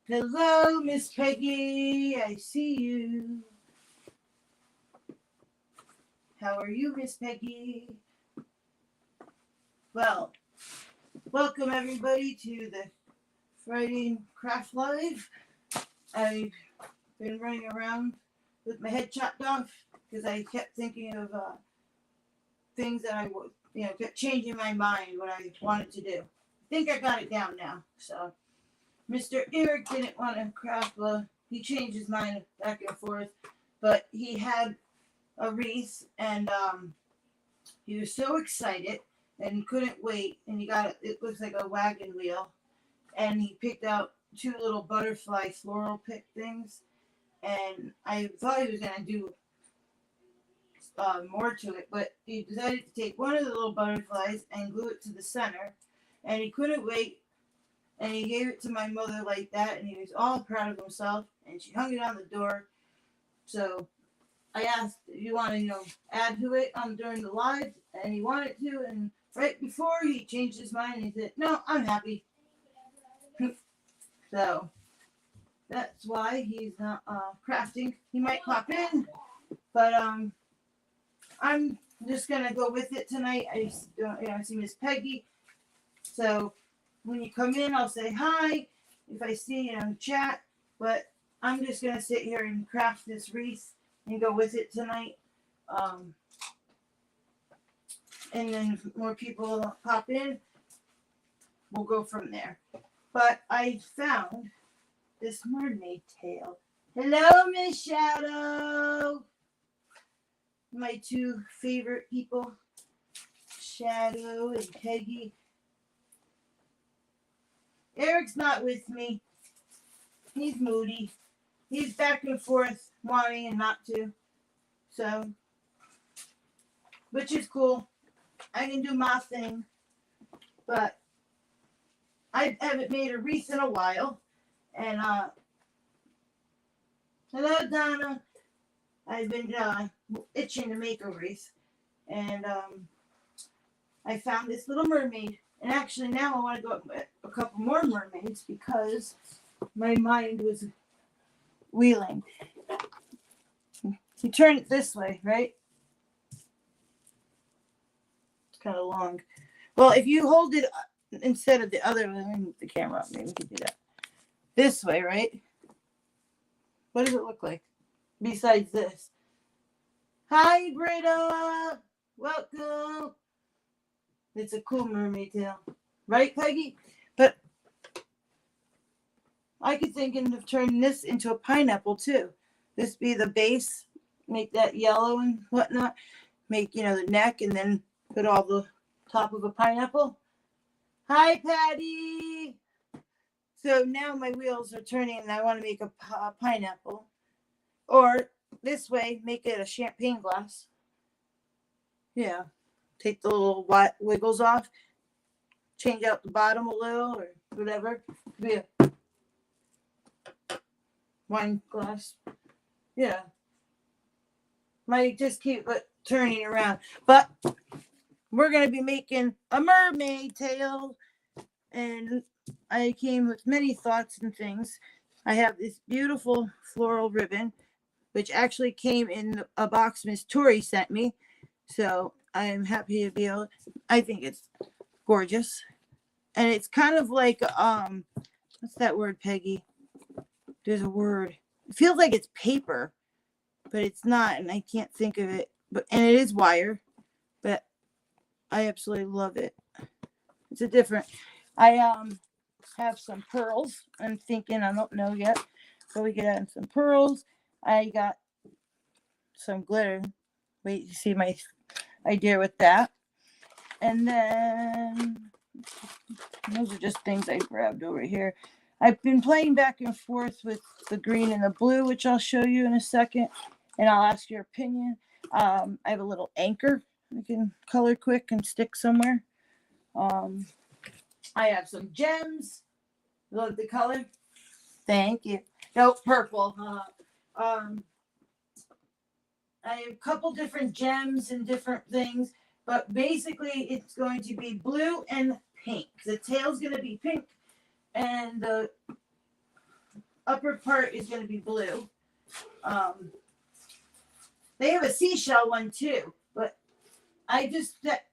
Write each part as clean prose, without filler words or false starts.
Hello, Miss Peggy. I see you. How are you, Miss Peggy? Well, welcome everybody to the Friday Craft Live. I've been running around with my head chopped off because I kept thinking of things that I would, kept changing my mind what I wanted to do. I think I got it down now. So, Mr. Eric didn't want to craft. He changed his mind back and forth, but he had a wreath, and he was so excited and he couldn't wait. And he got it looks like a wagon wheel, and he picked out two little butterfly floral pick things. And I thought he was gonna do more to it, but he decided to take one of the little butterflies and glue it to the center. And he couldn't wait, and he gave it to my mother like that, and he was all proud of himself. And she hung it on the door. So I asked if you want to, add to it during the live, and he wanted to. And right before he changed his mind, he said, "No, I'm happy." So that's why he's not crafting. He might pop in, but I'm just gonna go with it tonight. I see Miss Peggy. So when you come in, I'll say hi if I see you in the chat. But I'm just gonna sit here and craft this wreath and go with it tonight. And then if more people pop in, we'll go from there. But I found this mermaid tail. Hello, Miss Shadow. My two favorite people, Shadow and Peggy. Eric's not with me. He's moody. He's back and forth, wanting and not to. So, which is cool. I can do my thing. But I haven't made a wreath in a while. And, hello, Donna. I've been itching to make a wreath. And I found this little mermaid. And actually now I want to go up with a couple more mermaids because my mind was wheeling. You turn it this way, right? It's kind of long. Well, if you hold it instead of the other, let me move the camera up. Maybe we can do that. This way, right? What does it look like besides this? Hi, Britta. Welcome. It's a cool mermaid tail. Right, Peggy? But I could think of turning this into a pineapple, too. This be the base. Make that yellow and whatnot. Make, the neck and then put all the top of a pineapple. Hi, Patty. So now my wheels are turning and I want to make a pineapple. Or this way, make it a champagne glass. Yeah. Take the little wiggles off. Change out the bottom a little or whatever. Be a wine glass. Yeah. Might just keep it turning around. But we're going to be making a mermaid tail. And I came with many thoughts and things. I have this beautiful floral ribbon, which actually came in a box Miss Tori sent me. So I am happy to be able. I think it's gorgeous. And it's kind of like, what's that word, Peggy? There's a word. It feels like it's paper, but it's not, and I can't think of it. And it is wire, but I absolutely love it. It's a different. I have some pearls. I'm thinking, I don't know yet, so we could add some pearls. I got some glitter. Wait, you see my idea with that. And then those are just things I grabbed over here. I've been playing back and forth with the green and the blue, which I'll show you in a second, and I'll ask your opinion. I have a little anchor I can color quick and stick somewhere. I have some gems. Love the color. Thank you. No, purple. I have a couple different gems and different things, but basically it's going to be blue and pink. The tail's going to be pink, and the upper part is going to be blue. They have a seashell one too, but I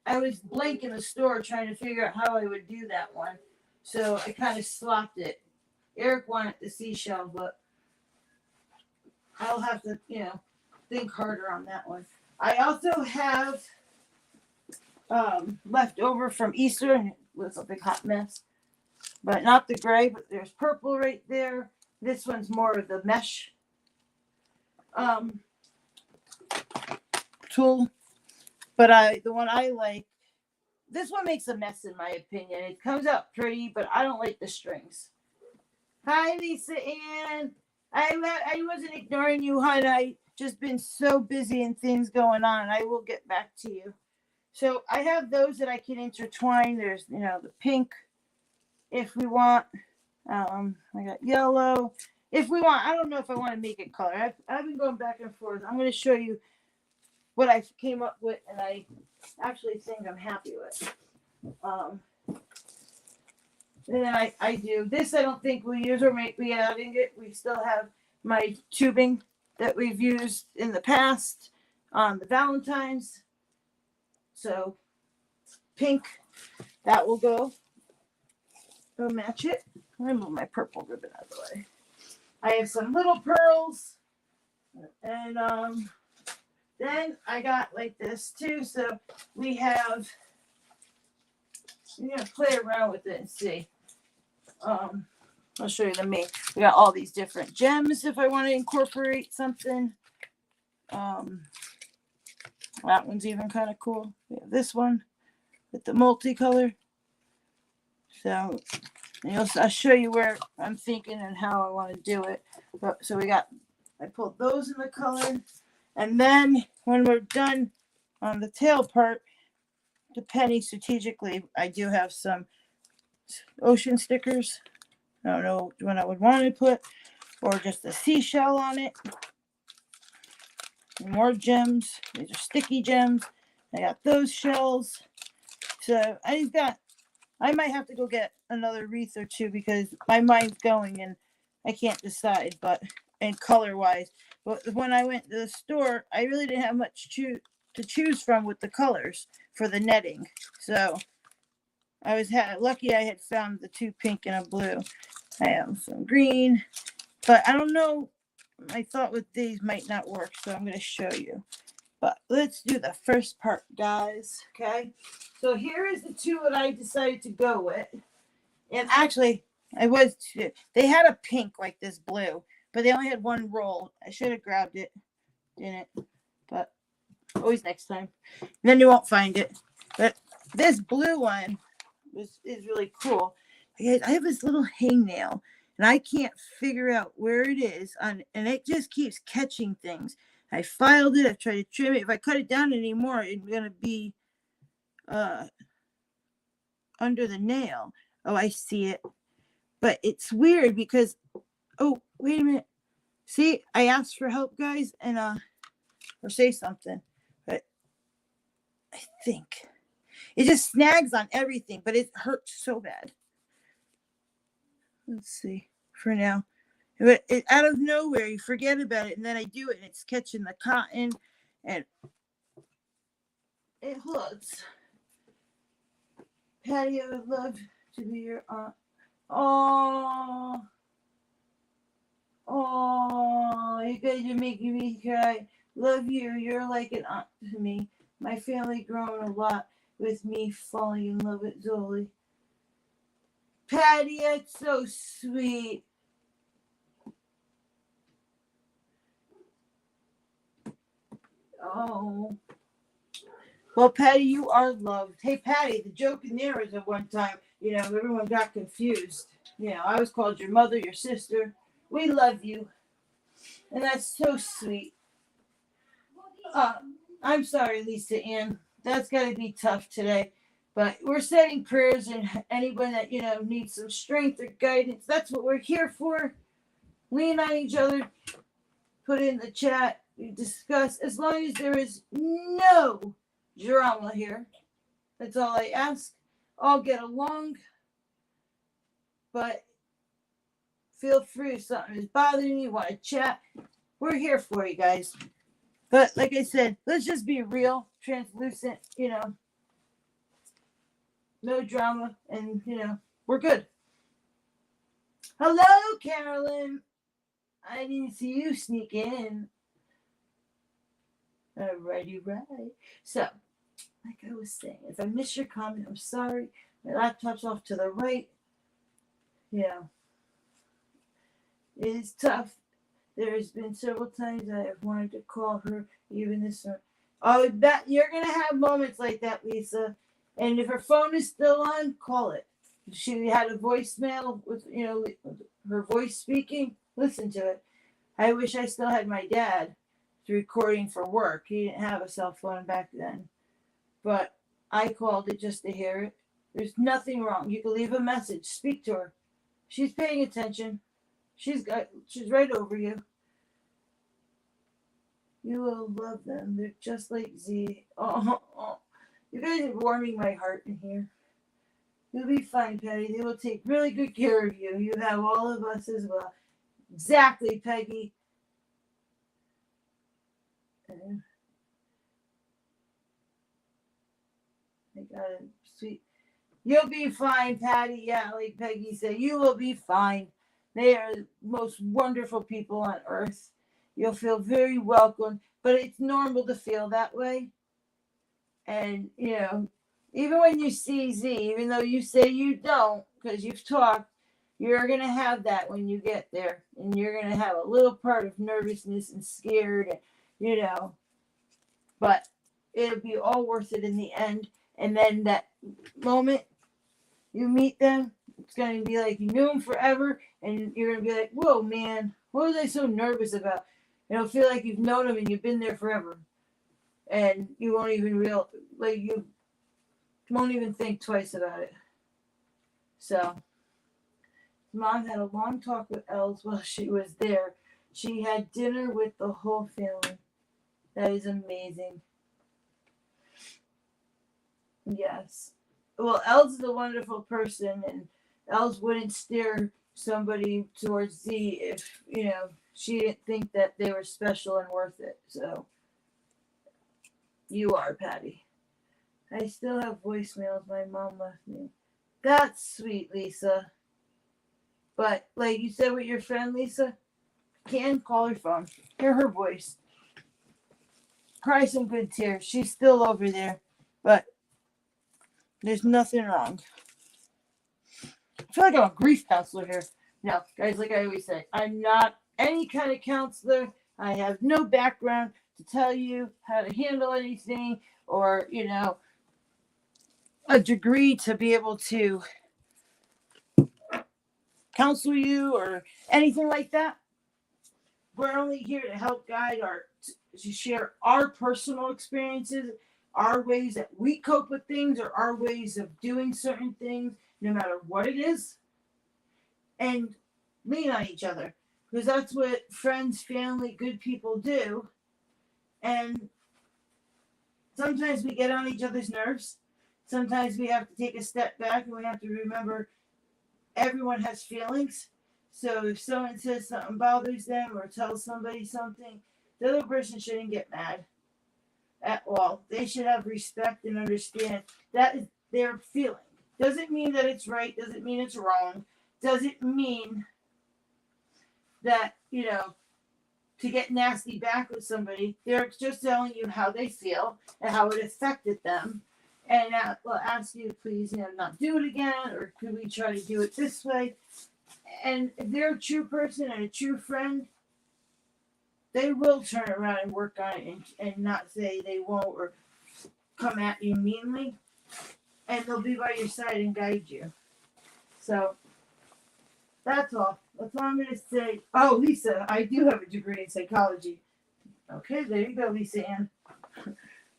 was blank in the store trying to figure out how I would do that one. So I kind of slopped it. Eric wanted the seashell, but I'll have to, think harder on that one. I also have left over from Easter, and it was a big hot mess. But not the gray, but there's purple right there. This one's more of the mesh tool. But the one I like, this one makes a mess in my opinion. It comes out pretty, but I don't like the strings. Hi, Lisa Ann. I wasn't ignoring you, hon. I just been so busy and things going on. I will get back to you. So I have those that I can intertwine. There's, the pink, if we want. I got yellow. If we want, I don't know if I want to make it color. I've been going back and forth. I'm going to show you what I came up with, and I actually think I'm happy with. And then I do this. I don't think we'll use or make be adding it. We still have my tubing that we've used in the past on the Valentines. So pink, that will go. Go match it. Let me move my purple ribbon out of the way. I have some little pearls, and then I got like this too. So we have. I'm gonna play around with it and see. I'll show you the main. We got all these different gems if I want to incorporate something. That one's even kind of cool. We have this one with the multicolor. So I'll show you where I'm thinking and how I want to do it. So I pulled those in the color. And then when we're done on the tail part, depending strategically, I do have some ocean stickers. I don't know what I would want to put, or just a seashell on it. More gems. These are sticky gems. I got those shells. So I might have to go get another wreath or two because my mind's going and I can't decide. And color wise, but when I went to the store, I really didn't have much to choose from with the colors for the netting. So I was lucky I had found the two pink and a blue. I have some green, but I don't know. I thought with these might not work, so I'm going to show you. But let's do the first part, guys. Okay. So here is the two that I decided to go with. And actually, they had a pink like this blue, but they only had one roll. I should have grabbed it, didn't. But always next time. And then you won't find it. But this blue one is really cool. I have this little hangnail, and I can't figure out where it is. And it just keeps catching things. I filed it. I've tried to trim it. If I cut it down anymore, it's going to be under the nail. Oh, I see it. But it's weird because, oh, wait a minute. See, I asked for help, guys, and or say something. But I think it just snags on everything, but it hurts so bad. Let's see. For now. But out of nowhere, you forget about it, and then I do it, and it's catching the cotton, and it hurts. Patty, I would love to be your aunt. Oh, you guys are making me cry. Love you. You're like an aunt to me. My family grown a lot with me falling in love with Zoli. Patty, that's so sweet. Oh. Well, Patty, you are loved. Hey, Patty, the joke in there is at one time, everyone got confused. I was called your mother, your sister. We love you. And that's so sweet. I'm sorry, Lisa Ann. That's got to be tough today. But we're setting prayers, and anyone that, needs some strength or guidance, that's what we're here for. Lean on each other. Put in the chat. We discuss. As long as there is no drama here. That's all I ask. All get along. But feel free if something is bothering you, want to chat. We're here for you guys. But like I said, let's just be real, translucent, no drama, and we're good. Hello, Carolyn. I didn't see you sneak in. Alrighty, right. So, like I was saying, if I missed your comment, I'm sorry. My laptop's off to the right. It is tough. There's been several times I have wanted to call her, even this one. Oh, that you're gonna have moments like that, Lisa. And if her phone is still on, call it. She had a voicemail with her voice speaking. Listen to it. I wish I still had my dad recording for work. He didn't have a cell phone back then, but I called it just to hear it. There's nothing wrong. You can leave a message. Speak to her. She's paying attention. She's right over you. You will love them. They're just like Z. Oh, you guys are warming my heart in here. You'll be fine, Patty. They will take really good care of you. You have all of us as well. Exactly, Peggy. I got it. Sweet. You'll be fine, Patty. Yeah, like Peggy said, you will be fine. They are the most wonderful people on earth. You'll feel very welcome, but it's normal to feel that way. And, even when you see Z, even though you say you don't, because you've talked, you're going to have that when you get there. And you're going to have a little part of nervousness and scared, but it'll be all worth it in the end. And then that moment you meet them, it's going to be like you knew them forever, and you're going to be like, whoa, man, what was I so nervous about? It'll feel like you've known them and you've been there forever. And you won't even you won't even think twice about it. So, Mom had a long talk with Els while she was there. She had dinner with the whole family. That is amazing. Yes. Well, Els is a wonderful person, and Els wouldn't steer somebody towards Z if, she didn't think that they were special and worth it. So, you are, Patty. I still have voicemails my mom left me. That's sweet, Lisa. But, like you said with your friend, Lisa, can call her phone. Hear her voice. Cry some good tears. She's still over there. But there's nothing wrong. I feel like I'm a grief counselor here. No, guys, like I always say, I'm not any kind of counselor. I have no background to tell you how to handle anything or, a degree to be able to counsel you or anything like that. We're only here to help guide to share our personal experiences, our ways that we cope with things, or our ways of doing certain things, no matter what it is, and lean on each other. Because that's what friends, family, good people do. And sometimes we get on each other's nerves. Sometimes we have to take a step back and we have to remember everyone has feelings. So if someone says something bothers them or tells somebody something, the other person shouldn't get mad at all. They should have respect and understand that is their feeling. Doesn't mean that it's right. Doesn't mean it's wrong. Doesn't mean that, to get nasty back with somebody. They're just telling you how they feel and how it affected them. And we'll ask you to please, not do it again, or could we try to do it this way? And if they're a true person and a true friend, they will turn around and work on it and not say they won't or come at you meanly. And they'll be by your side and guide you. So that's all. That's all I'm going to say. Oh, Lisa, I do have a degree in psychology. Okay, there you go, Lisa Ann.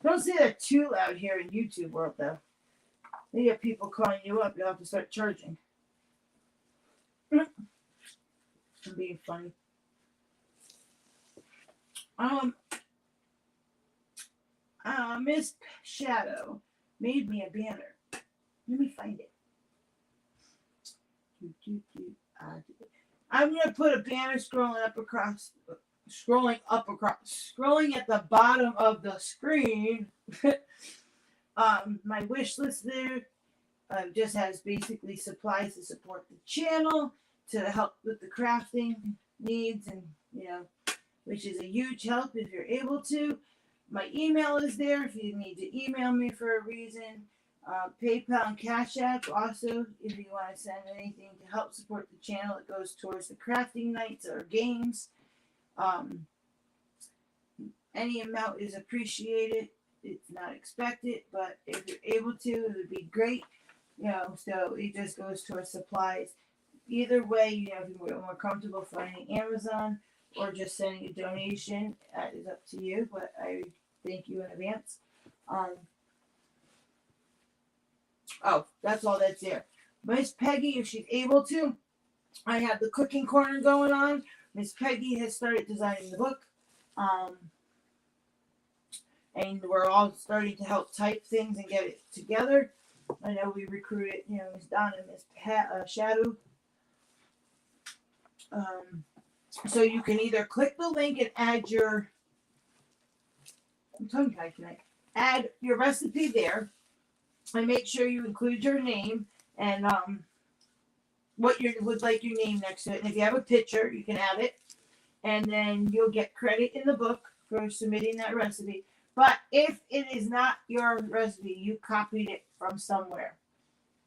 Don't say that too loud here in YouTube world, though. You get people calling you up, you'll have to start charging. I'm being funny. Miss Shadow made me a banner. Let me find it. I'm going to put a banner scrolling at the bottom of the screen. My wish list there just has basically supplies to support the channel, to help with the crafting needs, and which is a huge help if you're able to. My email is there if you need to email me for a reason. PayPal and Cash App also, if you want to send anything to help support the channel, it goes towards the crafting nights or games. Any amount is appreciated. It's not expected, but if you're able to, it would be great. So it just goes towards supplies. Either way, if you're more comfortable finding Amazon or just sending a donation, that is up to you, but I thank you in advance. That's all that's there. Miss Peggy, if she's able to, I have the cooking corner going on. Miss Peggy has started designing the book. And we're all starting to help type things and get it together. I know we recruited, Miss Donna and Miss Shadow. So you can either click the link and add your add your recipe there, and make sure you include your name and what you would like your name next to it. And if you have a picture, you can add it, and then you'll get credit in the book for submitting that recipe. But if it is not your recipe, you copied it from somewhere,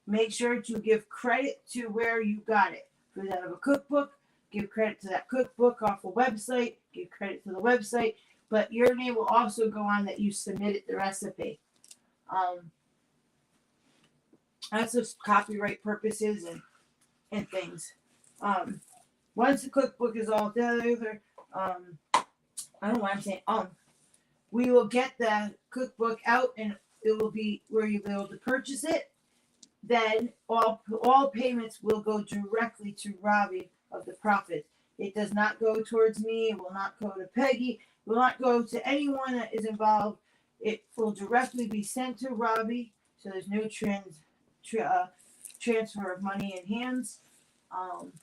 make sure to give credit to where you got it. If it's out of a cookbook, give credit to that cookbook off a website, give credit to the website, but your name will also go on that you submitted the recipe. That's just copyright purposes and things. Once the cookbook is all together, I don't know why I'm saying we will get the cookbook out, and it will be where you'll be able to purchase it. Then all payments will go directly to Robbie of the profit. It does not go towards me. It will not go to Peggy. It will not go to anyone that is involved. It will directly be sent to Robbie, so there's no transfer of money in hands. So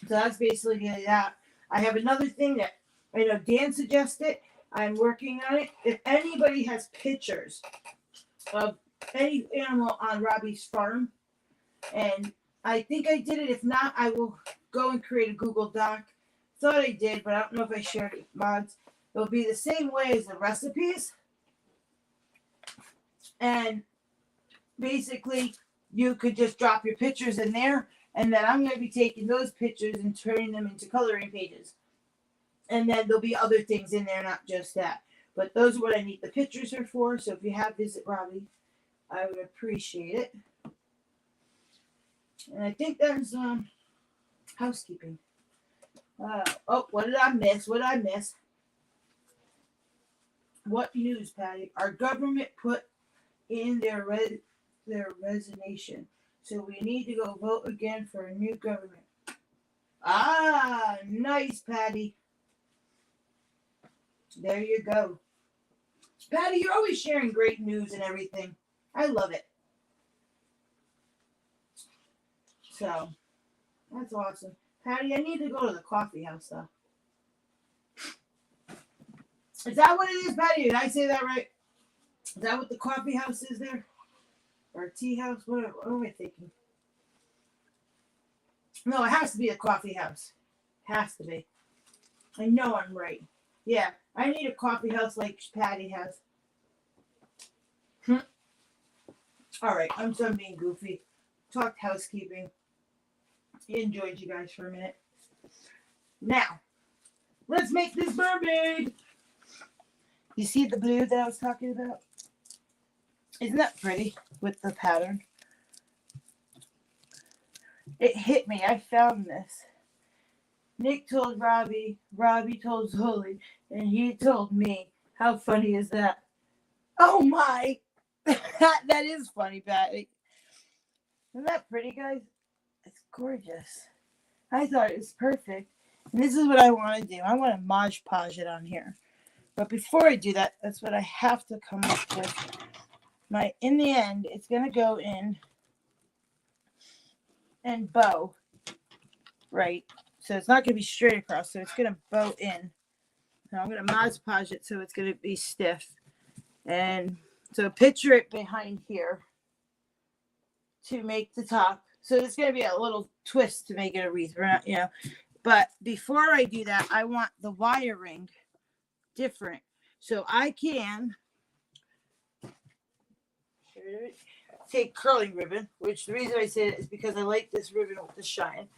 that's basically that. I have another thing that I know Dan suggested. I'm working on it. If anybody has pictures of any animal on Robbie's farm, and I think I did it. If not, I will go and create a Google Doc. Thought I did, but I don't know if I shared it with mods. It'll be the same way as the recipes. And basically, you could just drop your pictures in there, and then I'm going to be taking those pictures and turning them into coloring pages. And then there'll be other things in there, not just that. But those are what I need the pictures are for. So if you have Visit Robbie, I would appreciate it. And I think that's housekeeping. What did I miss? What news, Patty? Our government put in their resignation. So we need to go vote again for a new government. Nice, Patty. There you go. Patty, you're always sharing great news and everything. I love it. So, that's awesome. Patty, I need to go to the coffee house, though. Is that what it is, Patty? Did I say that right? Is that what the coffee house is there? Or tea house? What am I thinking? No, it has to be a coffee house. Has to be. I know I'm right. Yeah, I need a coffee house like Patty has. All right, I'm done being goofy. Talked housekeeping. Enjoyed you guys for a minute. Now, let's make this mermaid. You see the blue that I was talking about? Isn't that pretty with the pattern? It hit me. I found this. Nick told Robbie, Robbie told Zoli, and he told me. How funny is that? Oh my! That is funny, Patty. Isn't that pretty, guys? It's gorgeous. I thought it was perfect. And this is what I want to do. I want to Mod Podge it on here. But before I do that, that's what I have to come up with. In the end, it's going to go in and bow. right. So it's not going to be straight across. So it's going to bow in. Now I'm going to Mod Podge it so it's going to be stiff. And so picture it behind here to make the top. So it's going to be a little twist to make it a wreath. We're not, but before I do that, I want the wiring different. So I can take curling ribbon, which the reason I say it is because I like this ribbon with the shine,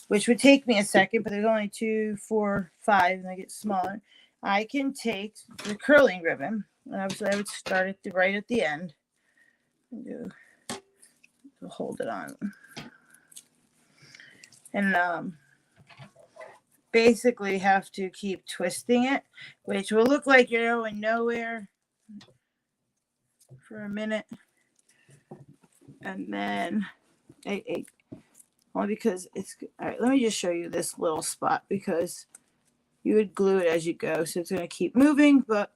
which would take me a second, but there's only 2, 4, 5, and I get smaller. I can take the curling ribbon, and obviously I would start it right at the end. Hold it on. And basically have to keep twisting it, which will look like you're going nowhere for a minute. And then only because it's all right. Let me just show you this little spot because you would glue it as you go, so it's going to keep moving. But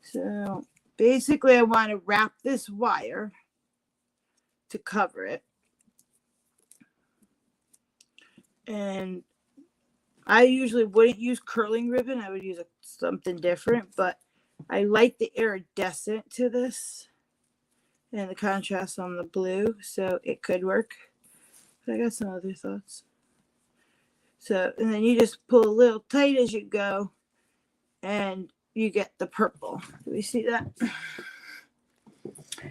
so basically, I want to wrap this wire to cover it, and I usually wouldn't use curling ribbon. I would use something different, but I like the iridescent to this and the contrast on the blue, so it could work. But I got some other thoughts. So, and then you just pull a little tight as you go, and you get the purple. Do we see that?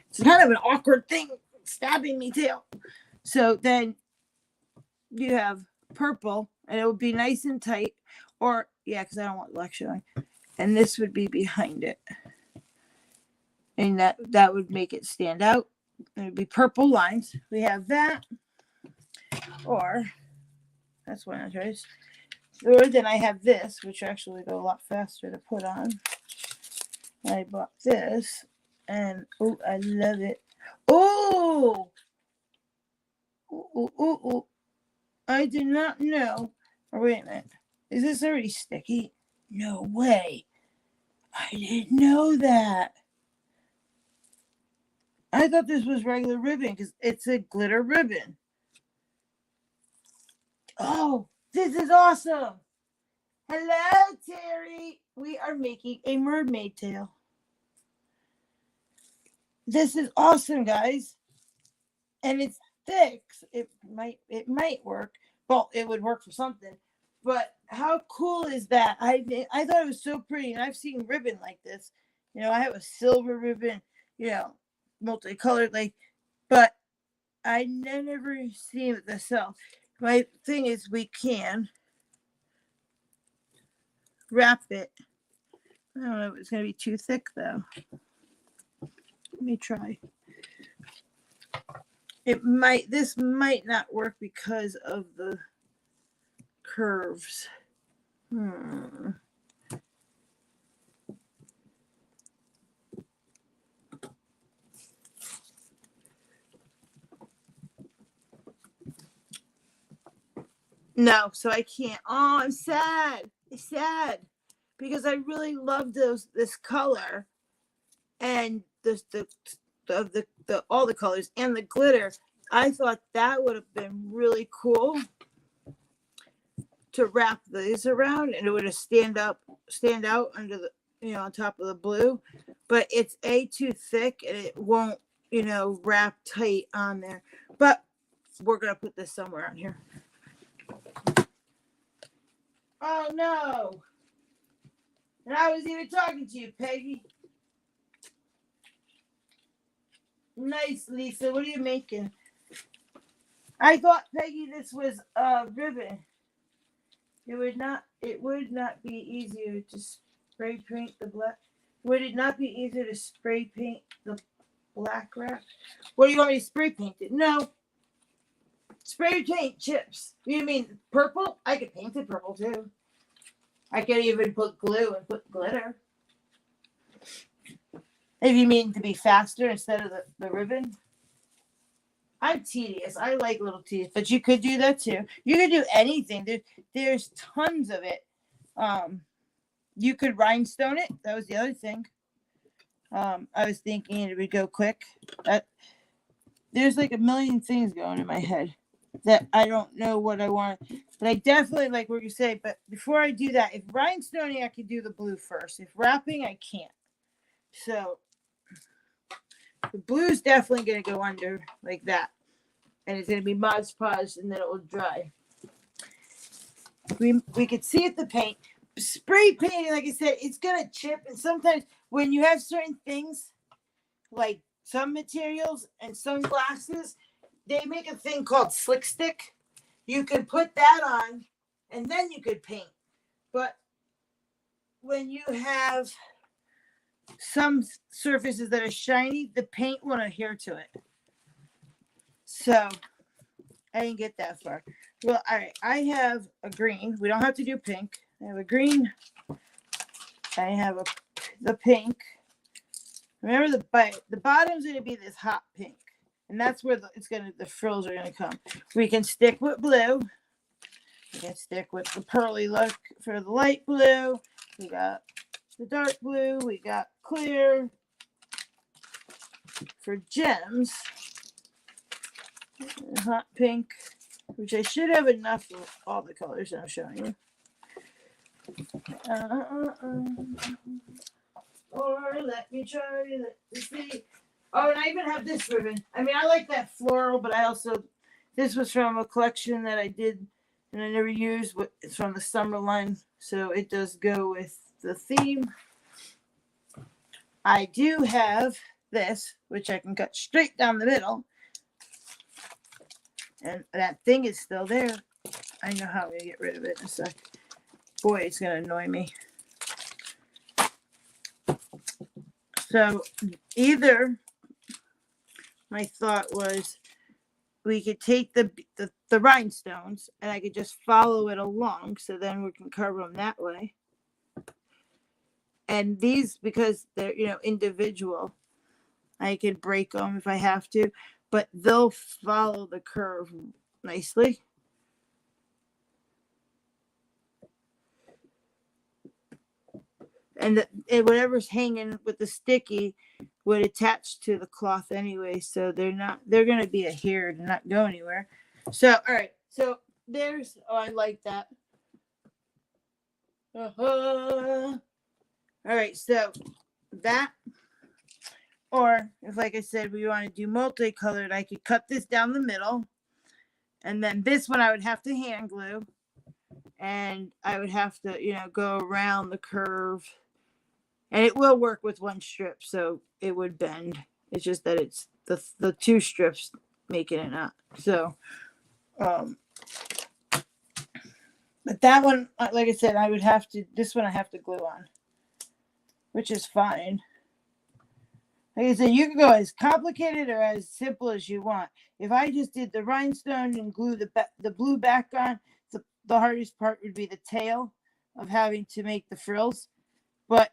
It's kind of an awkward thing stabbing me too. So then you have purple, and it will be nice and tight. Or, yeah, because I don't want black showing. And this would be behind it. And that would make it stand out. It would be purple lines. We have that. Or, that's one of choice. Or then I have this, which actually go a lot faster to put on. I bought this. And, oh, I love it. Oh! Oh. I did not know. Or wait a minute. Is this already sticky? No way. I didn't know that. I thought this was regular ribbon because it's a glitter ribbon. Oh, this is awesome. Hello, Terry. We are making a mermaid tail. This is awesome, guys. And it's thick. It might work. Well, it would work for something. But how cool is that? I thought it was so pretty. And I've seen ribbon like this. I have a silver ribbon, multicolored, but I never seen it myself. My thing is we can wrap it. I don't know if it's going to be too thick, though. Let me try. This might not work because of the curves. No, so I can't. Oh, I'm sad. It's sad because I really love this color and all the colors and the glitter. I thought that would have been really cool to wrap these around, and it would have stand out under the on top of the blue. But it's too thick, and it won't wrap tight on there. But we're gonna put this somewhere on here. Oh no! And I was even talking to you, Peggy. Nice, Lisa. What are you making? I thought, Peggy, this was ribbon. It would not be easier to spray paint the black. Would it not be easier to spray paint the black wrap? What do you want me to spray paint it? No. Spray paint chips. You mean purple? I could paint it purple too. I could even put glue and put glitter. If you mean to be faster instead of the ribbon. I'm tedious. I like little tedious, but you could do that too. You could do anything. There's tons of it. You could rhinestone it. That was the other thing. I was thinking it would go quick. There's like a million things going in my head. that I don't know what I want. But I definitely like what you say. But before I do that, if rhinestoning, I can do the blue first. If wrapping, I can't. So the blue's definitely going to go under like that. And it's going to be Mod Podge, and then it will dry. We could see it, the paint. Spray painting, like I said, it's going to chip. And sometimes when you have certain things, like some materials and sunglasses, they make a thing called slick stick. You can put that on, and then you could paint. But when you have some surfaces that are shiny, the paint won't adhere to it. So I didn't get that far. Well, all right. I have a green. We don't have to do pink. I have a green. I have the pink. Remember the bottom's going to be this hot pink, and that's where the frills are going to come. We can stick with blue. We can stick with the pearly look for the light blue. We got the dark blue. We got clear for gems. Hot pink, which I should have enough of all the colors I'm showing you. Or let me try. Let's see. Oh, and I even have this ribbon. I mean, I like that floral, but this was from a collection that I did and I never used. It's from the summer line, so it does go with the theme. I do have this, which I can cut straight down the middle. And that thing is still there. I know how I'm going to get rid of it in a sec. Boy, it's going to annoy me. So either my thought was we could take the rhinestones and I could just follow it along. So then we can cover them that way. And these, because they're, individual, I could break them if I have to, but they'll follow the curve nicely. And whatever's hanging with the sticky would attach to the cloth anyway, so they're going to be adhered and not go anywhere. So, all right. So I like that. All right. So that, or if, like I said, we want to do multicolored, I could cut this down the middle. And then this one I would have to hand glue. And I would have to, go around the curve. And it will work with one strip, so it would bend. It's just that it's the two strips making it not. So, but that one, like I said, this one I have to glue on, which is fine. Like I said, you can go as complicated or as simple as you want. If I just did the rhinestone and glue the blue back on, the hardest part would be the tail of having to make the frills. But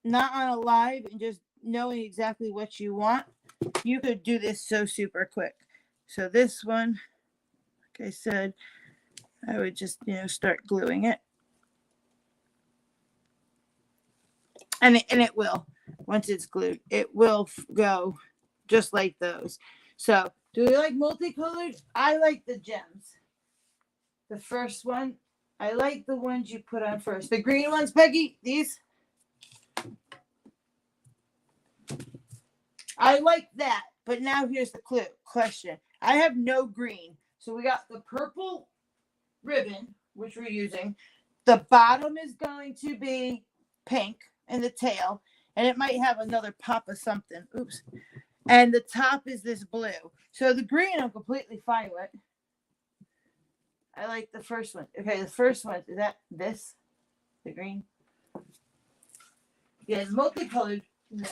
not on a live and just knowing exactly what you want, you could do this so super quick. So this one, like I said, I would just, start gluing it. And it will, once it's glued, it will go just like those. So do we like multicolored? I like the gems. The first one, I like the ones you put on first. The green ones, Peggy, these. I like that, but now here's the question. I have no green. So we got the purple ribbon, which we're using. The bottom is going to be pink in the tail, and it might have another pop of something. Oops. And the top is this blue. So the green I'm completely fine with. I like the first one. Okay, the first one, is that this? The green? Yeah, it's multicolored. No.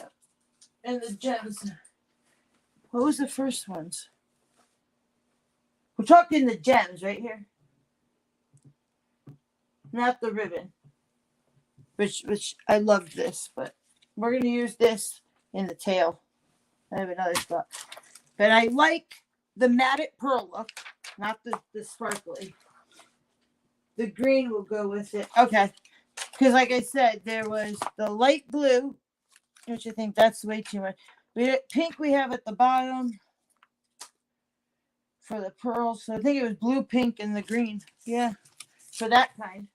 And the gems. What was the first ones? We're talking the gems right here. Not the ribbon. Which I love this, but we're going to use this in the tail. I have another spot. But I like the matted pearl look, not the sparkly. The green will go with it. Okay. Because like I said, there was the light blue, which I think that's way too much. Pink we have at the bottom for the pearls. So I think it was blue, pink, and the green. Yeah, for that kind.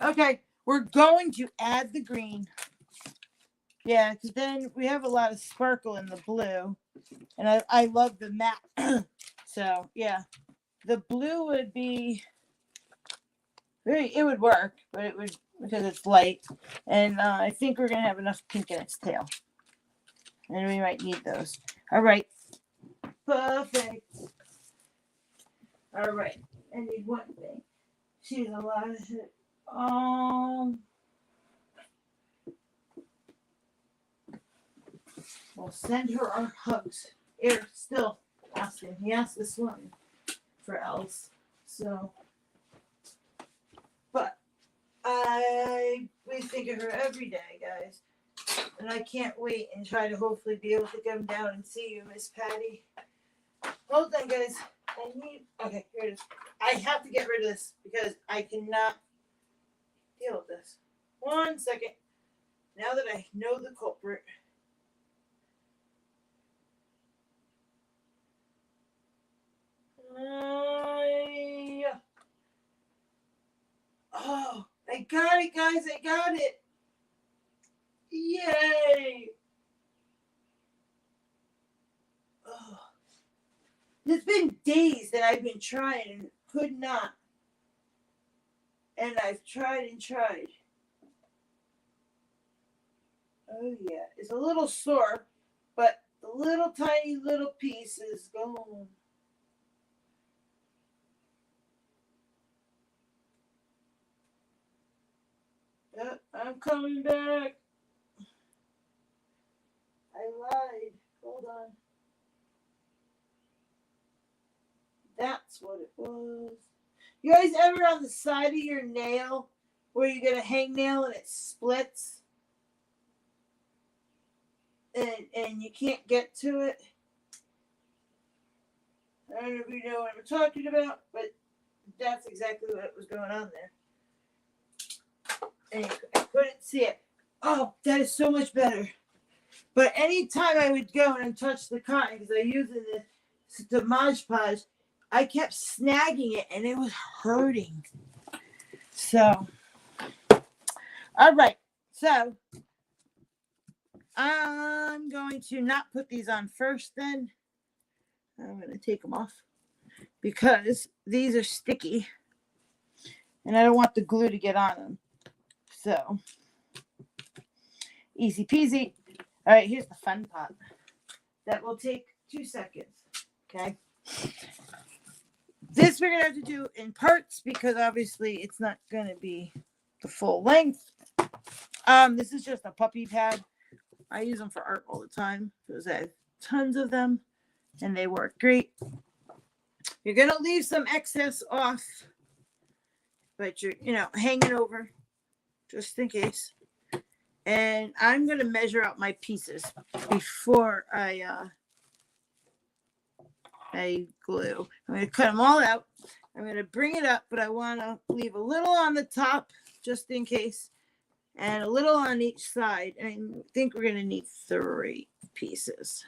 Okay, we're going to add the green. Yeah, because then we have a lot of sparkle in the blue. And I love the matte. So, yeah. The blue would be it would work, but it would, because it's light. And I think we're going to have enough pink in its tail. And we might need those. All right. Perfect. All right. I need one thing. She's a lot of shit. We'll send her our hugs. Eric still asking. He asked this one for else. So, but we think of her every day, guys. And I can't wait and try to hopefully be able to come down and see you, Miss Patty. Hold on, guys. Okay, here it is. I have to get rid of this because I cannot deal with this. 1 second. Now that I know the culprit. Oh, I got it, guys. I got it. Yay. Oh. It's been days that I've been trying and could not. And I've tried and tried. Oh, yeah. It's a little sore, but the little tiny little piece is gone. Yep, I'm coming back. I lied. Hold on. That's what it was. You guys ever on the side of your nail where you get a hangnail and it splits? And you can't get to it? I don't know if you know what I'm talking about, but that's exactly what was going on there. And I couldn't see it. Oh, that is so much better. But anytime I would go and touch the cotton, because I use it the Mod Podge, I kept snagging it and it was hurting. So, all right. So, I'm going to not put these on first then. I'm going to take them off because these are sticky and I don't want the glue to get on them. So, easy peasy. All right, here's the fun part. That will take 2 seconds. Okay. This we're going to have to do in parts because obviously it's not going to be the full length. This is just a puppy pad. I use them for art all the time because I have tons of them and they work great. You're going to leave some excess off, but you're, hanging over just in case. And I'm going to measure out my pieces before I glue. I'm going to cut them all out. I'm going to bring it up, but I want to leave a little on the top just in case and a little on each side. And I think we're going to need 3 pieces.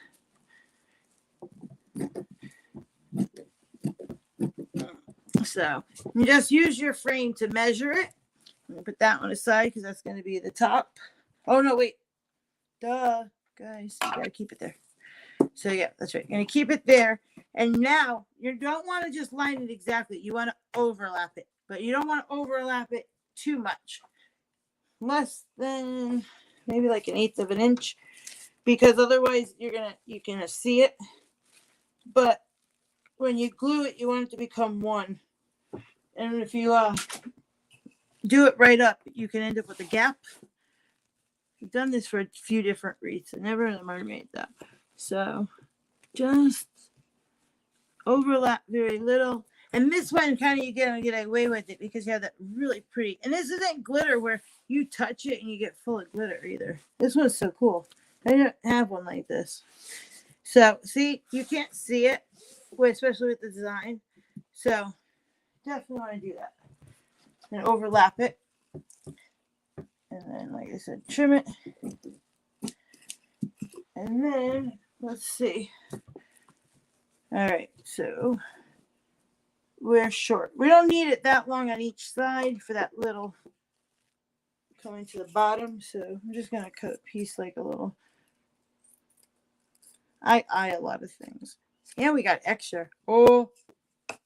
So you just use your frame to measure it. I'm going to put that one aside because that's going to be the top. Oh, no, wait. Duh, guys. You got to keep it there. So, yeah, that's right. You're going to keep it there. And now you don't want to just line it exactly. You want to overlap it. But you don't want to overlap it too much. Less than maybe like 1/8 of an inch. Because otherwise you can see it. But when you glue it, you want it to become one. And if you do it right up, you can end up with a gap. I've done this for a few different wreaths. I never in the Mermaid that. So just overlap very little. And this one kind of you get away with it because you have that really pretty. And this isn't glitter where you touch it and you get full of glitter either. This one's so cool. I don't have one like this. So see, you can't see it, especially with the design. So definitely want to do that. And overlap it. And then, like I said, trim it. And then let's see. All right, so we're short. We don't need it that long on each side for that little coming to the bottom. So I'm just gonna cut a piece like a little. I eye a lot of things. And we got extra. Oh,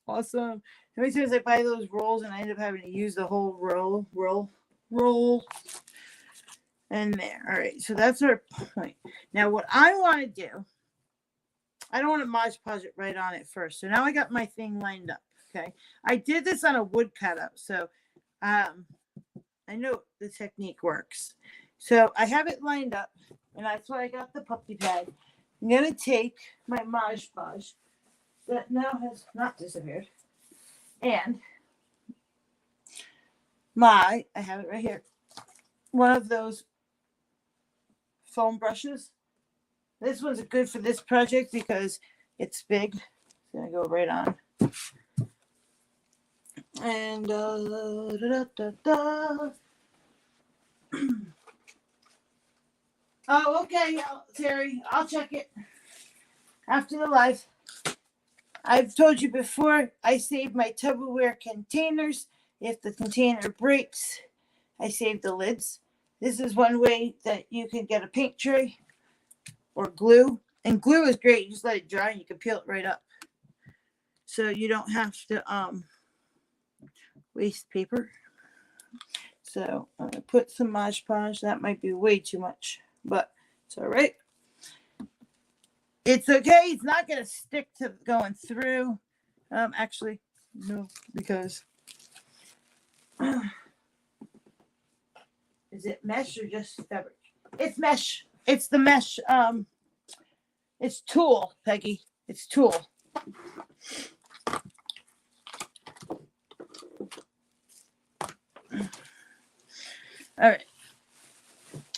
awesome. How many times I buy those rolls and I end up having to use the whole roll. And there. All right, so that's our point. Now what I want to do, I don't want to Mod Podge it right on it first. So now I got my thing lined up. Okay. I did this on a wood cutout. So I know the technique works. So I have it lined up, and that's why I got the puppy pad. I'm going to take my Mod Podge that now has not disappeared. And I have it right here. One of those foam brushes. This one's good for this project because it's big. It's going to go right on. And oh, okay, Terry, I'll check it after the live. I've told you before, I save my Tupperware containers. If the container breaks, I save the lids. This is one way that you can get a paint tray or glue. And glue is great. You just let it dry and you can peel it right up. So you don't have to waste paper. So I'm going to put some Mod Podge. That might be way too much, but it's all right. It's okay. It's not going to stick to going through. Actually, no, because is it mesh or just fabric? It's mesh. It's the mesh. It's tulle, Peggy. It's tulle. All right.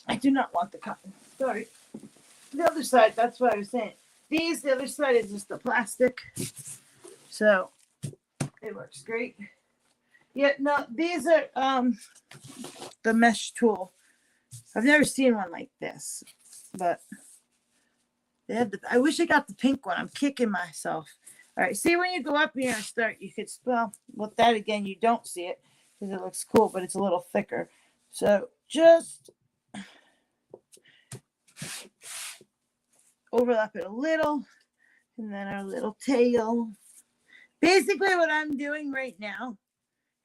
I do not want the cotton. Sorry. The other side, that's what I was saying. The other side is just the plastic. So it works great. Yeah, no, these are the mesh tulle. I've never seen one like this, but they have I wish I got the pink one. I'm kicking myself. All right, see when you go up here and start, you could spell with that again. You don't see it because it looks cool, but it's a little thicker. So just overlap it a little, and then our little tail. Basically, what I'm doing right now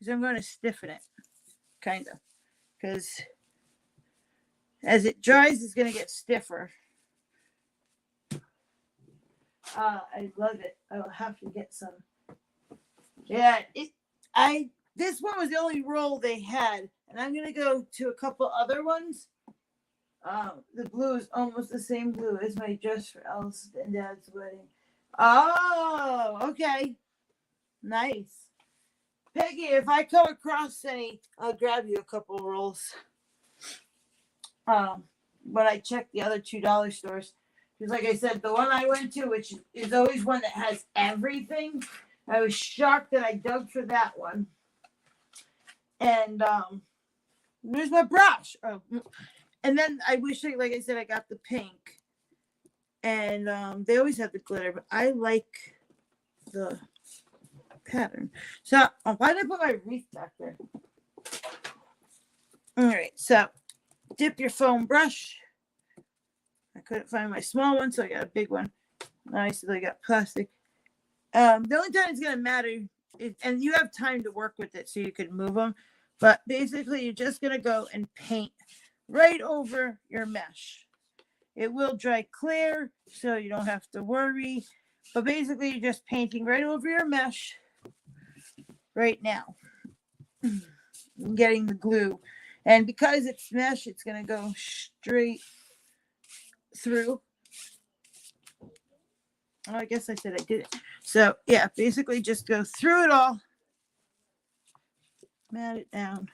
is I'm going to stiffen it, kind of, because as it dries, it's going to get stiffer. I love it. I'll have to get some. Yeah, this one was the only roll they had, and I'm gonna go to a couple other ones. The blue is almost the same blue as my dress for Elle's and Dad's wedding. Oh, okay, nice. Peggy, if I come across any, I'll grab you a couple rolls. When I check the other $2 stores. Because like I said, the one I went to, which is always one that has everything, I was shocked that I dug for that one. And there's my brush. Oh, and then I wish, like I said, I got the pink. And they always have the glitter, but I like the pattern. So why did I put my wreath back there? All right, so dip your foam brush. I couldn't find my small one, so I got a big one. Nice, so I got plastic. The only time it's gonna matter is, and you have time to work with it, so you could move them. But basically, you're just gonna go and paint right over your mesh. It will dry clear, so you don't have to worry. But basically, you're just painting right over your mesh right now. Getting the glue, and because it's mesh, it's gonna go straight through. Oh, I guess I said I did it. So yeah, basically just go through it all. Mat it down.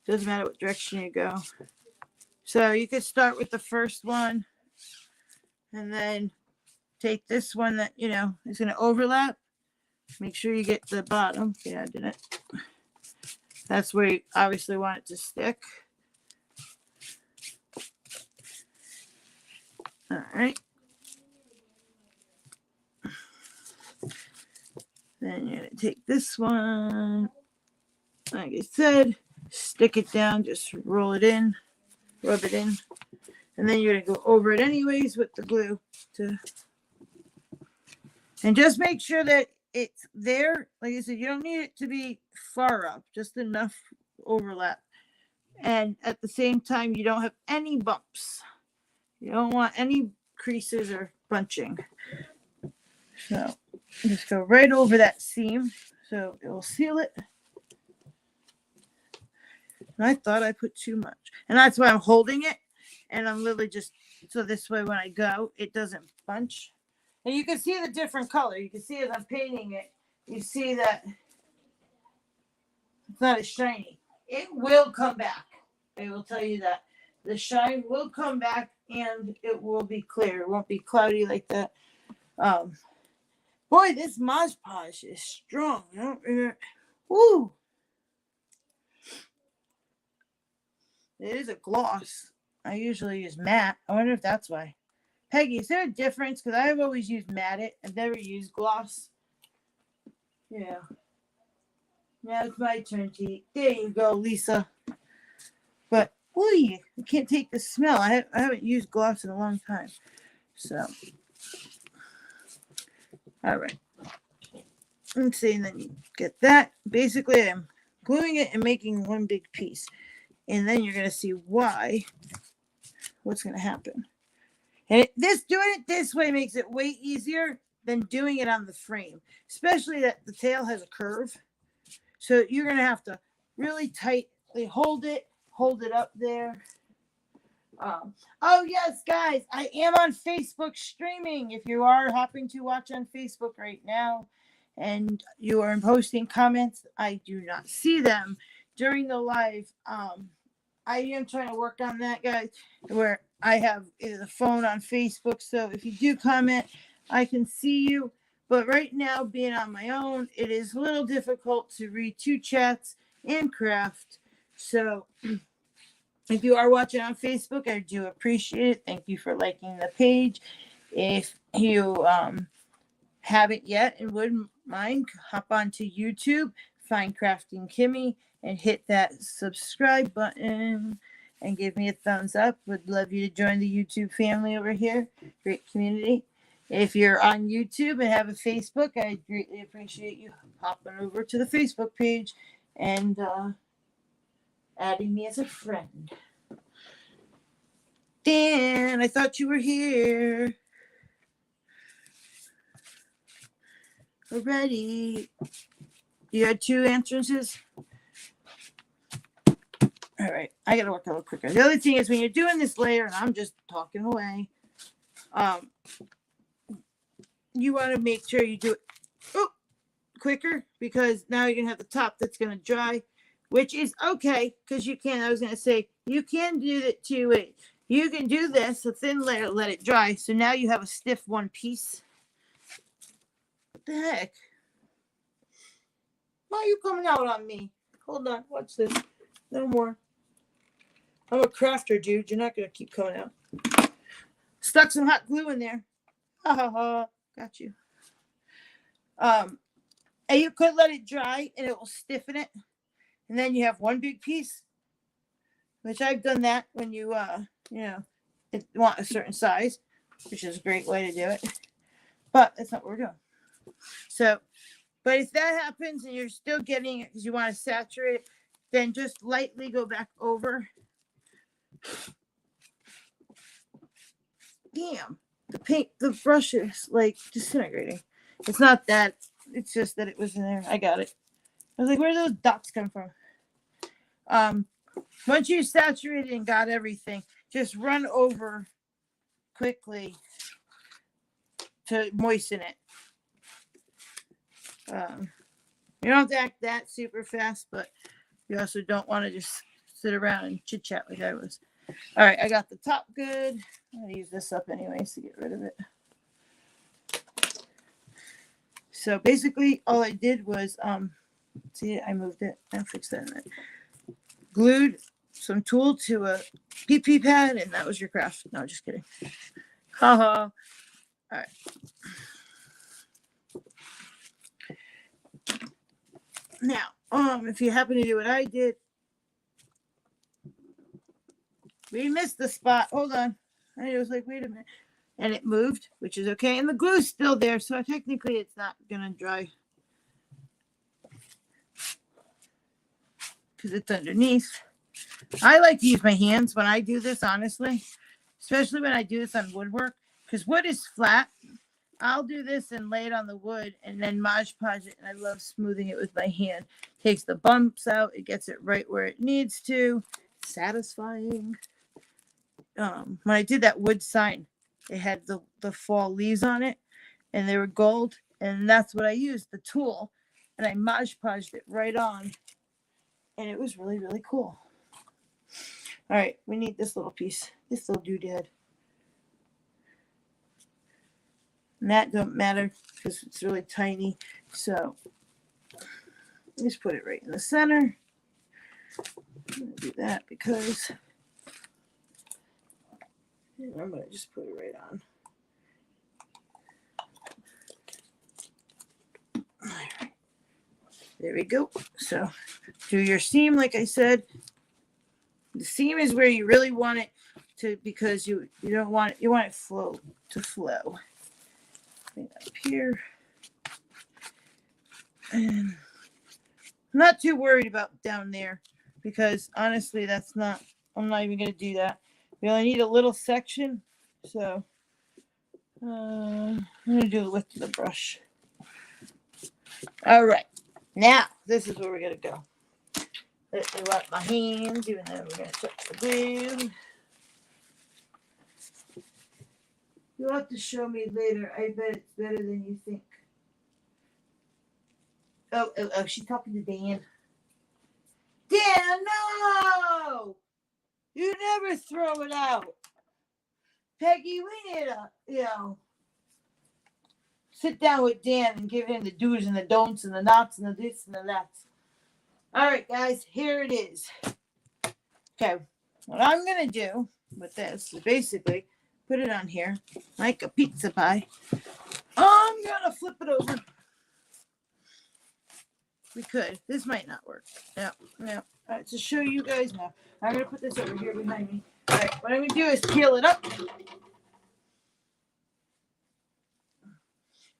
Doesn't matter what direction you go. So you could start with the first one and then take this one that, you know, is going to overlap. Make sure you get the bottom. Yeah, I did it. That's where you obviously want it to stick. All right. And you're going to take this one, like I said, stick it down, just roll it in, rub it in. And then you're going to go over it anyways with the glue. And just make sure that it's there. Like I said, you don't need it to be far up, just enough overlap. And at the same time, you don't have any bumps. You don't want any creases or bunching. So just go right over that seam so it will seal it. And I thought I put too much. And that's why I'm holding it. And I'm literally just, so this way when I go, it doesn't bunch. And you can see the different color. You can see as I'm painting it, you see that it's not as shiny. It will come back. I will tell you that. The shine will come back and it will be clear. It won't be cloudy like that. Boy, this Mod Podge is strong. I don't remember. Woo! It is a gloss. I usually use matte. I wonder if that's why. Peggy, is there a difference? Because I've always used matte. I've never used gloss. Yeah. Now it's my turn to eat. There you go, Lisa. But, ooh, I can't take the smell. I haven't used gloss in a long time. So, all right. Let's see, and then you get that. Basically, I'm gluing it and making one big piece. And then you're going to see what's going to happen. And doing it this way makes it way easier than doing it on the frame, especially that the tail has a curve. So you're going to have to really tightly hold it up there. Oh, yes, guys, I am on Facebook streaming. If you are hopping to watch on Facebook right now and you are posting comments, I do not see them during the live. I am trying to work on that, guys, where I have the phone on Facebook. So if you do comment, I can see you. But right now, being on my own, it is a little difficult to read two chats and craft. So if you are watching on Facebook, I do appreciate it. Thank you for liking the page. If you haven't yet and wouldn't mind, hop onto YouTube, find Crafting Kimmy, and hit that subscribe button and give me a thumbs up. Would love you to join the YouTube family over here. Great community. If you're on YouTube and have a Facebook, I greatly appreciate you hopping over to the Facebook page and adding me as a friend. Dan, I thought you were here already. You had two entrances? All right, I gotta work a little quicker. The other thing is when you're doing this layer, and I'm just talking away, you want to make sure you do it quicker, because now you're gonna have the top that's gonna dry, which is okay, because you can. I was gonna say you can do it 2 ways. You can do this, a thin layer, let it dry, so now you have a stiff one piece. What the heck? Why are you coming out on me? Hold on, watch this. No more. I'm a crafter, dude. You're not gonna keep coming out. Stuck some hot glue in there. Ha ha ha. Got you. And you could let it dry and it will stiffen it. And then you have one big piece, which I've done that when you want a certain size, which is a great way to do it. But that's not what we're doing. So, but if that happens and you're still getting it because you want to saturate it, then just lightly go back over. Damn, the brush is like disintegrating. It's not that, it's just that it was in there. I got it. I was like, where do those dots come from? Once you saturated and got everything, just run over quickly to moisten it. You don't have to act that super fast, but you also don't want to just sit around and chit chat like I was. All right, I got the top good. I'm going to use this up anyways to get rid of it. So basically all I did was, see, I moved it. I fixed that in there. Glued some tulle to a PP pad, and that was your craft. No, just kidding. Haha. All right. Now, if you happen to do what I did, we missed the spot. Hold on. I was like, wait a minute. And it moved, which is okay. And the glue's still there, so technically it's not going to dry because it's underneath. I like to use my hands when I do this, honestly, especially when I do this on woodwork, because wood is flat. I'll do this and lay it on the wood and then Mod Podge it. And I love smoothing it with my hand. Takes the bumps out. It gets it right where it needs to. Satisfying. When I did that wood sign, it had the fall leaves on it and they were gold. And that's what I used, the tool. And I Mod Podged it right on. And it was really, really cool. All right, we need this little piece, this little doodad. And that don't matter because it's really tiny. So just put it right in the center. I'm going to do that because I'm going to just put it right on. All right. There we go. So do your seam like I said. The seam is where you really want it to, because you don't want it, you want it to flow. Up here. And I'm not too worried about down there because honestly I'm not even going to do that. We only need a little section, so I'm going to do the width of the brush. All right, now this is where we're going to go. Let me wipe my hands, even though we're going to touch the glue. You'll have to show me later. I bet it's better than you think. Oh, she's talking to Dan. Dan, no! You never throw it out. Peggy, we need to, sit down with Dan and give him the do's and the don'ts and the nots and the this and the that's. All right, guys, here it is. Okay, what I'm going to do with this is basically put it on here like a pizza pie. I'm going to flip it over. We could. This might not work. No. All right, to show you guys now, I'm going to put this over here behind me. All right, what I'm going to do is peel it up.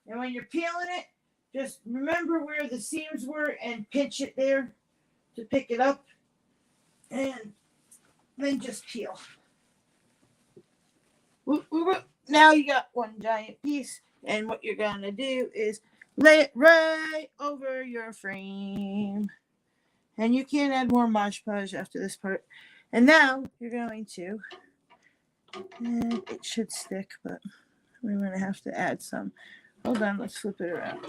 And when you're peeling it, just remember where the seams were and pinch it there to pick it up. And then just peel. Now you got one giant piece. And what you're going to do is lay it right over your frame. And you can add more Mod Podge after this part. And now you're going to, and it should stick, but we're going to have to add some. Hold on, let's flip it around.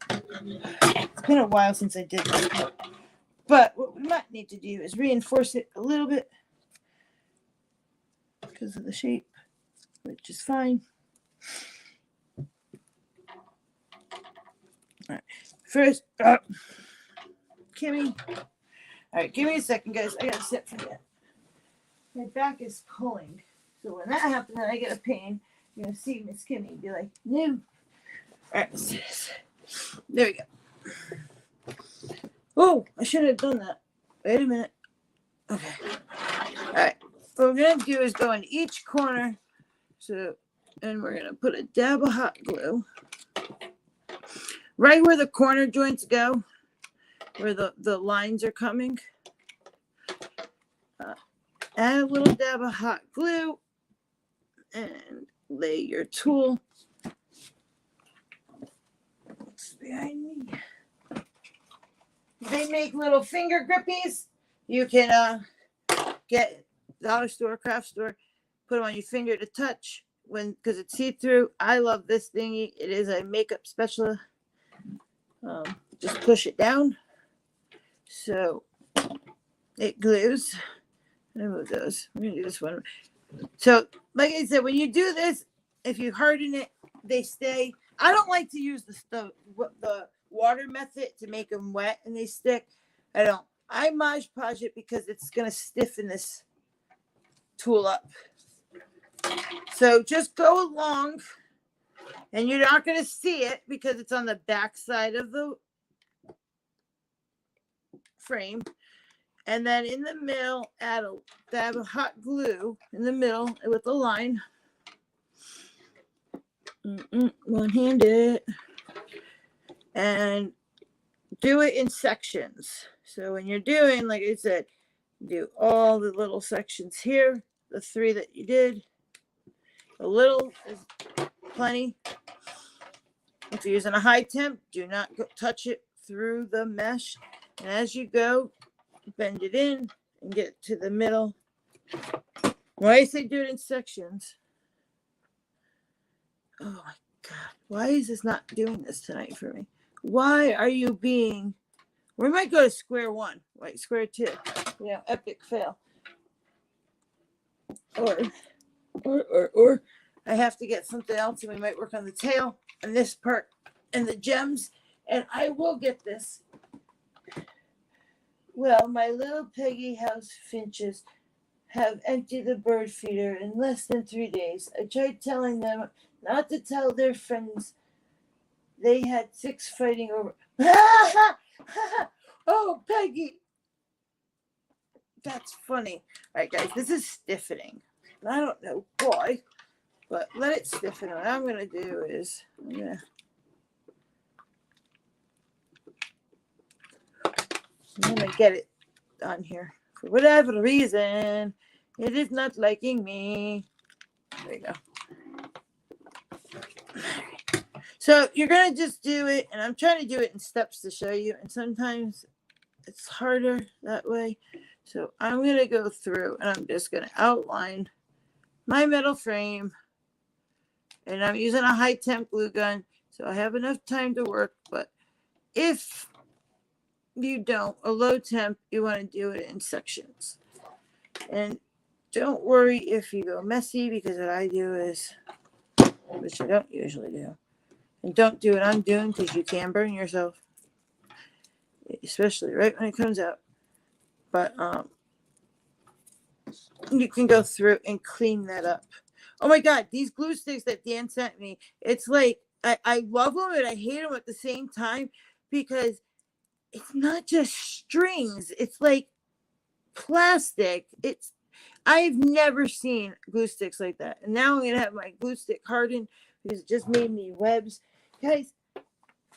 It's been a while since I did that. But what we might need to do is reinforce it a little bit because of the shape, which is fine. All right. First, Kimmy. All right, give me a second, guys. I got to sit for that. My back is pulling. So when that happens, then I get a pain. You're going to see Miss Kimmy be like, no. All right, let's do this. There we go. Oh, I should have done that. Wait a minute. Okay. All right. What we're going to do is go in each corner. So, and we're going to put a dab of hot glue right where the corner joints go, where the lines are coming. Add a little dab of hot glue and lay your tool. What's behind me? They make little finger grippies. You can get dollar store, craft store, put them on your finger to touch because it's see-through. I love this thingy. It is a makeup special. Just push it down so it glues. And move those. I'm gonna do this one. So, like I said, when you do this, if you harden it, they stay. I don't like to use the water method to make them wet and they stick. I don't. I Mod Podge it because it's gonna stiffen this tool up. So just go along, and you're not gonna see it because it's on the back side of the frame. And then in the middle, dab of hot glue in the middle with a line. One-handed. And do it in sections. So when you're doing, like I said, do all the little sections here, the 3 that you did. A little is plenty. If you're using a high temp, do not touch it through the mesh. And as you go, bend it in and get to the middle. Why I say do it in sections? Oh my God. Why is this not doing this tonight for me? Why are you being... We might go to square one, like square 2. Epic fail. Or I have to get something else, and we might work on the tail and this part and the gems, and I will get this. Well, my little Peggy house finches have emptied the bird feeder in less than 3 days. I tried telling them not to tell their friends. They had 6 fighting over. Oh, Peggy. That's funny. All right, guys, this is stiffening. I don't know why, but let it stiffen. What I'm going to do is I'm going to get it on here. For whatever reason, it is not liking me. There you go. So you're going to just do it, and I'm trying to do it in steps to show you, and sometimes it's harder that way. So I'm going to go through, and I'm just going to outline my metal frame, and I'm using a high temp glue gun, so I have enough time to work. But if you don't, a low temp, you want to do it in sections. And don't worry if you go messy, because what I do is, which I don't usually do, and don't do what I'm doing, because you can burn yourself, especially right when it comes out. But you can go through and clean that up. Oh my God, these glue sticks that Dan sent me, it's like, I love them and I hate them at the same time, because it's not just strings, it's like plastic. I've never seen glue sticks like that. And now I'm going to have my glue stick hardened, because it just made me webs. Guys,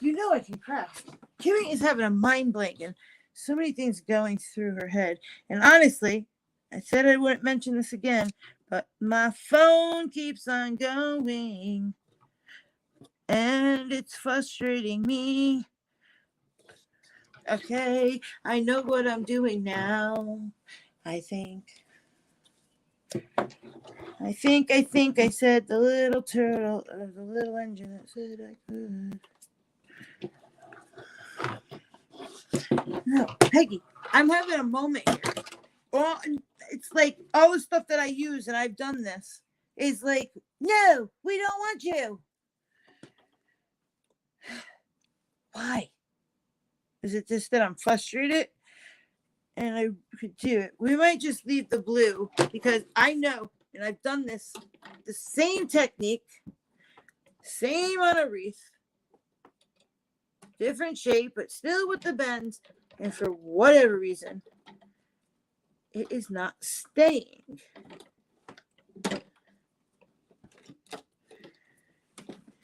you know I can craft. Kimmy is having a mind blank, and so many things going through her head. And honestly, I said I wouldn't mention this again, but my phone keeps on going, and it's frustrating me. Okay, I know what I'm doing now. I think I said the little turtle, or the little engine that said I could. No, Peggy, I'm having a moment here. Well, it's like all the stuff that I use, and I've done this, is like, no, we don't want you. Why? Is it just that I'm frustrated and I could do it? We might just leave the blue, because I know, and I've done this, the same technique, same on a wreath, different shape, but still with the bends, and for whatever reason, it is not staying.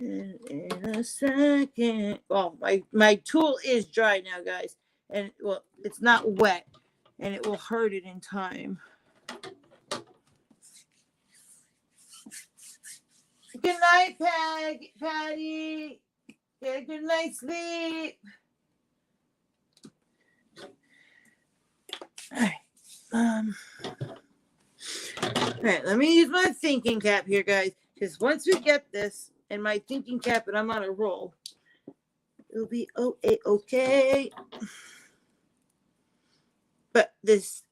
In a second. Oh, my tool is dry now, guys. And, well, it's not wet, and it will hurt it in time. Good night, Patty. Get a good night's sleep. All right. All right, let me use my thinking cap here, guys. Because once we get this and my thinking cap, and I'm on a roll, it'll be okay. But this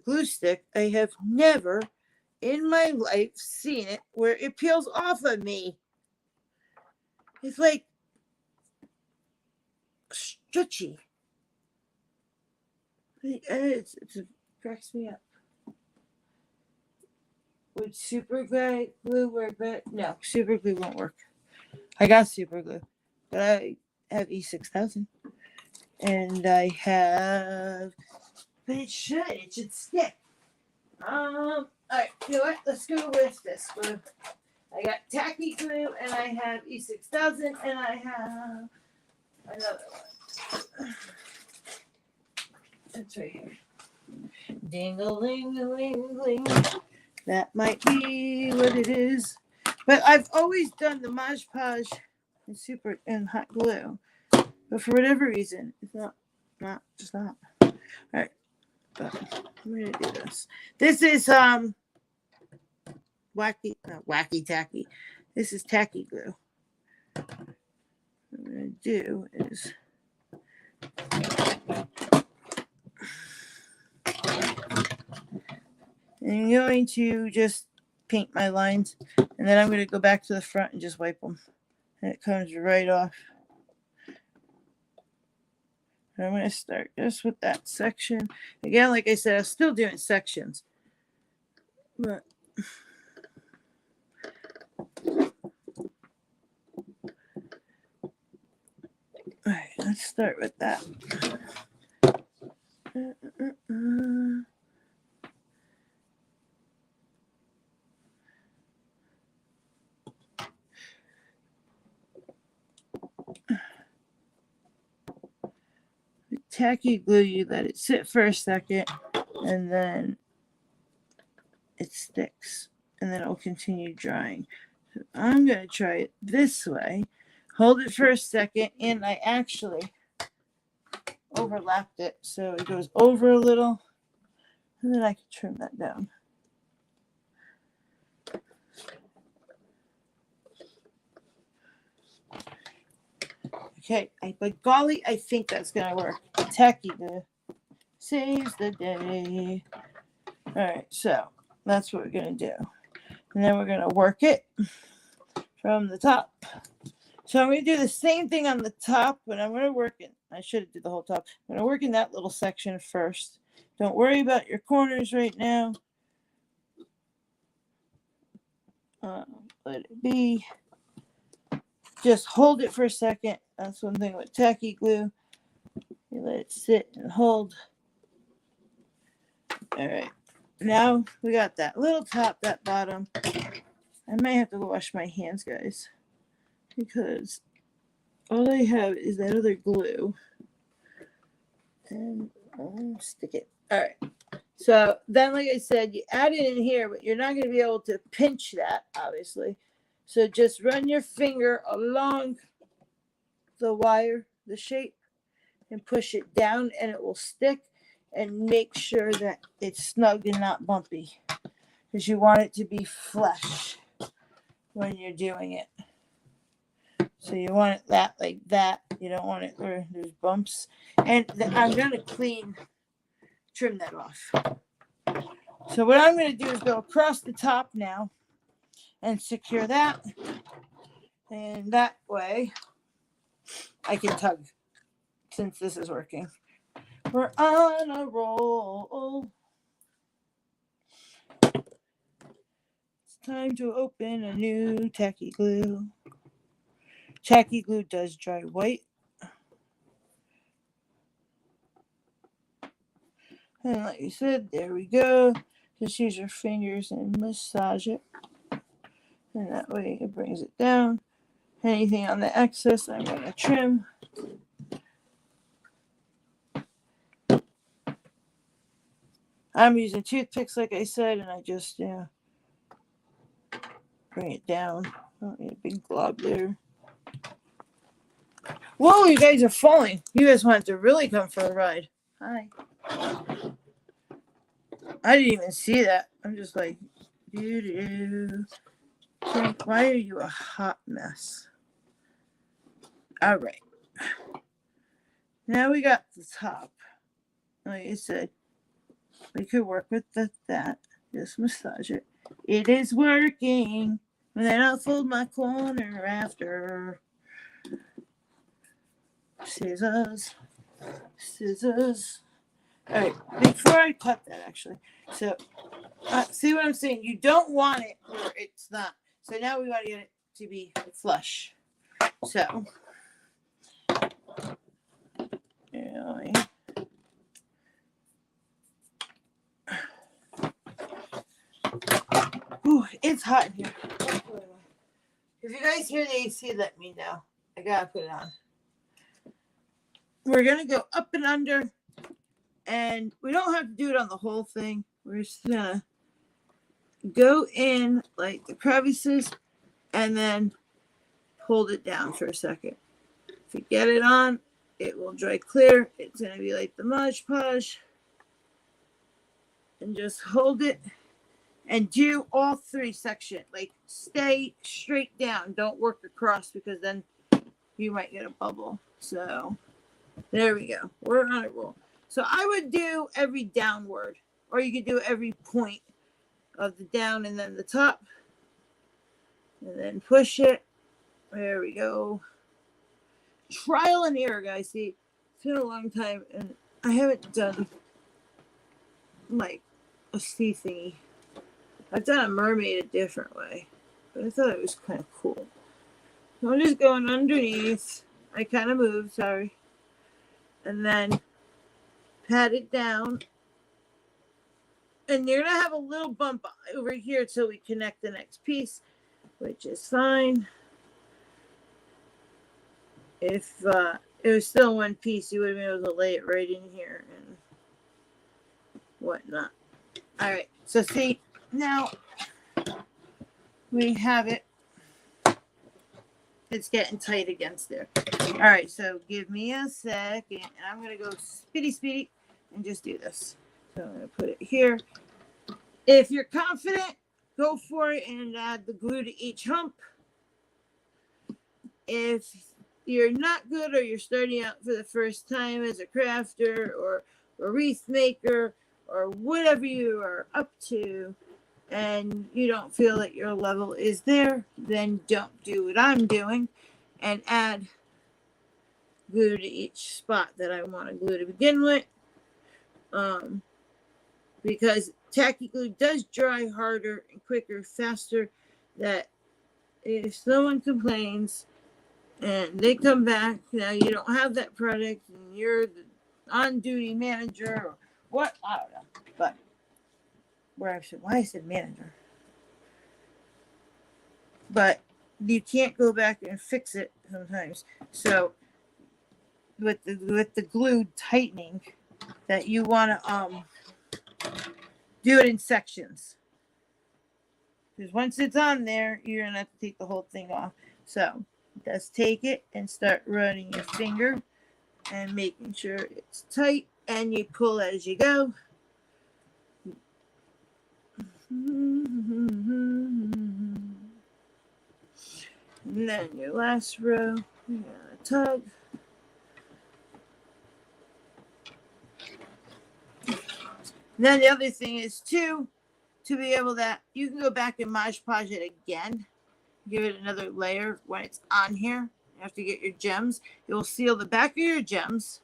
glue stick, I have never in my life seen it where it peels off of me. It's like stretchy. It cracks me up. Would super glue work? But no, super glue won't work. I got super glue, but I have E6000. And I have, but it should stick. All right, you know what? Let's go with this glue. I got tacky glue, and I have E6000, and I have another one. That's right here. Ding-a-ling-a-ling-ling. That might be what it is. But I've always done the Mod Podge in hot glue. But for whatever reason, it's not. All right. But I'm gonna do this. This is wacky tacky. This is tacky glue. What I'm gonna do is I'm going to just paint my lines, and then I'm going to go back to the front and just wipe them, and it comes right off. And I'm going to start just with that section. Again, like I said, I'm still doing sections, but all right, let's start with that. Tacky glue, you let it sit for a second, and then it sticks, and then it'll continue drying. So I'm going to try it this way. Hold it for a second, and I actually overlapped it so it goes over a little, and then I can trim that down. Okay, but golly, I think that's gonna work. Tacky glue saves the day. All right, so that's what we're gonna do, and then we're gonna work it from the top. So I'm gonna do the same thing on the top, but I'm gonna work it. I should have did the whole top. I'm gonna work in that little section first. Don't worry about your corners right now. Let it be. Just hold it for a second. That's one thing with tacky glue. You let it sit and hold. All right. Now we got that little top, that bottom. I might have to wash my hands, guys, because all I have is that other glue. And I'll stick it. All right. So then, like I said, you add it in here, but you're not going to be able to pinch that, obviously. So just run your finger along the wire, the shape, and push it down, and it will stick. And make sure that it's snug and not bumpy, because you want it to be flush when you're doing it. So you want it that like that. You don't want it where there's bumps. And I'm going to trim that off. So what I'm going to do is go across the top now and secure that. And that way I can tug, since this is working. We're on a roll. It's time to open a new tacky glue. Tacky glue does dry white. And like you said, there we go. Just use your fingers and massage it. And that way it brings it down. Anything on the excess, I'm going to trim. I'm using toothpicks, like I said, and I just, bring it down. Don't need a big glob there. Whoa, you guys are falling. You guys want to really come for a ride. Hi. I didn't even see that. I'm just like, doo-doo. Why are you a hot mess? All right. Now we got the top. Like I said, we could work with that. Just massage it. It is working. And then I'll fold my corner after. Scissors. All right, before I cut that, actually. So, see what I'm saying? You don't want it where it's not. So now we want to get it to be flush. So, there Really. Ooh, it's hot in here. If you guys hear the AC, let me know. I gotta put it on. We're gonna go up and under, and we don't have to do it on the whole thing. We're just gonna go in like the crevices and then hold it down for a second. If you get it on, it will dry clear. It's gonna be like the Mod Podge. And just hold it and do all three sections. Like stay straight down. Don't work across because then you might get a bubble. So there we go. We're on a roll. So I would do every downward, or you could do every point of the down and then the top. And then push it. There we go. Trial and error, guys. See, it's been a long time and I haven't done like a sea thingy. I've done a mermaid a different way, but I thought it was kind of cool. So I'm just going underneath. I kind of moved, sorry. And then pat it down. And you're going to have a little bump over here until we connect the next piece, which is fine. If it was still one piece, you would have been able to lay it right in here and whatnot. All right, so see, now we have it. It's getting tight against there. All right, so give me a second. And I'm going to go speedy and just do this. So I'm going to put it here. If you're confident, go for it and add the glue to each hump. If you're not good or you're starting out for the first time as a crafter or a wreath maker or whatever you are up to, and you don't feel that your level is there, then don't do what I'm doing and add glue to each spot that I want to glue to begin with. Because tacky glue does dry harder and quicker, faster, that if someone complains and they come back, now you don't have that product and you're the on-duty manager or what, I don't know. But why I said manager. But you can't go back and fix it sometimes. So with the glue tightening, that you want to do it in sections. Because once it's on there, you're gonna have to take the whole thing off. So just take it and start running your finger and making sure it's tight, and you pull as you go. And then your last row, you're gonna tug. And then the other thing is too, to be able that you can go back and Mod Podge it again, give it another layer when it's on here. You have to get your gems. It will seal the back of your gems,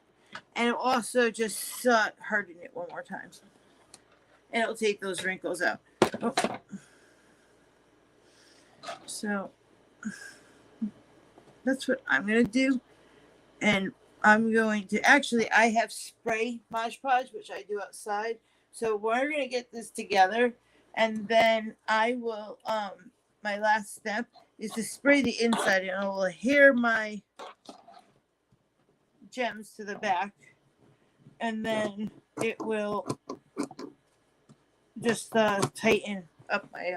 and it'll also just harden it one more time, and it'll take those wrinkles out. Oh. So that's what I'm going to do. And I'm going to, actually, I have spray Mod Podge, which I do outside. So we're going to get this together. And then I will, my last step is to spray the inside. And I will adhere my gems to the back. And then it will just tighten up my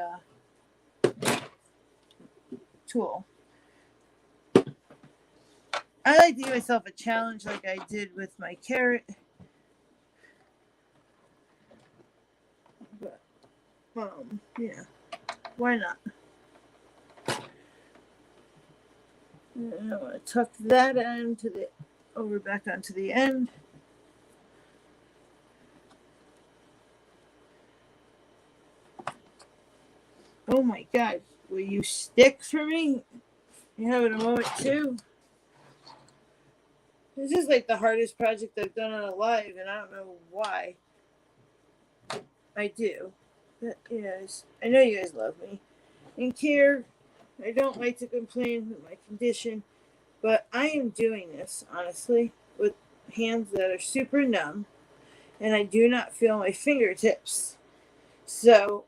tool. I like to give myself a challenge like I did with my carrot. But, yeah, why not? And I want to tuck that end to the, over back onto the end. Oh my God, will you stick for me? You having a moment too? This is like the hardest project I've done on a live, and I don't know why. I do. But yes, I know you guys love me and care. I don't like to complain with my condition, but I am doing this honestly with hands that are super numb, and I do not feel my fingertips. So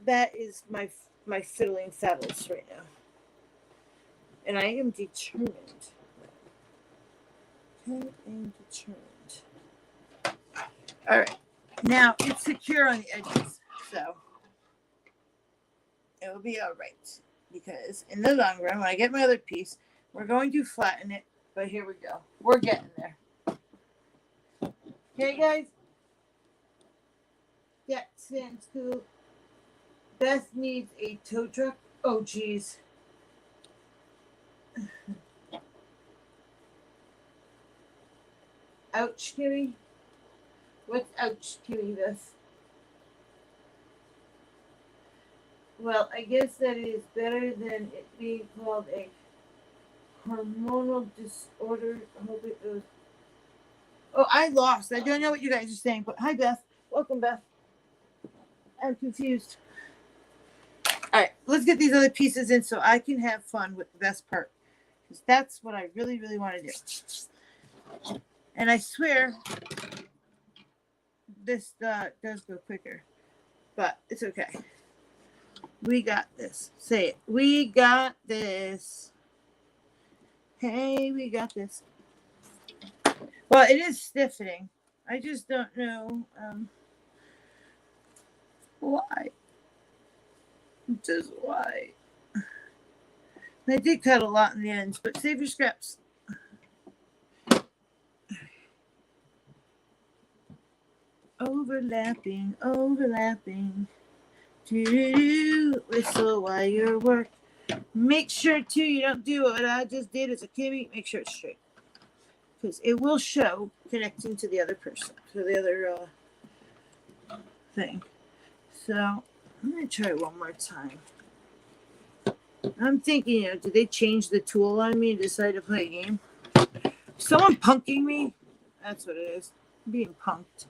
that is my fiddling faddles right now. And I am determined. I am determined. All right. Now it's secure on the edges, so it will be all right. Because in the long run, when I get my other piece, we're going to flatten it. But here we go. We're getting there. Okay, guys? That sounds cool. Beth needs a tow truck. Oh, geez. Ouch, Kimmy. What's ouch, Kimmy, Beth? Well, I guess that is better than it being called a hormonal disorder. I hope it goes. Oh, I lost. I don't know what you guys are saying, but hi, Beth. Welcome, Beth. I'm confused. All right, let's get these other pieces in so I can have fun with the best part. Because that's what I really, really want to do. And I swear this does go quicker. But it's okay. We got this. Say it. We got this. Hey, we got this. Well, it is stiffening. I just don't know why. Just why. I did cut a lot in the ends, but save your scraps. Overlapping, overlapping. Do whistle while you work. Make sure too you don't do what I just did as a Kimmy. Make sure it's straight, because it will show connecting to the other person, to the other thing. So I'm gonna try one more time. I'm thinking, did they change the tool on me and decide to play a game? Someone punking me? That's what it is. I'm being punked.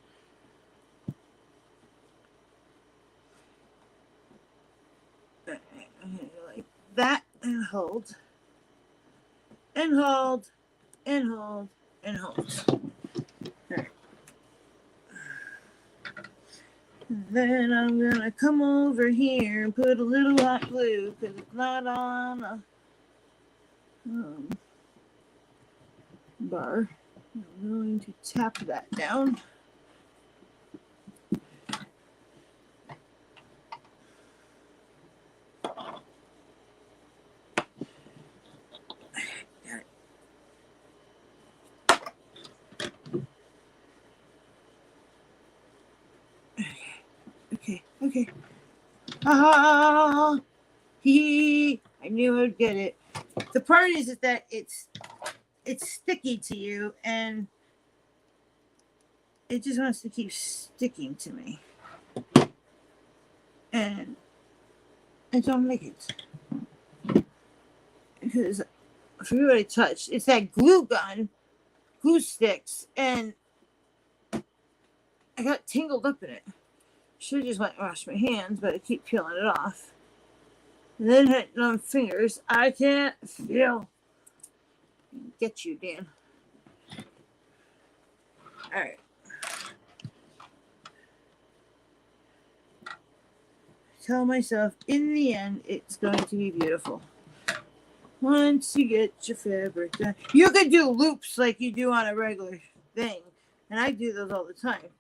Like that, and hold. And hold. And hold. And hold. Right. And then I'm gonna come over here and put a little hot glue because it's not on a bar. I'm going to tap that down. Okay. Ah, I knew I'd get it. The part is that it's sticky to you, and it just wants to keep sticking to me, and I don't like it because for me, what I touched, it's that glue sticks, and I got tangled up in it. Should have just went and washed my hands, but I keep peeling it off. And then hitting on fingers. I can't feel. Get you, Dan. All right. Tell myself, in the end, it's going to be beautiful. Once you get your fabric done. You could do loops like you do on a regular thing. And I do those all the time.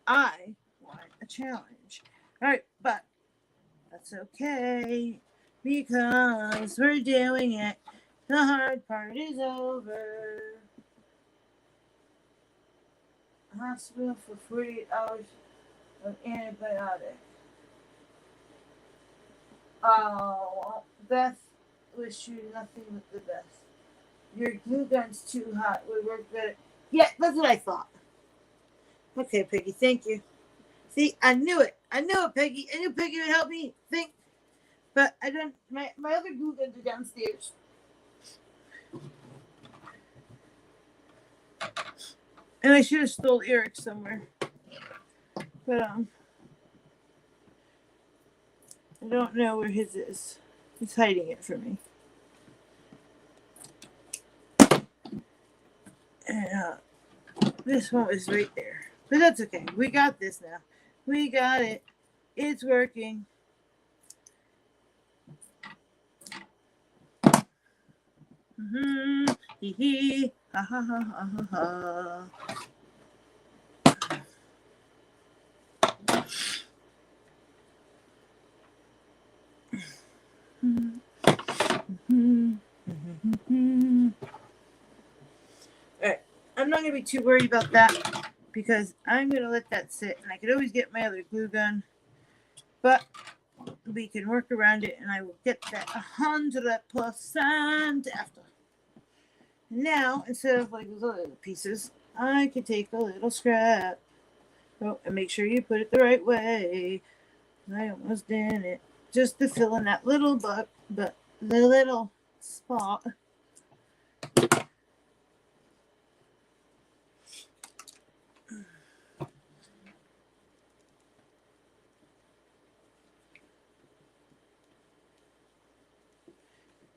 I want a challenge. All right, but that's okay. Because we're doing it. The hard part is over. Hospital for 48 hours of antibiotic. Oh, Beth, wish you nothing but the best. Your glue gun's too hot. Would work better. Yeah, that's what I thought. Okay, Peggy, thank you. See, I knew it. I knew it, Peggy. I knew Peggy would help me think. But I don't. My other glue guns are downstairs. And I should have stole Eric somewhere. But I don't know where his is. He's hiding it from me. This one was right there. But that's okay. We got this now. We got it. It's working. Hee hee. Ha ha ha ha ha ha. Alright. I'm not going to be too worried about that because I'm going to let that sit. And I could always get my other glue gun. But we can work around it and I will get that 100% after. Now, instead of like those other pieces, I can take a little scrap. Oh, and make sure you put it the right way. I almost did it. Just to fill in that little the little spot.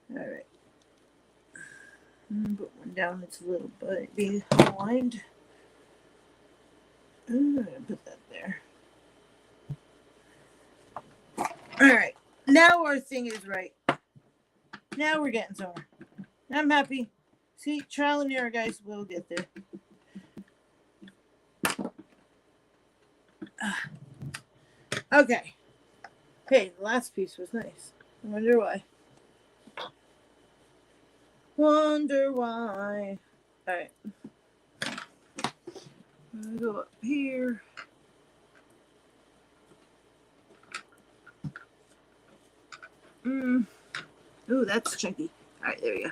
All right. Put one down that's a little bit behind. I'm gonna put that there. All right. Now our thing is right. Now we're getting somewhere. I'm happy. See, trial and error, guys. We'll get there. Okay. Hey, the last piece was nice. I wonder why. Wonder why. All right. I'm gonna go up here. Ooh, that's chunky. All right, there we go.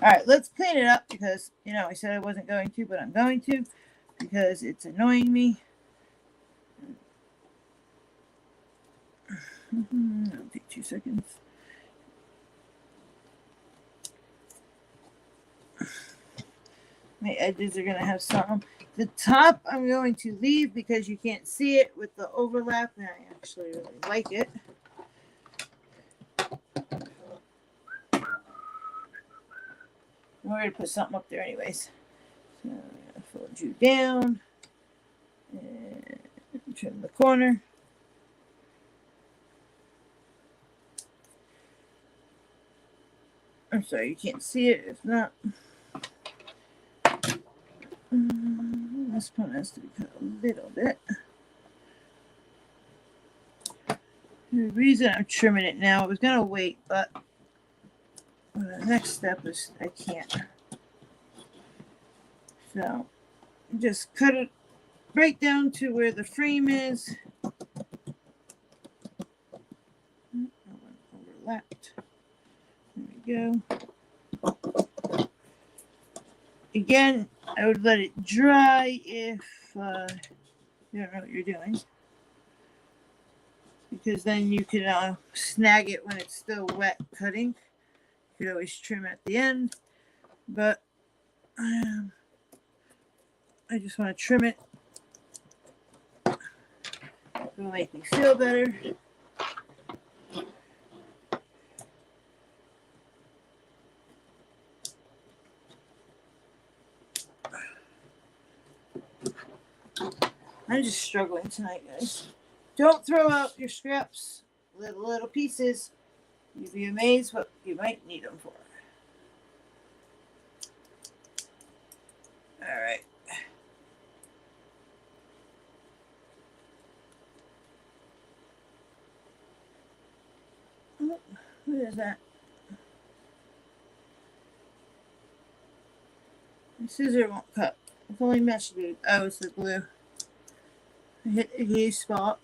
All right, let's clean it up because, you know, I said I wasn't going to, but I'm going to because it's annoying me. It'll take 2 seconds. My edges are going to have some. The top I'm going to leave because you can't see it with the overlap, and I actually really like it. We're going to put something up there anyways. So I'm going to fold you down and trim the corner. I'm sorry, you can't see it. If not, this one has to be cut a little bit. The reason I'm trimming it now, I was going to wait, but the next step is I can't. So just cut it right down to where the frame is. Overlapped. There we go. Again, I would let it dry if you don't know what you're doing. Because then you can snag it when it's still wet cutting. You could always trim at the end. But I just want to trim it. It'll make me feel better. I'm just struggling tonight, guys. Don't throw out your scraps, little pieces. You'd be amazed what you might need them for. All right. Oh, what is that? The scissor won't cut. It's only mesh, dude. Oh, it's the glue. I hit the glue spot.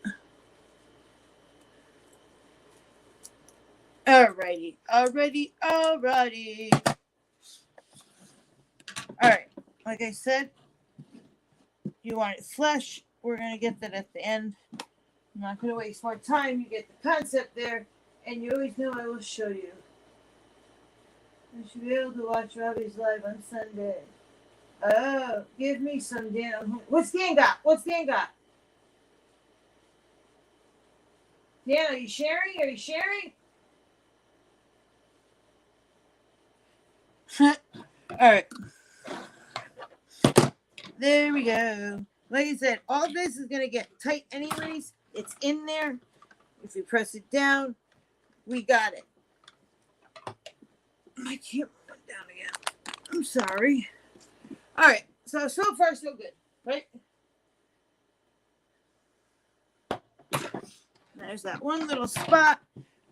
Alrighty. Alrighty. Alright. Like I said, you want it flush. We're going to get that at the end. I'm not going to waste more time. You get the concept there. And you always know I will show you. I should be able to watch Robbie's live on Sunday. Oh, give me some damn. What's Dan got? Dan, are you sharing? All right. There we go. Like I said, all this is going to get tight anyways. It's in there. If you press it down, we got it. My camera went down again. I'm sorry. All right. So far, so good. Right? There's that one little spot.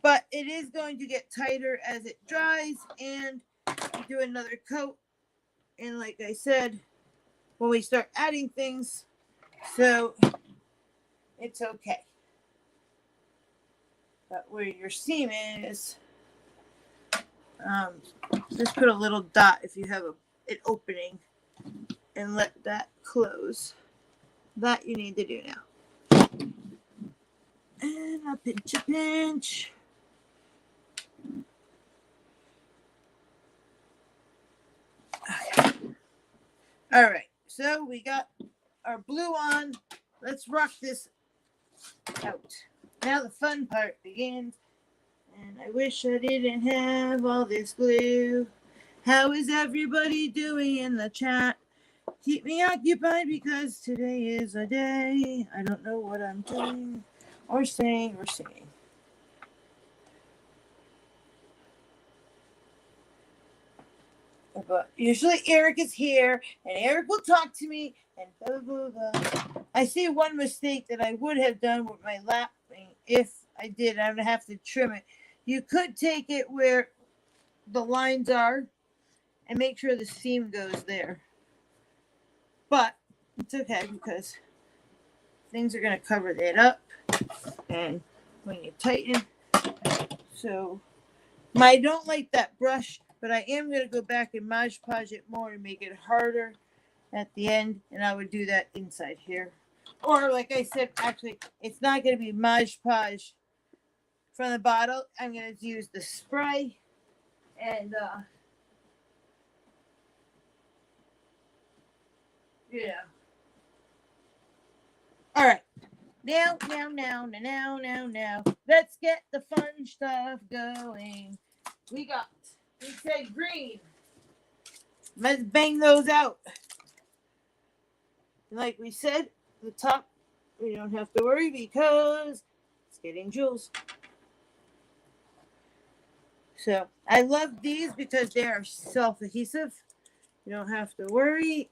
But it is going to get tighter as it dries. And do another coat. And like I said, when we start adding things, so it's okay. But where your seam is, just put a little dot if you have an opening and let that close. That you need to do now. And a pinch. Okay. All right, so we got our blue on. Let's rock this out. Now the fun part begins. And I wish I didn't have all this glue. How is everybody doing in the chat? Keep me occupied because today is a day. I don't know what I'm doing or saying or singing. But usually Eric is here and Eric will talk to me and blah, blah, blah. I see one mistake that I would have done with my lapping. If I did, I would have to trim it. You could take it where the lines are and make sure the seam goes there. But it's okay because things are going to cover that up. And when you tighten, so I don't like that brush, but I am going to go back and Mod Podge it more and make it harder at the end. And I would do that inside here. Or like I said, actually, it's not going to be Mod Podge from the bottle. I'm going to use the spray and yeah. All right. Now. Let's get the fun stuff going. We said green. Let's bang those out. Like we said, the top, we don't have to worry because it's getting jewels. So I love these because they are self-adhesive. You don't have to worry.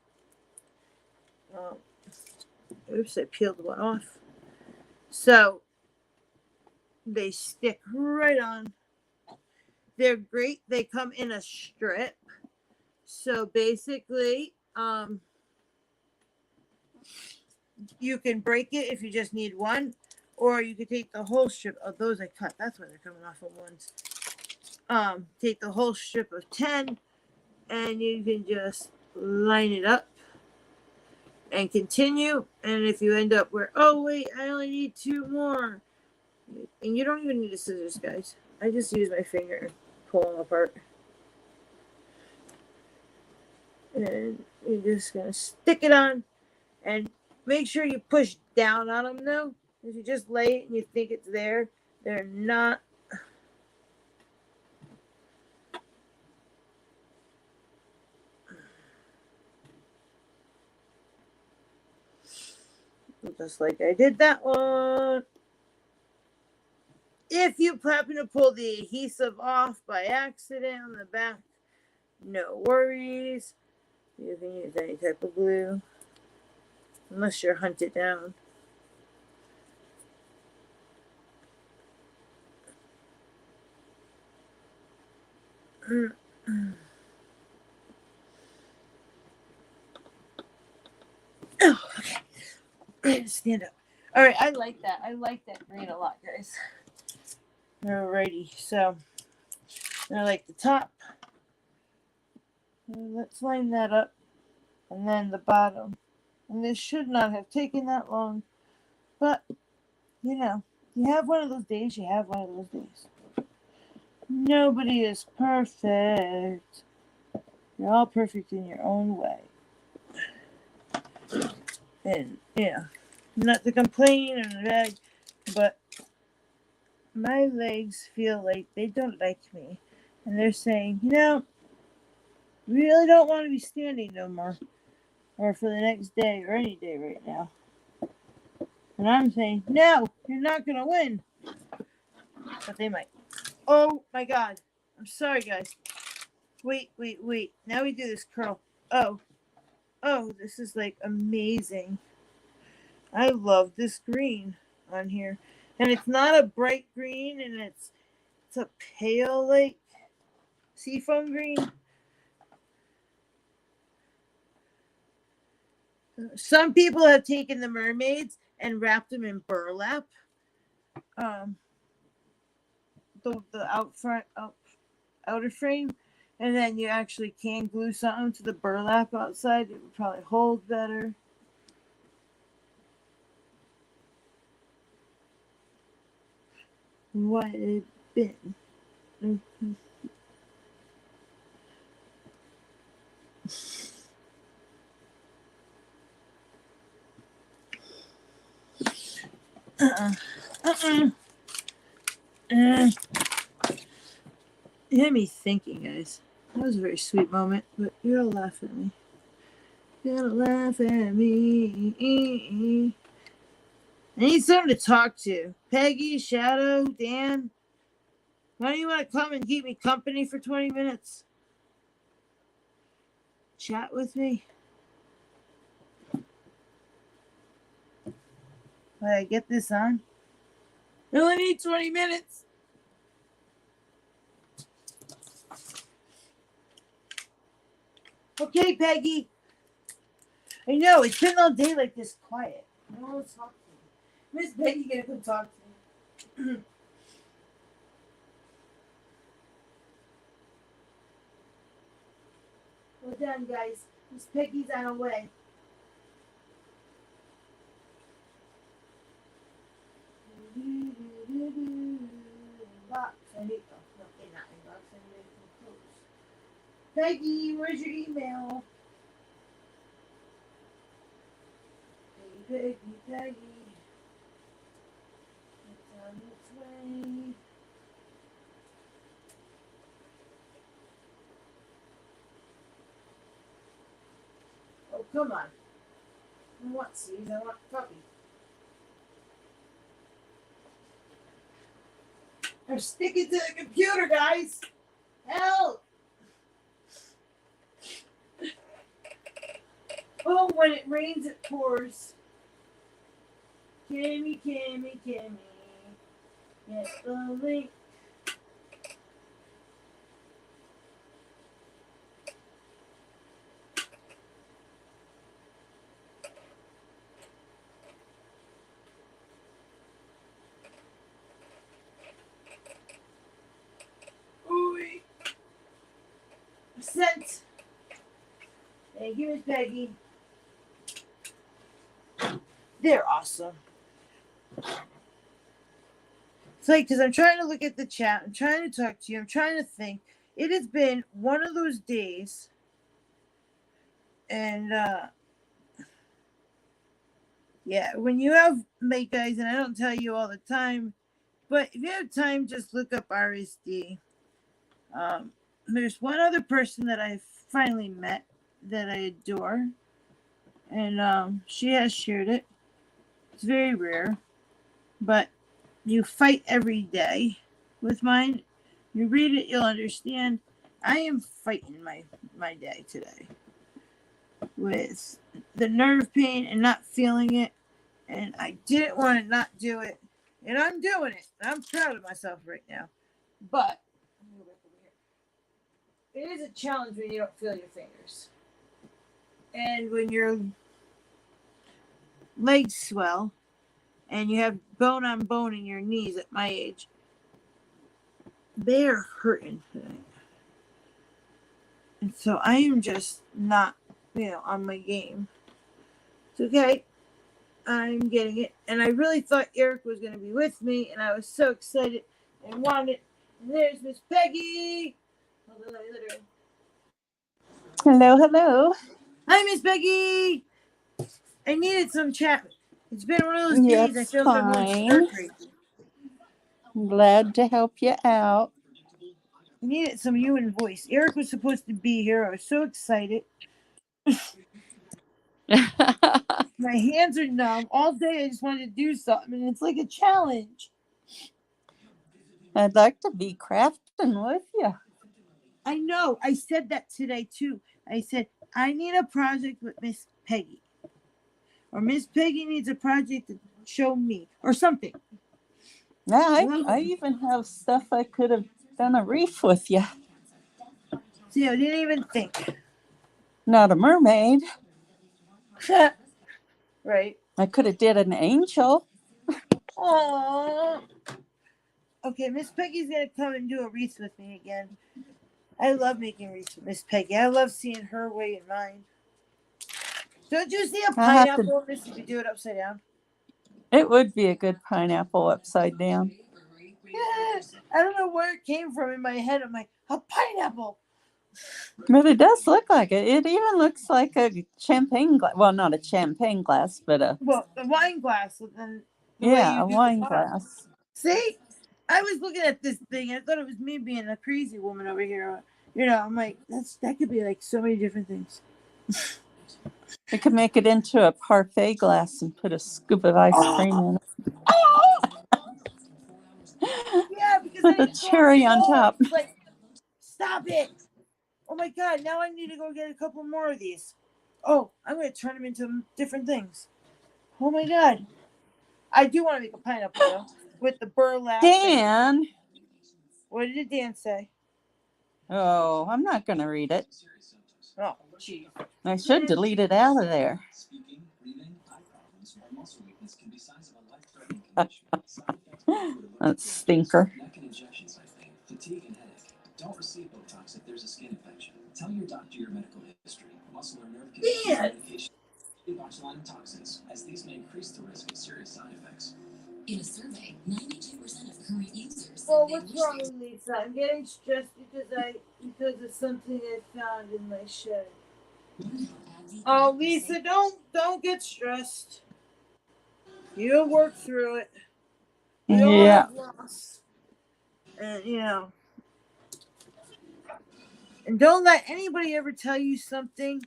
Oops, I peeled one off. So they stick right on. They're great. They come in a strip. So basically, you can break it if you just need one, or you could take the whole strip of those I cut. That's why they're coming off of ones. Take the whole strip of 10, and you can just line it up and continue. And if you end up where, oh wait, I only need 2 more, and you don't even need the scissors, guys. I just use my finger and pull them apart. And you're just gonna stick it on, and make sure you push down on them though. If you just lay it and you think it's there, they're not. Just like I did that one. If you happen to pull the adhesive off by accident on the back, no worries. You can use any type of glue, unless you're hunted down. Oh, okay. Ready to stand up. All right, I like that. I like that green a lot, guys. Alrighty, so I like the top. Let's line that up, and then the bottom. And this should not have taken that long, but you know, you have one of those days. You have one of those days. Nobody is perfect. You're all perfect in your own way. And yeah, not to complain or beg, but my legs feel like they don't like me. And they're saying, you know, We really don't want to be standing no more. Or for the next day or any day right now. And I'm saying, no, you're not going to win. But they might. Oh my God. I'm sorry, guys. Wait. Now we do this curl. Oh, this is like amazing. I love this green on here. And it's not a bright green, and it's a pale, like, seafoam green. Some people have taken the mermaids and wrapped them in burlap. The outer frame, and then you actually can glue something to the burlap outside. It would probably hold better. What it been? You had me thinking, guys. That was a very sweet moment, but you're gonna laugh at me. You're gonna laugh at me. I need someone to talk to. Peggy, Shadow, Dan. Why do you want to come and keep me company for 20 minutes? Chat with me. Will I get this on? I only need 20 minutes. Okay, Peggy. I know, it's been all day like this quiet. No one's talking to me. Miss Peggy gonna come talk to me. We're done, guys. Miss Peggy's on her way. Box. I need not inbox. I need some clothes. Peggy, where's your email? Peggy. It's on its way. Oh, come on. I want seeds. I want puppy. I'm sticking to the computer, guys. Help! Oh, when it rains, it pours. Kimmy. Get the link. Ooh. Sent. Thank you, Miss Peggy. They're awesome. It's like, because I'm trying to look at the chat. I'm trying to talk to you. I'm trying to think. It has been one of those days. And, yeah, when you have, like, guys, and I don't tell you all the time, but if you have time, just look up RSD. There's one other person that I finally met that I adore. And she has shared it. It's very rare. But you fight every day with mine. You read it, you'll understand. I am fighting my day today with the nerve pain and not feeling it. And I didn't want to not do it. And I'm doing it. I'm proud of myself right now. But it is a challenge when you don't feel your fingers. And when your legs swell and you have bone on bone in your knees at my age, they're hurting today. And so I am just not, on my game. It's okay. I'm getting it. And I really thought Eric was going to be with me, and I was so excited and wanted. And there's Miss Peggy. Hold on, let me let her in. Hello. Hi, Miss Peggy. I needed some chat. It's been one of those days. I feel like I'm going stir crazy. I'm glad to help you out. I needed some human voice. Eric was supposed to be here. I was so excited. My hands are numb. All day I just wanted to do something, and it's like a challenge. I'd like to be crafting with you. I know. I said that today too. I said, I need a project with Miss Peggy. Or Miss Peggy needs a project to show me. Or something. Yeah, I even have stuff I could have done a wreath with you. See, I didn't even think. Not a mermaid. Right. I could have did an angel. Aww. Okay, Miss Peggy's gonna come and do a wreath with me again. I love making wreaths with Miss Peggy. I love seeing her way and mine. Don't you see a I have to. pineapple if you do it upside down? It would be a good pineapple upside down. Yes. I don't know where it came from in my head. I'm like, a pineapple. But it does look like it. It even looks like a champagne glass. Well, not a champagne glass, but a wine glass. And then the way yeah, you a do the wine bottom. glass. See, I was looking at this thing. I thought it was me being a crazy woman over here. I'm like, that could be like so many different things. We could make it into a parfait glass and put a scoop of ice cream in it. Oh! Yeah, because then With a you throw cherry it on all. top. Like, stop it. Oh my God, now I need to go get a couple more of these. Oh, I'm going to turn them into different things. Oh my God. I do want to make a pineapple though, with the burlap. Dan. What did Dan say? Oh, I'm not going to read it. Oh, geez. I should delete it out of there. That stinker. Don't receive Botox if there's a skin infection. Tell your doctor your medical history. Muscle or nerve Dan! botulinum toxins, as these may increase the risk of serious side effects. In a survey, 92% of current users. Well, what's wrong with Lisa? I'm getting stressed because of something I found in my shed. Oh, Lisa, don't get stressed. You'll work through it. We all have loss. And and don't let anybody ever tell you something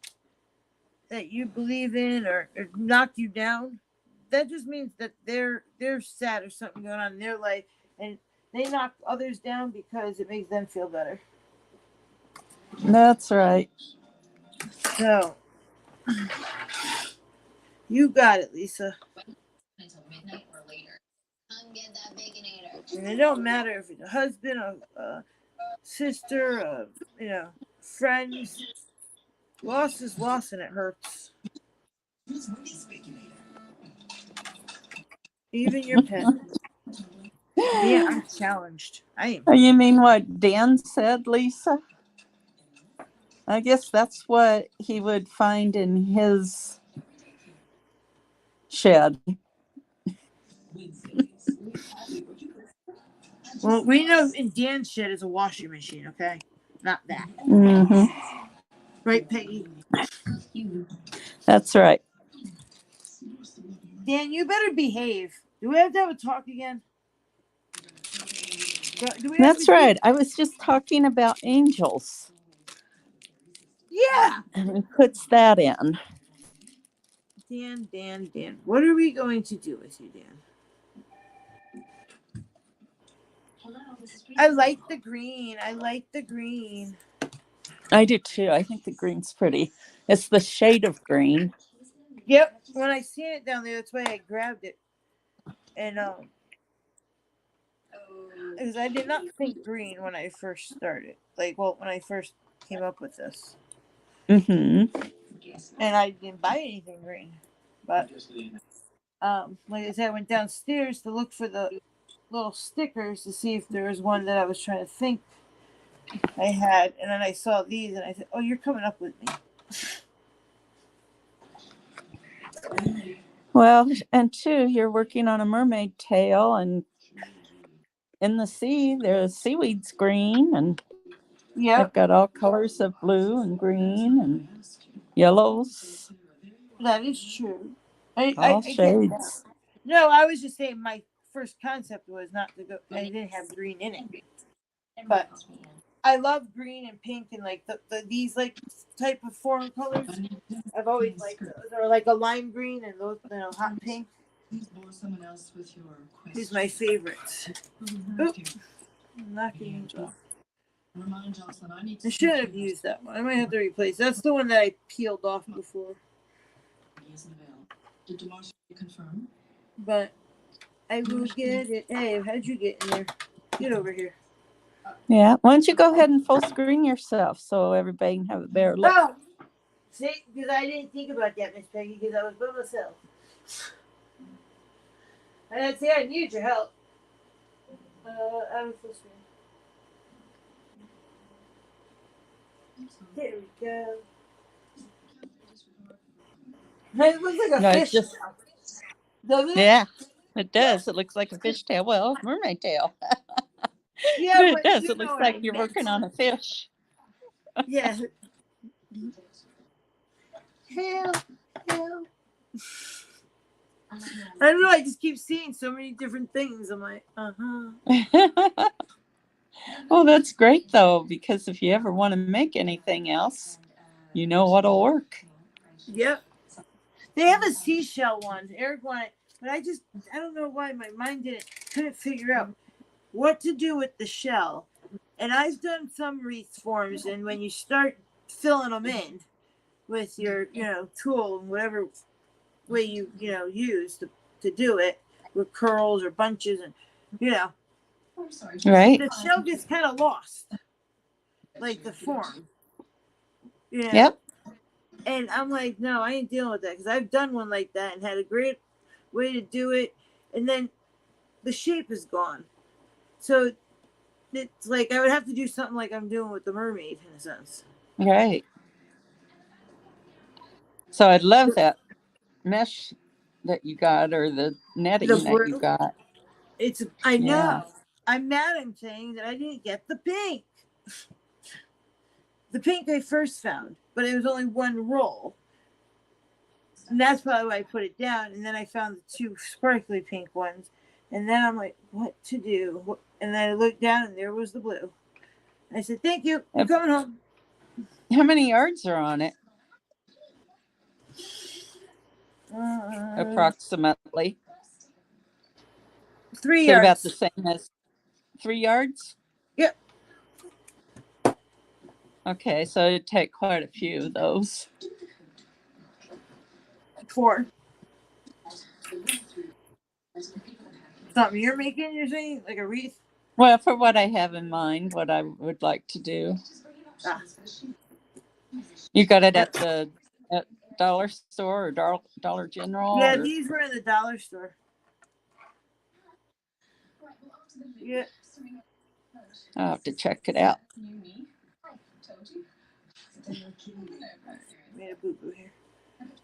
that you believe in or knock you down. That just means that they're sad or something going on in their life, and they knock others down because it makes them feel better. That's right. So you got it, Lisa. Until midnight or later. Come get that baconator. And it don't matter if it's a husband, a sister, friends. Loss is loss, and it hurts. Even your pet. Yeah, I'm challenged. I am. You mean what Dan said, Lisa? I guess that's what he would find in his shed. Well, we know in Dan's shed is a washing machine, okay? Not that. Mm-hmm. Right, Peggy? That's right. Dan, you better behave. Do we have to have a talk again? That's right. I was just talking about angels. Yeah. And he puts that in. Dan. What are we going to do with you, Dan? I like the green. I do too. I think the green's pretty. It's the shade of green. Yep. When I seen it down there, that's why I grabbed it. And because I did not think green when I first started. When I first came up with this. Mm-hmm. And I didn't buy anything green. But like I said, I went downstairs to look for the little stickers to see if there was one that I was trying to think I had, and then I saw these and I said, oh, you're coming up with me. Well, and two, you're working on a mermaid tail, and in the sea, the seaweed's green, and they've got all colors of blue and green and yellows. That is true. All I get that. shades. No, I was just saying my first concept was not to go. I didn't have green in it, but I love green and pink and like these like type of form colors. I've always liked those, or like a lime green and those, you know, hot pink. Please bore someone else with your These are my favorites. Oop, I'm knocking these off. Remind Jocelyn, I need I to should have used that one. I might have to replace. That's the one that I peeled off before. He isn't available. Did Demarche confirm? But I will get it. Hey, how'd you get in there? Get over here. Yeah. Why don't you go ahead and full screen yourself so everybody can have a better look? Oh, see, because I didn't think about that, Miss Peggy, because I was by myself. I didn't say I need your help. I'm full screen. There we go. It looks like a No, it fish. just- Doesn't it? Yeah, it does. It looks like a fish tail. Well, mermaid tail. Yeah, But it but does. you It know looks what like I you're meant. working on a fish. Yeah. Hell. I don't know. I just keep seeing so many different things. I'm like, Well, that's great though, because if you ever want to make anything else, you know what'll work. Yep. They have a seashell one. Eric wanted, but I don't know why my mind couldn't figure out what to do with the shell. And I've done some wreath forms, and when you start filling them in with your, tool and whatever way you use to do it with curls or bunches, and Right. the shell gets kind of lost, like the form. Yep. And I'm like, no, I ain't dealing with that, because I've done one like that and had a great way to do it, and then the shape is gone. So it's like I would have to do something like I'm doing with the mermaid in a sense. Right. So I'd love that mesh that you got, or the netting that you got. I know. I'm mad I'm saying that I didn't get the pink. The pink I first found, but it was only one roll. And that's probably why I put it down. And then I found the two sparkly pink ones. And then I'm like, what to do? And then I looked down and there was the blue. I said, thank you. I'm coming home. How many yards are on it? Approximately. 3 Is yards. it about the same as 3 yards? Yep. Okay, so it'd take quite a few of those. 4. Something you're making, you're saying? Like a wreath? Well, for what I have in mind, what I would like to do. You got it at the dollar store or Dollar General? Yeah, or? these were in the dollar store. Yeah. I'll have to check it out. Made a boo-boo here.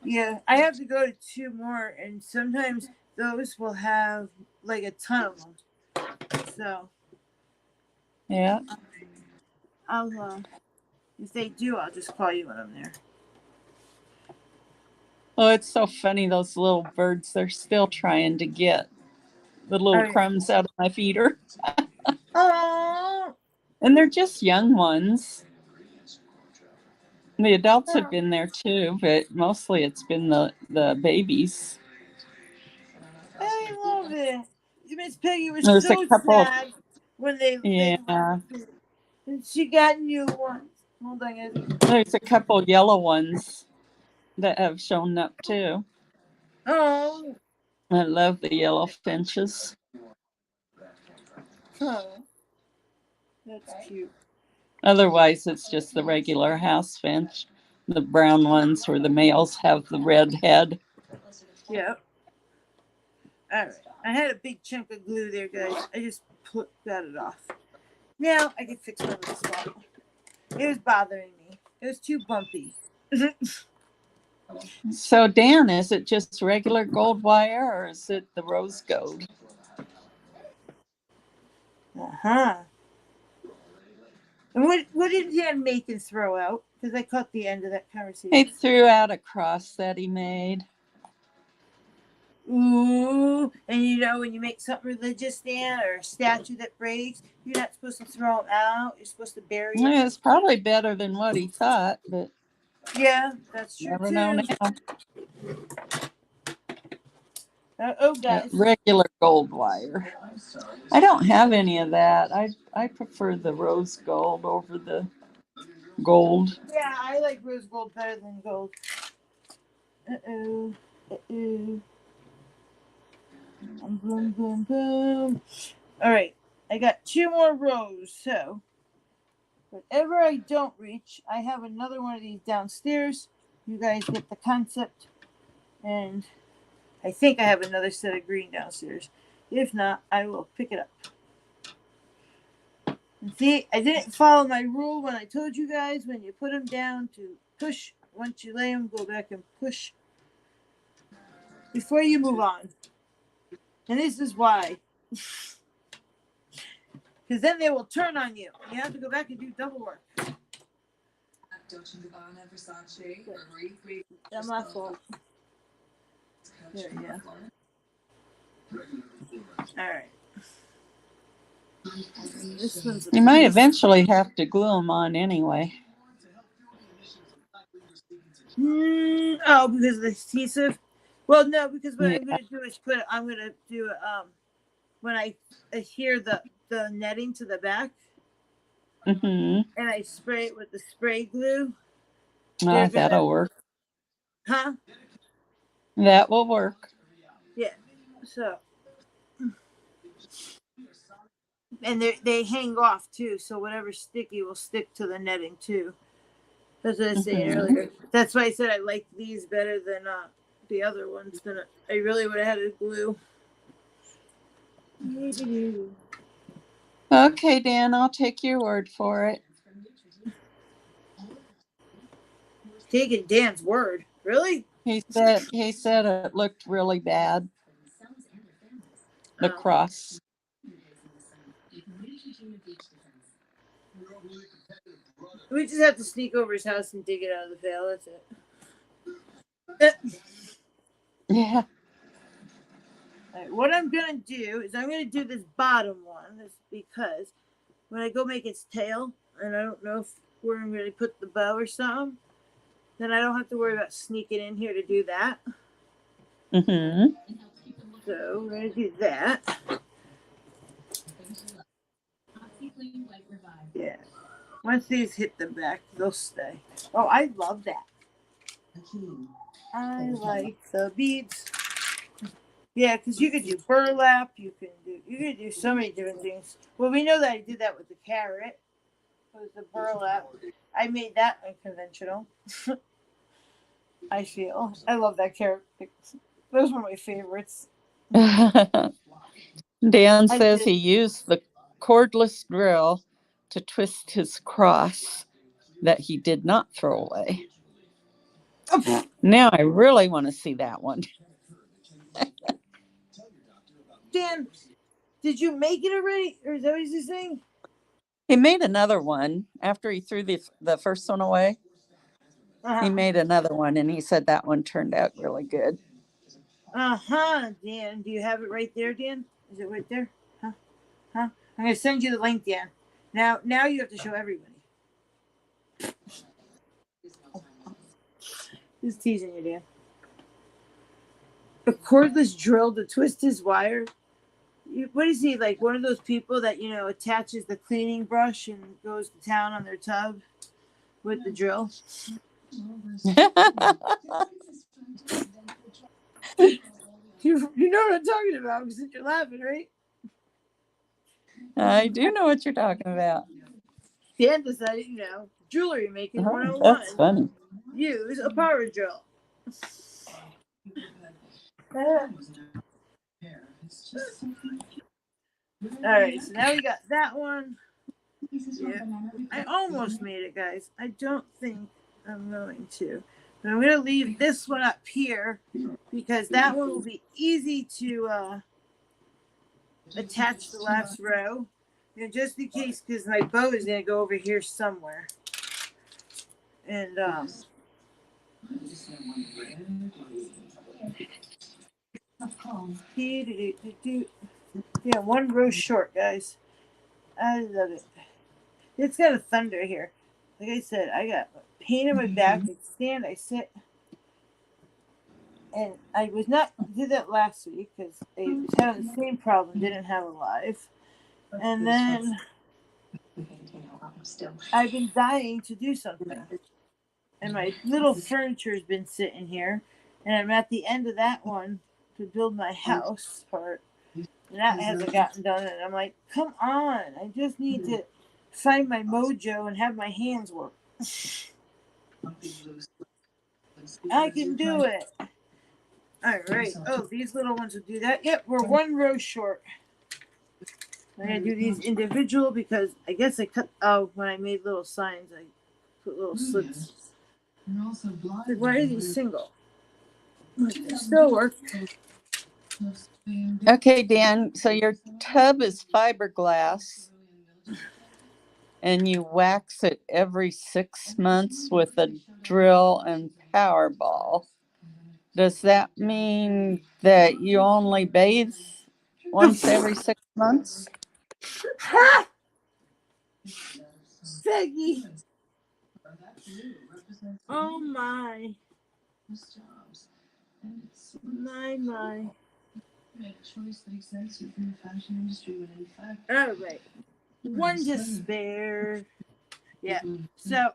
Yeah, I have to go to 2 more, and sometimes those will have like a ton of them. So Yeah. I'll if they do, I'll just call you when I'm there. Oh, it's so funny, those little birds, they're still trying to get the little crumbs out of my feeder. Oh. And they're just young ones. The adults have been there too, but mostly it's been the babies. I love it. Miss Peggy was There's so a couple. sad when they Yeah. and she got new ones. Hold on, guys. There's a couple yellow ones that have shown up too. Oh. I love the yellow finches. Oh. That's cute. Otherwise, it's just the regular house finch. The brown ones where the males have the red head. Yep. All right. I had a big chunk of glue there, guys. I just got it off. Now I can fix my little spot. It was bothering me. It was too bumpy. So, Dan, is it just regular gold wire or is it the rose gold? Uh-huh. And what did Dan make and throw out? Because I caught the end of that conversation. He threw out a cross that he made. Ooh, and you know when you make something religious, Dan, or a statue that breaks, you're not supposed to throw them out. You're supposed to bury it. Yeah, it's probably better than what he thought, but Yeah, that's true never know too. now. Oh, guys. Regular gold wire. I don't have any of that. I prefer the rose gold over the gold. Yeah, I like rose gold better than gold. Uh-oh. Uh-oh. Boom, boom, boom. All right. I got 2 more rows, so whatever I don't reach, I have another one of these downstairs. You guys get the concept. And I think I have another set of green downstairs. If not, I will pick it up. And see, I didn't follow my rule when I told you guys when you put them down to push. Once you lay them, go back and push before you move on. And this is why. Because then they will turn on you. You have to go back and do double work. That's my fault. There, yeah. All right. This one's You might eventually have to glue them on anyway. Oh, because of the adhesive. Well, no, because what Yeah. I'm going to do is I'm going to do when I adhere the netting to the back, Mm-hmm. and I spray it with the spray glue. That'll work. Huh? That will work. Yeah. So, and they hang off too, so whatever's sticky will stick to the netting too. That's what I was saying earlier. That's why I said I like these better than the other ones. Than I really would have had a glue. Okay, Dan, I'll take your word for it. Taking Dan's word, really? He said it looked really bad. The cross. We just have to sneak over his house and dig it out of the veil. That's it. Yeah. All right, what I'm gonna do is I'm gonna do this bottom one. That's because when I go make its tail, and I don't know where I'm gonna put the bow or something, then I don't have to worry about sneaking in here to do that. Mm-hmm. So we're gonna do that. Yeah. Once these hit the back, they'll stay. Oh, I love that. I like the beads. Yeah, because you could do burlap. You could do so many different things. Well, we know that I did that with the carrot. It was the burlap. I made that unconventional. I feel. I love that carrot. Those were my favorites. Dan says he used the cordless drill to twist his cross that he did not throw away. Now I really want to see that one. Dan, did you make it already? Or is that what he's saying? He made another one after he threw the first one away. He made another one, and he said that one turned out really good. Dan. Do you have it right there, Dan? Is it right there? Huh? I'm going to send you the link, Dan. Now you have to show everybody. Just teasing you, Dan. A cordless drill to twist his wire. What is he, like one of those people that, attaches the cleaning brush and goes to town on their tub with the drill? You know what I'm talking about because you're laughing, right? I do know what you're talking about. Dan decided, jewelry making 101. That's funny. Use a power drill. All right, so now we got that one. Yeah, I almost made it, guys. I don't think I'm going to. But I'm going to leave this one up here because that one will be easy to attach the last row. And just in case, because my bow is going to go over here somewhere. And, Yeah, one row short, guys. I love it. It's got a thunder here. Like I said, I got pain in my back. I stand, I sit. And I was not did that last week because I was having the same problem, didn't have a live. And then I've been dying to do something. And my little furniture has been sitting here. And I'm at the end of that one to build my house part. And that hasn't gotten done. And I'm like, come on. I just need to find my mojo and have my hands work. I can do it. All right. Oh, these little ones will do that. Yep, we're one row short. I'm going to do these individual because I guess I cut out when I made little signs. I put little slits. Like, why are these single? They still work. Okay, Dan, so your tub is fiberglass and you wax it every 6 months with a drill and power ball. Does that mean that you only bathe once every 6 months? Ha! Peggy. Oh my. My. All right. One to spare. Yeah. So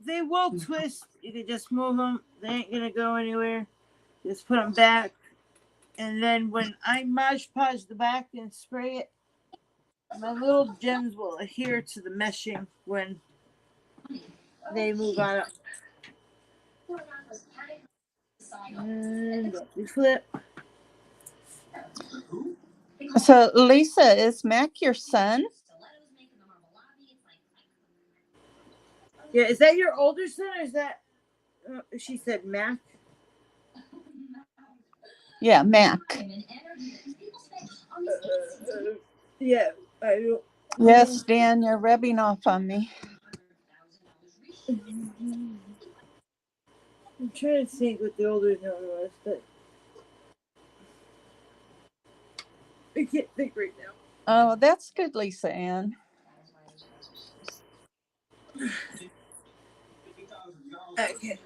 they will twist. You can just move them. They ain't going to go anywhere. Just put them back. And then when I Mod Podge the back and spray it, my little gems will adhere to the meshing when they move on up. And we flip. So, Lisa, is Mac your son? Yeah, is that your older son or is that, she said Mac? Yeah, Mac. Yeah, I don't. Yes, Dan, you're rubbing off on me. I'm trying to think what the older one was, but I can't think right now. Oh, that's good, Lisa Ann. Okay.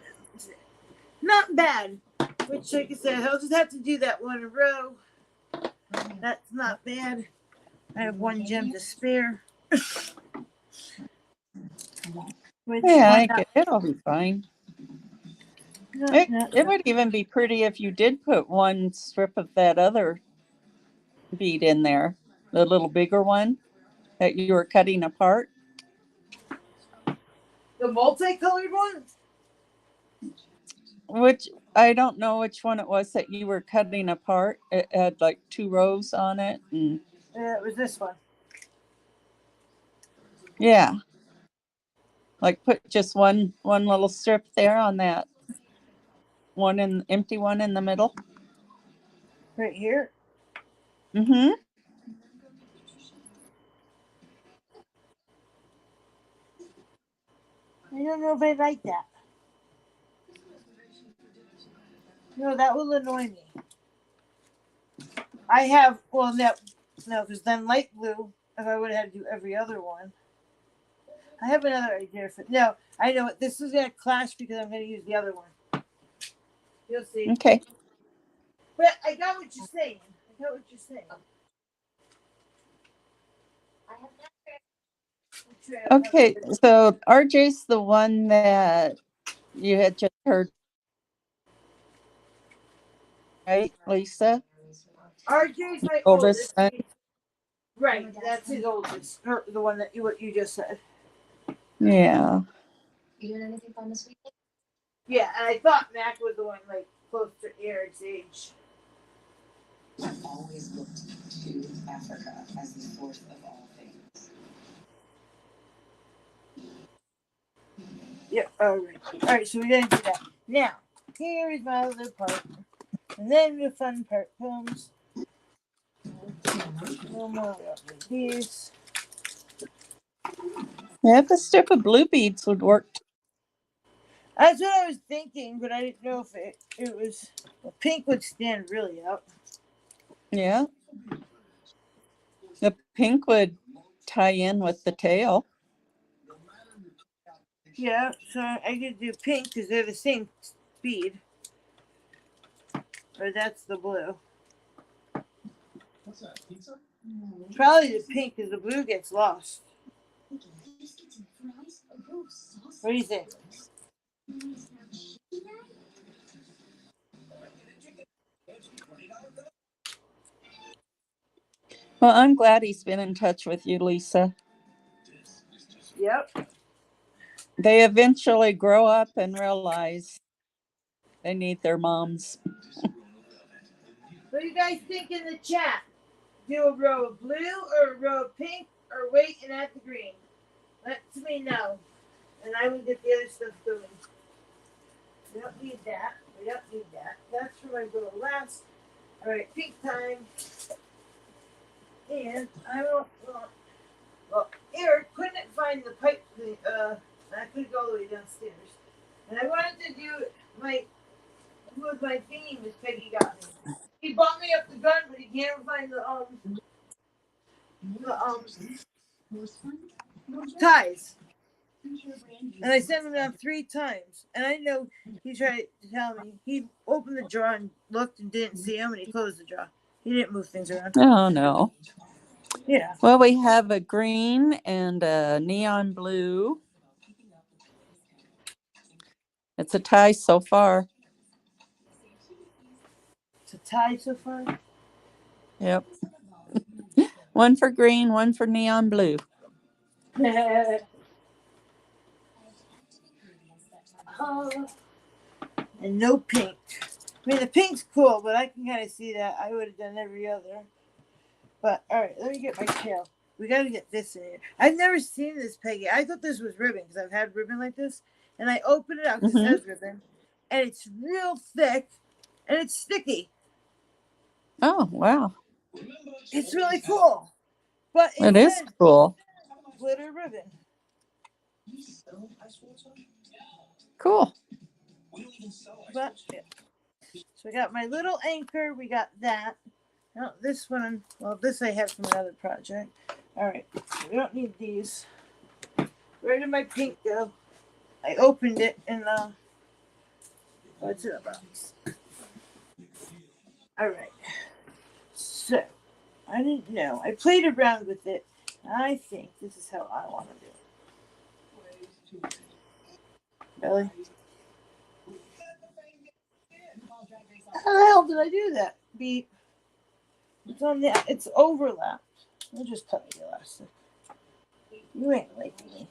Not bad. Which, like I said, I'll just have to do that one in a row. That's not bad. I have one gem to spare. Which, Yeah, it'll be fine. No. It would even be pretty if you did put one strip of that other bead in there, the little bigger one that you were cutting apart. The multicolored ones? Which I don't know which one it was that you were cutting apart. It had like 2 rows on it. And Yeah, it was this one. yeah. Like put just one little strip there on that one empty one in the middle. Right here? Mm-hmm. I don't know if I like that. No, that will annoy me. I have, well, no, because then light blue, if I would have had to do every other one. I have another idea for, no, I know it. This is going to clash because I'm going to use the other one. You'll see. Okay. But I got what you're saying. Okay, so RJ's the one that you had just heard, right, Lisa? RJ's my Oldest oldest. son. Right, that's his oldest. The one that what you just said. Yeah. You doing anything fun this weekend? Yeah, and I thought Mac was the one like close to Eric's age. I've always looked to Africa as the source of all things. Yep. All right. So we're gonna do that now. Here is my other part, and then the fun part comes. No more of these. Yeah, the strip of blue beads would work. That's what I was thinking, but I didn't know if it was. Well, pink would stand really out. Yeah. The pink would tie in with the tail. Yeah, so I could do pink because they're the same speed. Or that's the blue. What's that? Pizza? Probably the pink because the blue gets lost. What do you think? Well, I'm glad he's been in touch with you, Lisa. Yep. They eventually grow up and realize they need their moms. What do you guys think in the chat? Do a row of blue or a row of pink or wait and add the green? Let me know. And I will get the other stuff going. We don't need that. We don't need that. That's for my little last. Alright, pink time. And I don't want. Well, Eric couldn't find the pipe. I couldn't go all the way downstairs. And I wanted to do with my theme as Peggy got me. He bought me up the gun, but he can't find the ties. And I sent him down 3 times. And I know he tried to tell me. He opened the drawer and looked and didn't see him, and he closed the drawer. He didn't move things around. Oh, no. Yeah. Well, we have a green and a neon blue. It's a tie so far. It's a tie so far. Yep. One for green, one for neon blue. And no pink. I mean, the pink's cool, but I can kind of see that. I would have done every other. But, all right, let me get my tail. We got to get this in here. I've never seen this, Peggy. I thought this was ribbon because I've had ribbon like this. And I opened it up because it says ribbon. And it's real thick. And it's sticky. Oh, wow. It's really cool. But It is cool. Glitter ribbon. Cool. But, yeah. So we got my little anchor. We got that. Now this one, well, this I have from another project. All right, we don't need these. Where did my pink go? I opened it and what's in the box? All right. So I didn't know. I played around with it. I think this is how I want to do it. Really? How the hell did I do that? Beep. It's on the. It's overlapped. I'll just cut the elastic. You ain't liking me.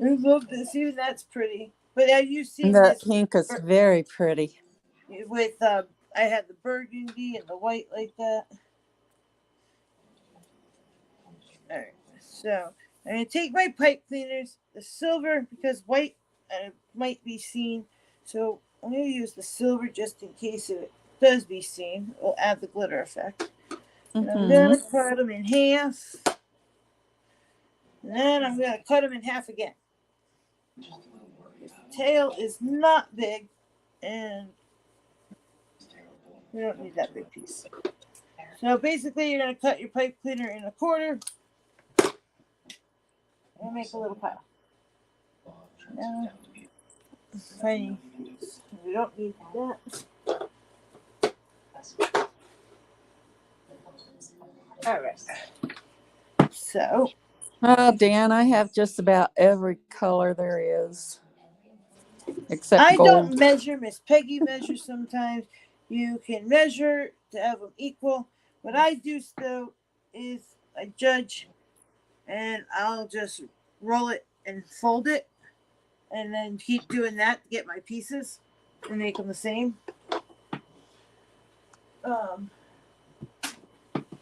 I love this. Even that's pretty. But have you seen That this? pink is very pretty. With I had the burgundy and the white like that. All right. So I'm gonna take my pipe cleaners, the silver because white might be seen. So I'm gonna use the silver just in case it does be seen. We'll add the glitter effect. And I'm gonna cut them in half. And then I'm gonna cut them in half again. The tail is not big, and we don't need that big piece. So basically, you're gonna cut your pipe cleaner in a quarter and make a little pile. Now, tiny piece. We don't need that. All right. So. Oh, Dan, I have just about every color there is, except I gold. don't measure. Miss Peggy measures sometimes. You can measure to have them equal. What I do still is I judge, and I'll just roll it and fold it, and then keep doing that to get my pieces and make them the same.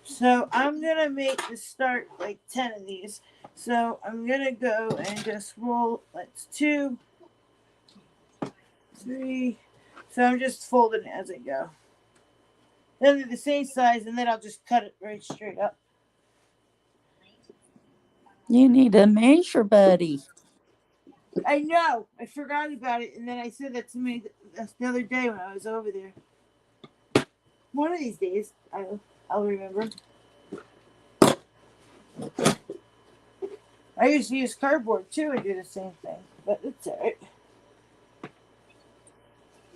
So I'm gonna make the start like 10 of these. So I'm gonna go and just roll. That's 2, 3. So I'm just folding it as I go. Then they're the same size, and then I'll just cut it right straight up. You need a measure, buddy. I know. I forgot about it, and then I said that to me the other day when I was over there. One of these days, I'll remember. I used to use cardboard too and do the same thing, but it's alright.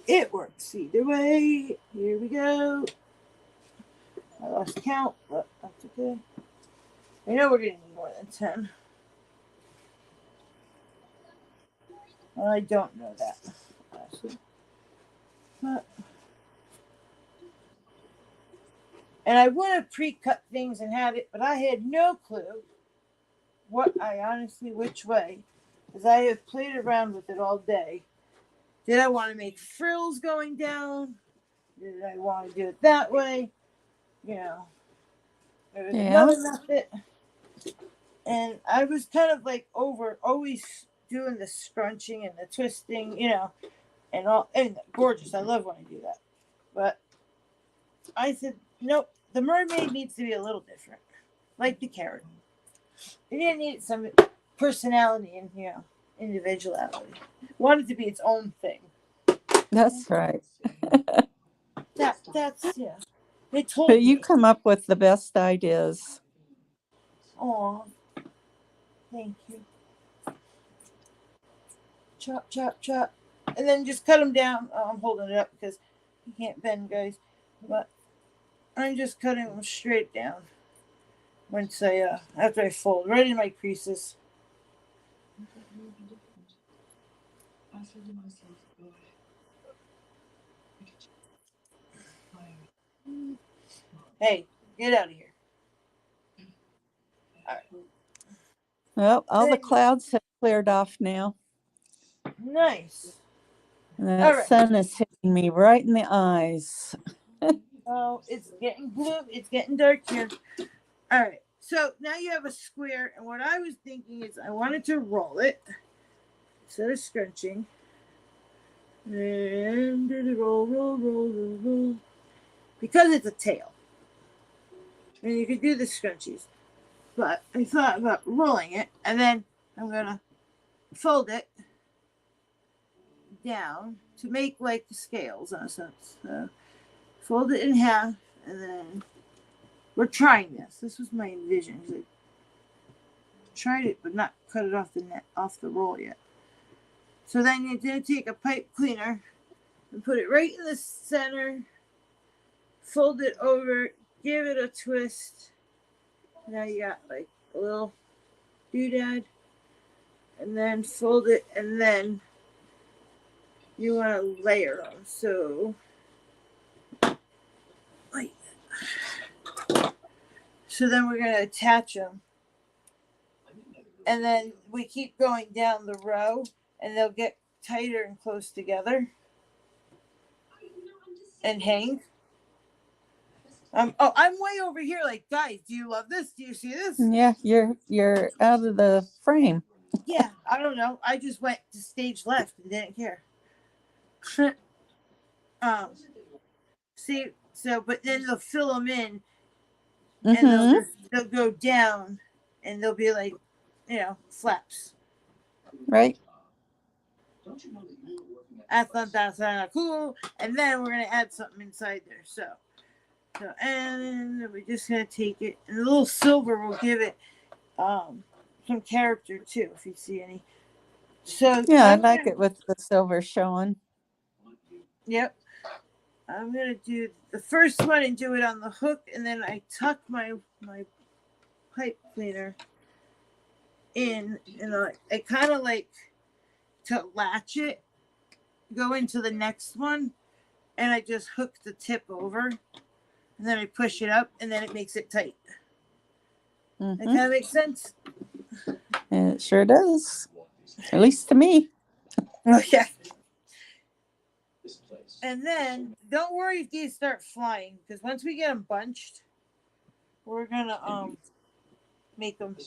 It works either way. Here we go. I lost count, but that's okay. I know we're gonna need more than 10. Well, I don't know that. But, and I would have pre-cut things and had it, but I had no clue which way, because I have played around with it all day. Did I want to make frills going down? Did I want to do it that way? You know, there was another method. And I was kind of like always doing the scrunching and the twisting, and gorgeous. I love when I do that. But I said, nope, the mermaid needs to be a little different, like the carrot. It didn't need some personality and individuality. It wanted to be its own thing. That's right. That's yeah. They told But me. you come up with the best ideas. Oh, thank you. Chop, chop, chop, and then just cut them down. Oh, I'm holding it up because you can't bend, guys. But I'm just cutting them straight down. Once after I fold right in my creases. Hey, get out of here. All right. Well, all the clouds have cleared off now. Nice. And that sun is hitting me right in the eyes. Oh, it's getting blue. It's getting dark here. All right. So now you have a square, and what I was thinking is I wanted to roll it instead of scrunching. And roll. Because it's a tail. And you could do the scrunchies. But I thought about rolling it, and then I'm going to fold it down to make like the scales in a sense. So fold it in half, and then we're trying this. This was my envision. I tried it, but not cut it off the roll yet. So then you're going to take a pipe cleaner and put it right in the center, fold it over, give it a twist. Now you got like a little doodad, and then fold it, and then you want to layer them. So, like, so then we're going to attach them, and then we keep going down the row, and they'll get tighter and close together and hang. I'm way over here. Like, guys, do you love this? Do you see this? Yeah, you're out of the frame. Yeah, I don't know. I just went to stage left and didn't care. See, so but then they'll fill them in, and they'll go down, and they'll be like, flaps. Right. I thought that's cool. And then we're gonna add something inside there. So and we're just gonna take it, and the little silver will give it some character too, if you see any. So yeah, I like it with the silver showing. Yep. I'm gonna do the first one and do it on the hook, and then I tuck my pipe cleaner in, and I kind of like to latch it, go into the next one, and I just hook the tip over, and then I push it up, and then it makes it tight. That kind of makes sense. It sure does, at least to me. Okay. And then don't worry if these start flying, because once we get them bunched, we're gonna make them.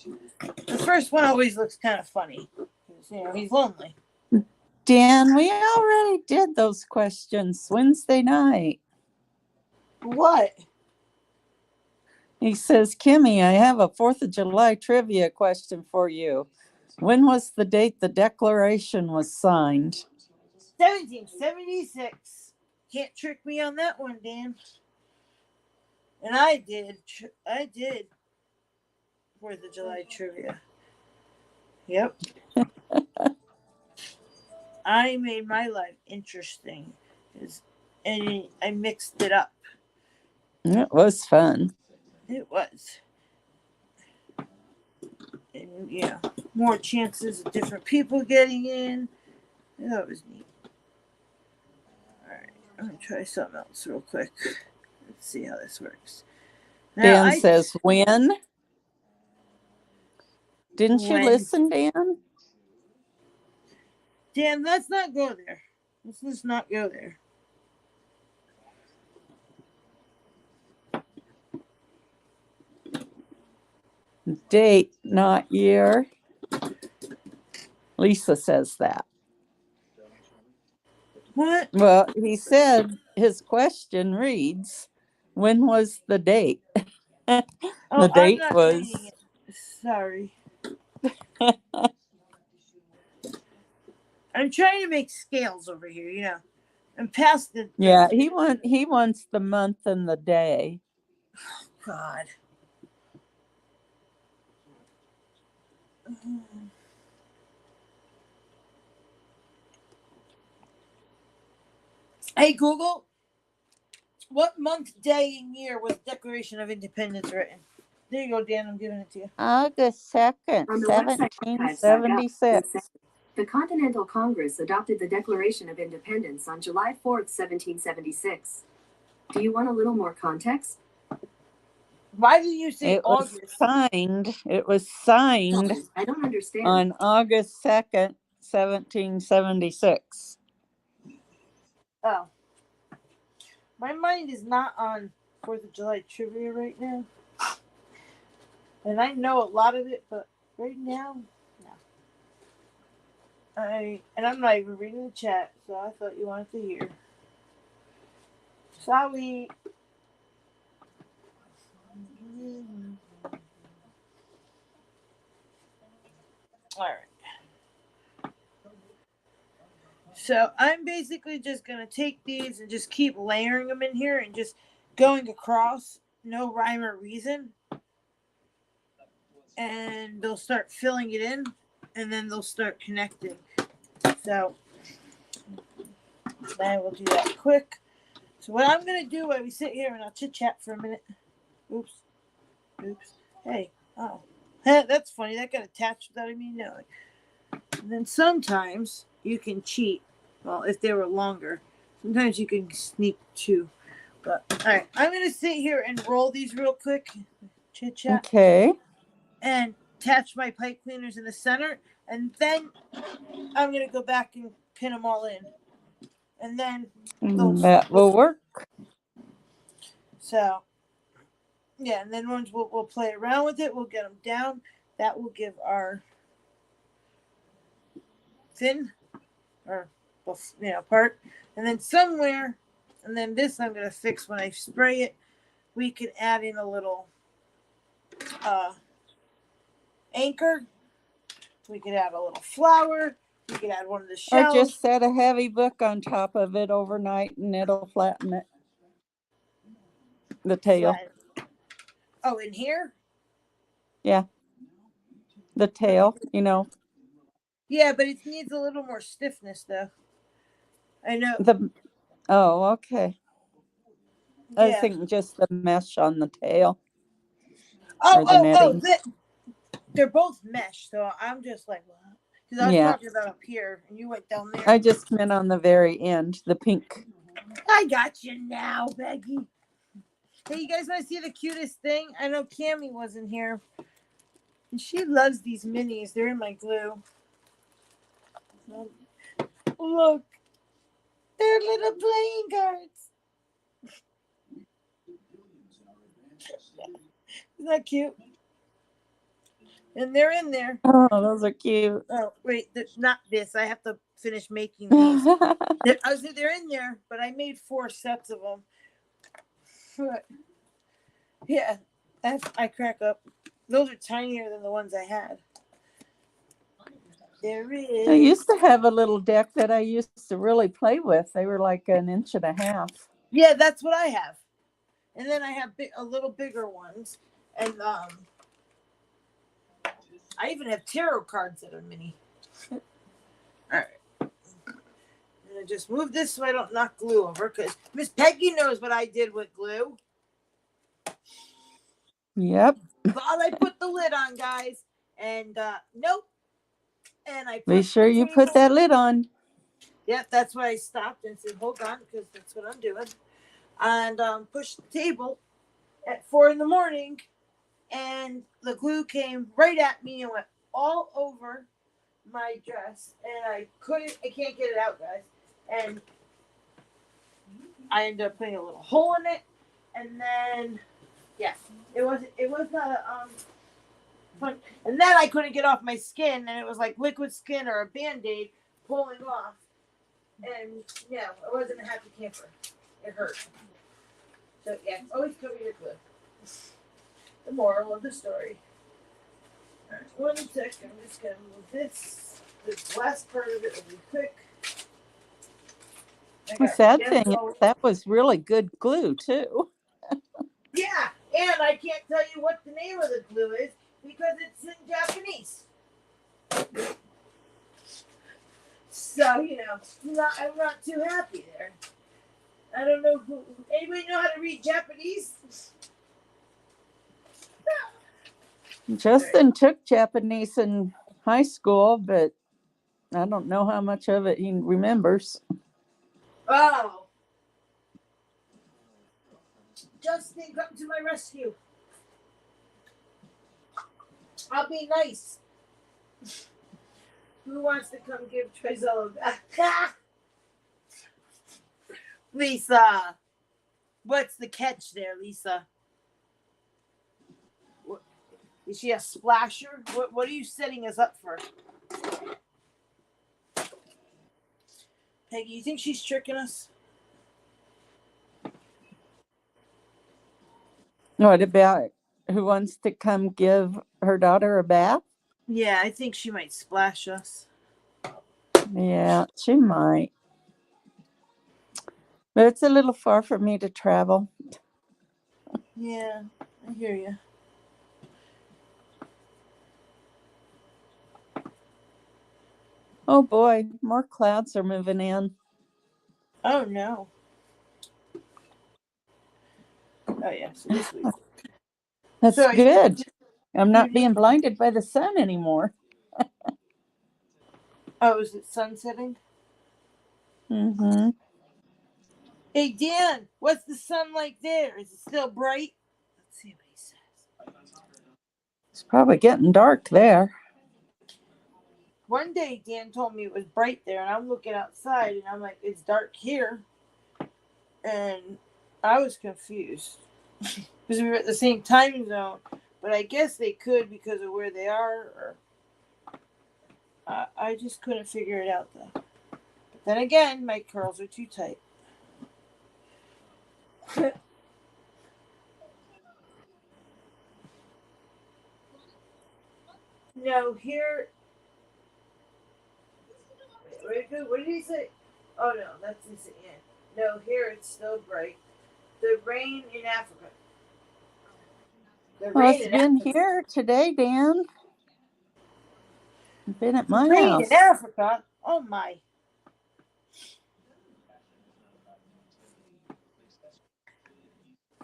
The first one always looks kind of funny because he's lonely. Dan, we already did those questions Wednesday night. What? He says, Kimmy, I have a 4th of July trivia question for you. When was the date the Declaration was signed? 1776. Can't trick me on that one, Dan. And I did 4th of July trivia. Yep. I made my life interesting. And I mixed it up. It was fun. It was. And more chances of different people getting in. That was neat. Alright, I'm going to try something else real quick. Let's see how this works. Now, Dan says, when? Didn't you listen, Dan? Dan, let's not go there. Let's just not go there. Date, not year. Lisa says that. What? Well, he said his question reads, when was the date? The date I'm not was. reading it. Sorry. I'm trying to make scales over here, I'm past the. Yeah, he wants the month and the day. God. Hey, Google, what month, day, and year was the Declaration of Independence written? There you go, Dan. I'm giving it to you. August 2nd, 1776. The Continental Congress adopted the Declaration of Independence on July 4th, 1776. Do you want a little more context? Why did you say It August? It was signed I don't understand. on August 2nd, 1776. Oh. My mind is not on 4th of July trivia right now. And I know a lot of it, but right now, no. I'm not even reading the chat, so I thought you wanted to hear. Sorry. All right. So I'm basically just going to take these and just keep layering them in here and just going across, no rhyme or reason. And they'll start filling it in, and then they'll start connecting. So I will do that quick. So what I'm going to do while we sit here, and I'll chit-chat for a minute. Oops. Hey. Oh. That's funny. That got attached without me knowing. And then sometimes you can cheat. Well, if they were longer. Sometimes you can sneak two. But, all right. I'm going to sit here and roll these real quick. Chit-chat. Okay. And attach my pipe cleaners in the center. And then I'm going to go back and pin them all in. And then that will work. So, yeah, and then once we'll play around with it, we'll get them down. That will give our thin or part. And then somewhere, and then this I'm going to fix when I spray it. We can add in a little anchor. We could add a little flower. We could add one of the shells. Or just set a heavy book on top of it overnight and it'll flatten it. The tail. Oh, in here? Yeah. The tail, Yeah, but it needs a little more stiffness, though. I know. Okay. Yeah. I was thinking just the mesh on the tail. Oh, they're both mesh, so I'm just like, what? Because I was talking about up here, and you went down there. I just meant on the very end, the pink. I got you now, Becky. Hey, you guys want to see the cutest thing? I know Cammie wasn't here. And she loves these minis. They're in my glue. Look. They're little playing cards. Isn't that cute? And they're in there. Oh, those are cute. Oh, wait. Not this. I have to finish making these. They're in there, but I made 4 sets of them. Yeah, I crack up. Those are tinier than the ones I had. There is. I used to have a little deck that I used to really play with. They were like 1.5 inches. Yeah, that's what I have. and then I have a little bigger ones, and I even have tarot cards that are mini. All right. I'm gonna just move this so I don't knock glue over, because Miss Peggy knows what I did with glue. Yep. Thought I put the lid on, guys, and nope. And I Be pushed sure the you table. put that lid on. Yep, that's why I stopped and said, hold on, because that's what I'm doing. And pushed the table at 4 a.m, and the glue came right at me and went all over my dress, and I can't get it out, guys. And I ended up putting a little hole in it, and then it was not a fun. And then I couldn't get off my skin, and it was like liquid skin or a Band-Aid pulling off. And yeah, I wasn't a happy camper. It hurt. So yeah, always cover your glue. The moral of the story. All right, 1 sec. I'm just gonna move this. This last part of it will be quick. The sad thing is that was really good glue too. Yeah, and I can't tell you what the name of the glue is because it's in Japanese. So, I'm not too happy there. I don't know anybody know how to read Japanese? Justin took Japanese in high school, but I don't know how much of it he remembers. Oh. Justin, come to my rescue. I'll be nice. Who wants to come give Trizella back? Lisa. What's the catch there, Lisa? Is she a splasher? What are you setting us up for? Peggy, you think she's tricking us? What about who wants to come give her daughter a bath? Yeah, I think she might splash us. Yeah, she might. But it's a little far for me to travel. Yeah, I hear you. Oh boy, more clouds are moving in. Oh no. Oh yeah, so this week. That's So good. I'm not being blinded by the sun anymore. Oh, is it sun setting? Mm-hmm. Hey Dan, what's the sun like there? Is it still bright? Let's see what he says. It's probably getting dark there. One day Dan told me it was bright there, and I'm looking outside and I'm like, it's dark here. And I was confused. Because we were at the same time zone. But I guess they could because of where they are. Or I just couldn't figure it out though. But then again, my curls are too tight. No, here. What did he say? Oh no, that's his end. No, here it's still bright. The rain in Africa. Well, it's been here today, Dan. It's been at my rain house. in Africa? Oh my.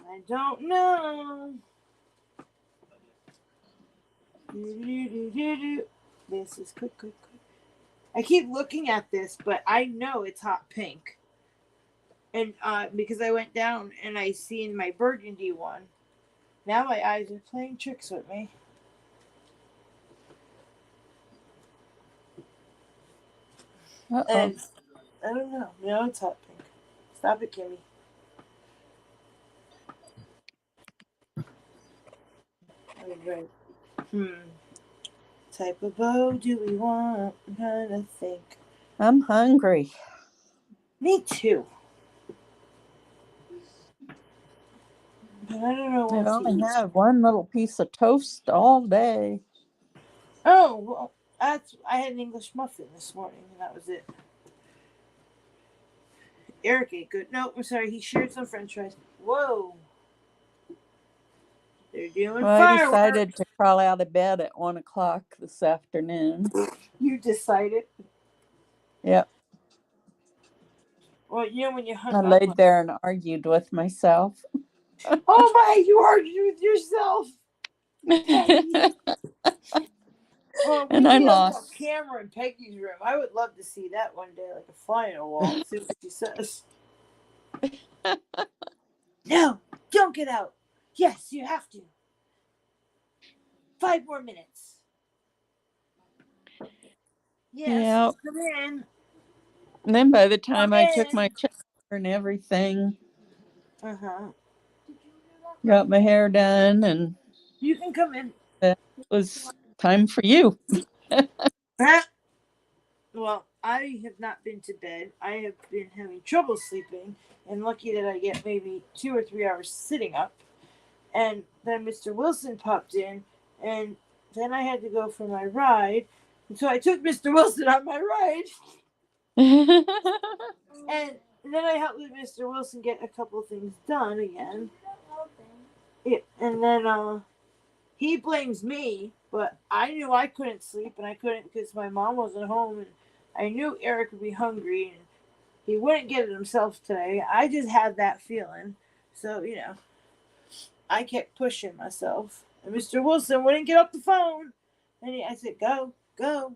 I don't know. This is quick. I keep looking at this, but I know it's hot pink. And because I went down and I seen my burgundy one. Now my eyes are playing tricks with me. Uh-oh. And I don't know. No, it's hot pink. Stop it, Kimmy. Right. Type of bow do we want? I'm trying to think. I'm hungry. Me too. But I don't know what I've to only eat. had one little piece of toast all day. Oh, well, I had an English muffin this morning, and that was it. Eric ate good. No, I'm sorry. He shared some French fries. Whoa. They're doing Well, I fireworks. decided to crawl out of bed at 1 o'clock this afternoon. You decided? Yep. Well, you know when you hung I up. laid there and argued with myself. Oh my! You argued with yourself. Peggy. Well, we And I need a little lost. camera in Peggy's room. I would love to see that one day, like a fly on a wall. See what she says. No, don't get out. Yes, you have to. 5 more minutes. Yes, Yep. come in. And then by the time Come I took in. my shower and everything, Uh-huh. got my hair done, and You can come in. it was time for you. Well, I have not been to bed. I have been having trouble sleeping, and lucky that I get maybe 2 or 3 hours sitting up. And then Mr. Wilson popped in, and then I had to go for my ride. And so I took Mr. Wilson on my ride, and then I helped with Mr. Wilson get a couple of things done again. Yeah, and then he blames me, but I knew I couldn't sleep, and I couldn't because my mom wasn't home, and I knew Eric would be hungry, and he wouldn't get it himself today. I just had that feeling. So, I kept pushing myself. And Mr. Wilson wouldn't get off the phone. And I said, go, go.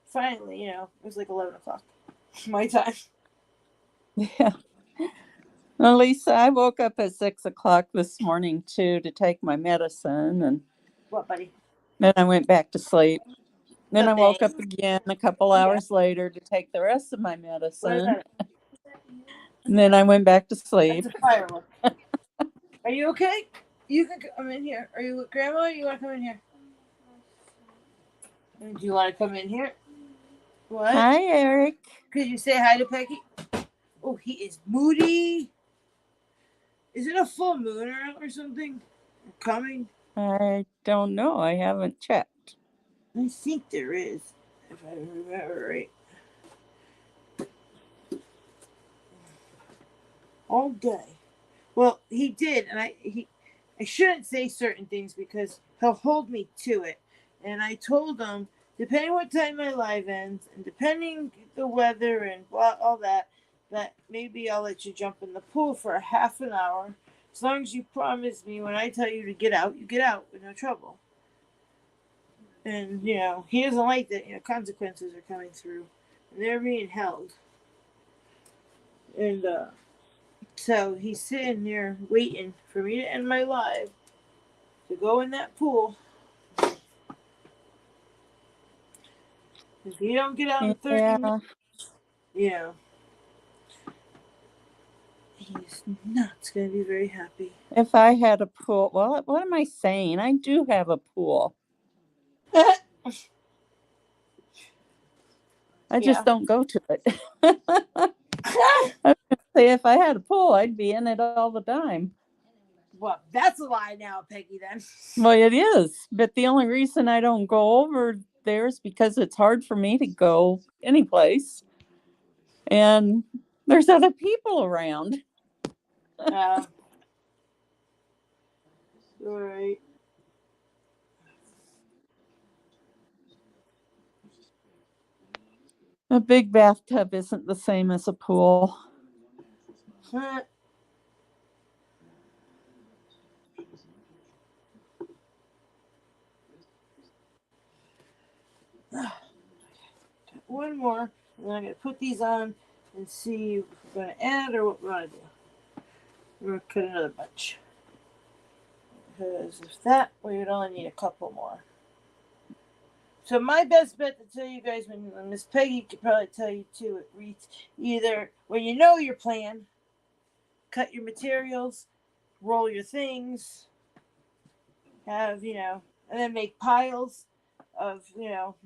Finally, it was like 11 o'clock. My time. Yeah. Well, Lisa, I woke up at 6 o'clock this morning too to take my medicine, and What, buddy? then I went back to sleep. Then I woke Bang. up again a couple hours later to take the rest of my What is medicine, that? and then I went back to sleep. That's a firework. Are you okay? You can come in here. Are you with Grandma or you want to come in here? Do you want to come in here? What? Hi, Eric. Could you say hi to Peggy? Oh, he is moody. Is it a full moon or something coming? I don't know. I haven't checked. I think there is, if I remember right. All day. Well, he did, and I shouldn't say certain things because he'll hold me to it. And I told him, depending what time my live ends, and depending the weather and blah, all that maybe I'll let you jump in the pool for a half an hour. As long as you promise me when I tell you to get out, you get out with no trouble. And, he doesn't like that, consequences are coming through. And they're being held. And, so he's sitting there waiting for me to end my live to go in that pool. If you don't get out in 30 minutes, he's not going to be very happy. If I had a pool, well, what am I saying? I do have a pool. I just don't go to it. I was gonna say, if I had a pool, I'd be in it all the time. Well, that's a lie now, Peggy, then. Well, it is. But the only reason I don't go over there is because it's hard for me to go anyplace. And there's other people around. All right. A big bathtub isn't the same as a pool. One more, and I'm going to put these on and see if we're going to add or what we're going to do. We're going to cut another bunch. Because if that, we would only need a couple more. So my best bet to tell you guys, when Miss Peggy could probably tell you too, it reads either when you know your plan, cut your materials, roll your things, have, and then make piles of,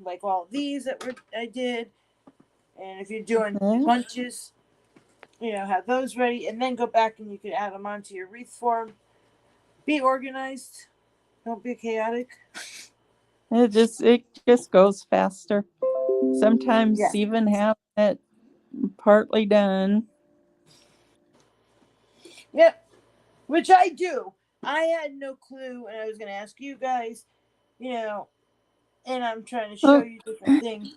like all these I did. And if you're doing bunches, have those ready, and then go back and you can add them onto your wreath form. Be organized. Don't be chaotic. It just goes faster. Sometimes even have it partly done. Yep, which I do. I had no clue, and I was going to ask you guys, and I'm trying to show Oh, you different things.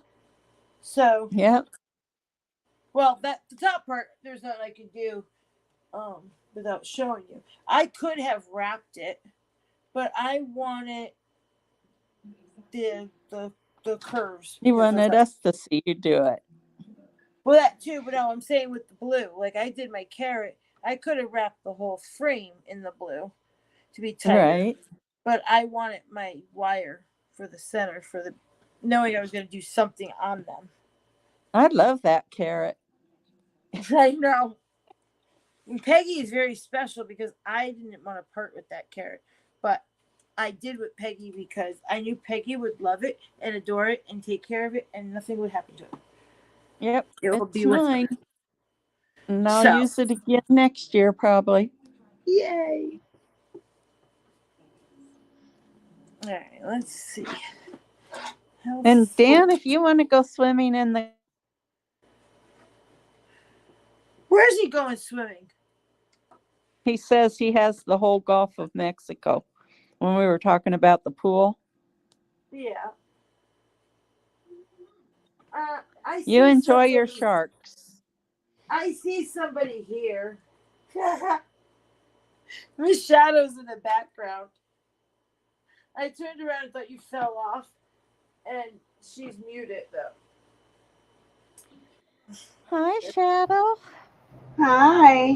So, yep. well, the top part, there's nothing I can do without showing you. I could have wrapped it, but I wanted the curves You because wanted us to see you do it. well, that too, but no, I'm saying with the blue, like I did my carrot, I could have wrapped the whole frame in the blue to be tighter, Right. but I wanted my wire for the center knowing I was going to do something on them. I love that carrot. I know. And Peggy is very special because I didn't want to part with that carrot, but I did with Peggy because I knew Peggy would love it and adore it and take care of it, and nothing would happen to it. Yep. It will It's be with mine. her. And I'll So, use it again next year, probably. yay! All right, let's see. And Dan, if you want to go swimming in the... Where's he going swimming? He says he has the whole Gulf of Mexico when we were talking about the pool. Yeah. I see You enjoy your somebody. sharks. I see somebody here. There's shadows in the background. I turned around and thought you fell off, and she's muted though. Hi, Shadow. Hi.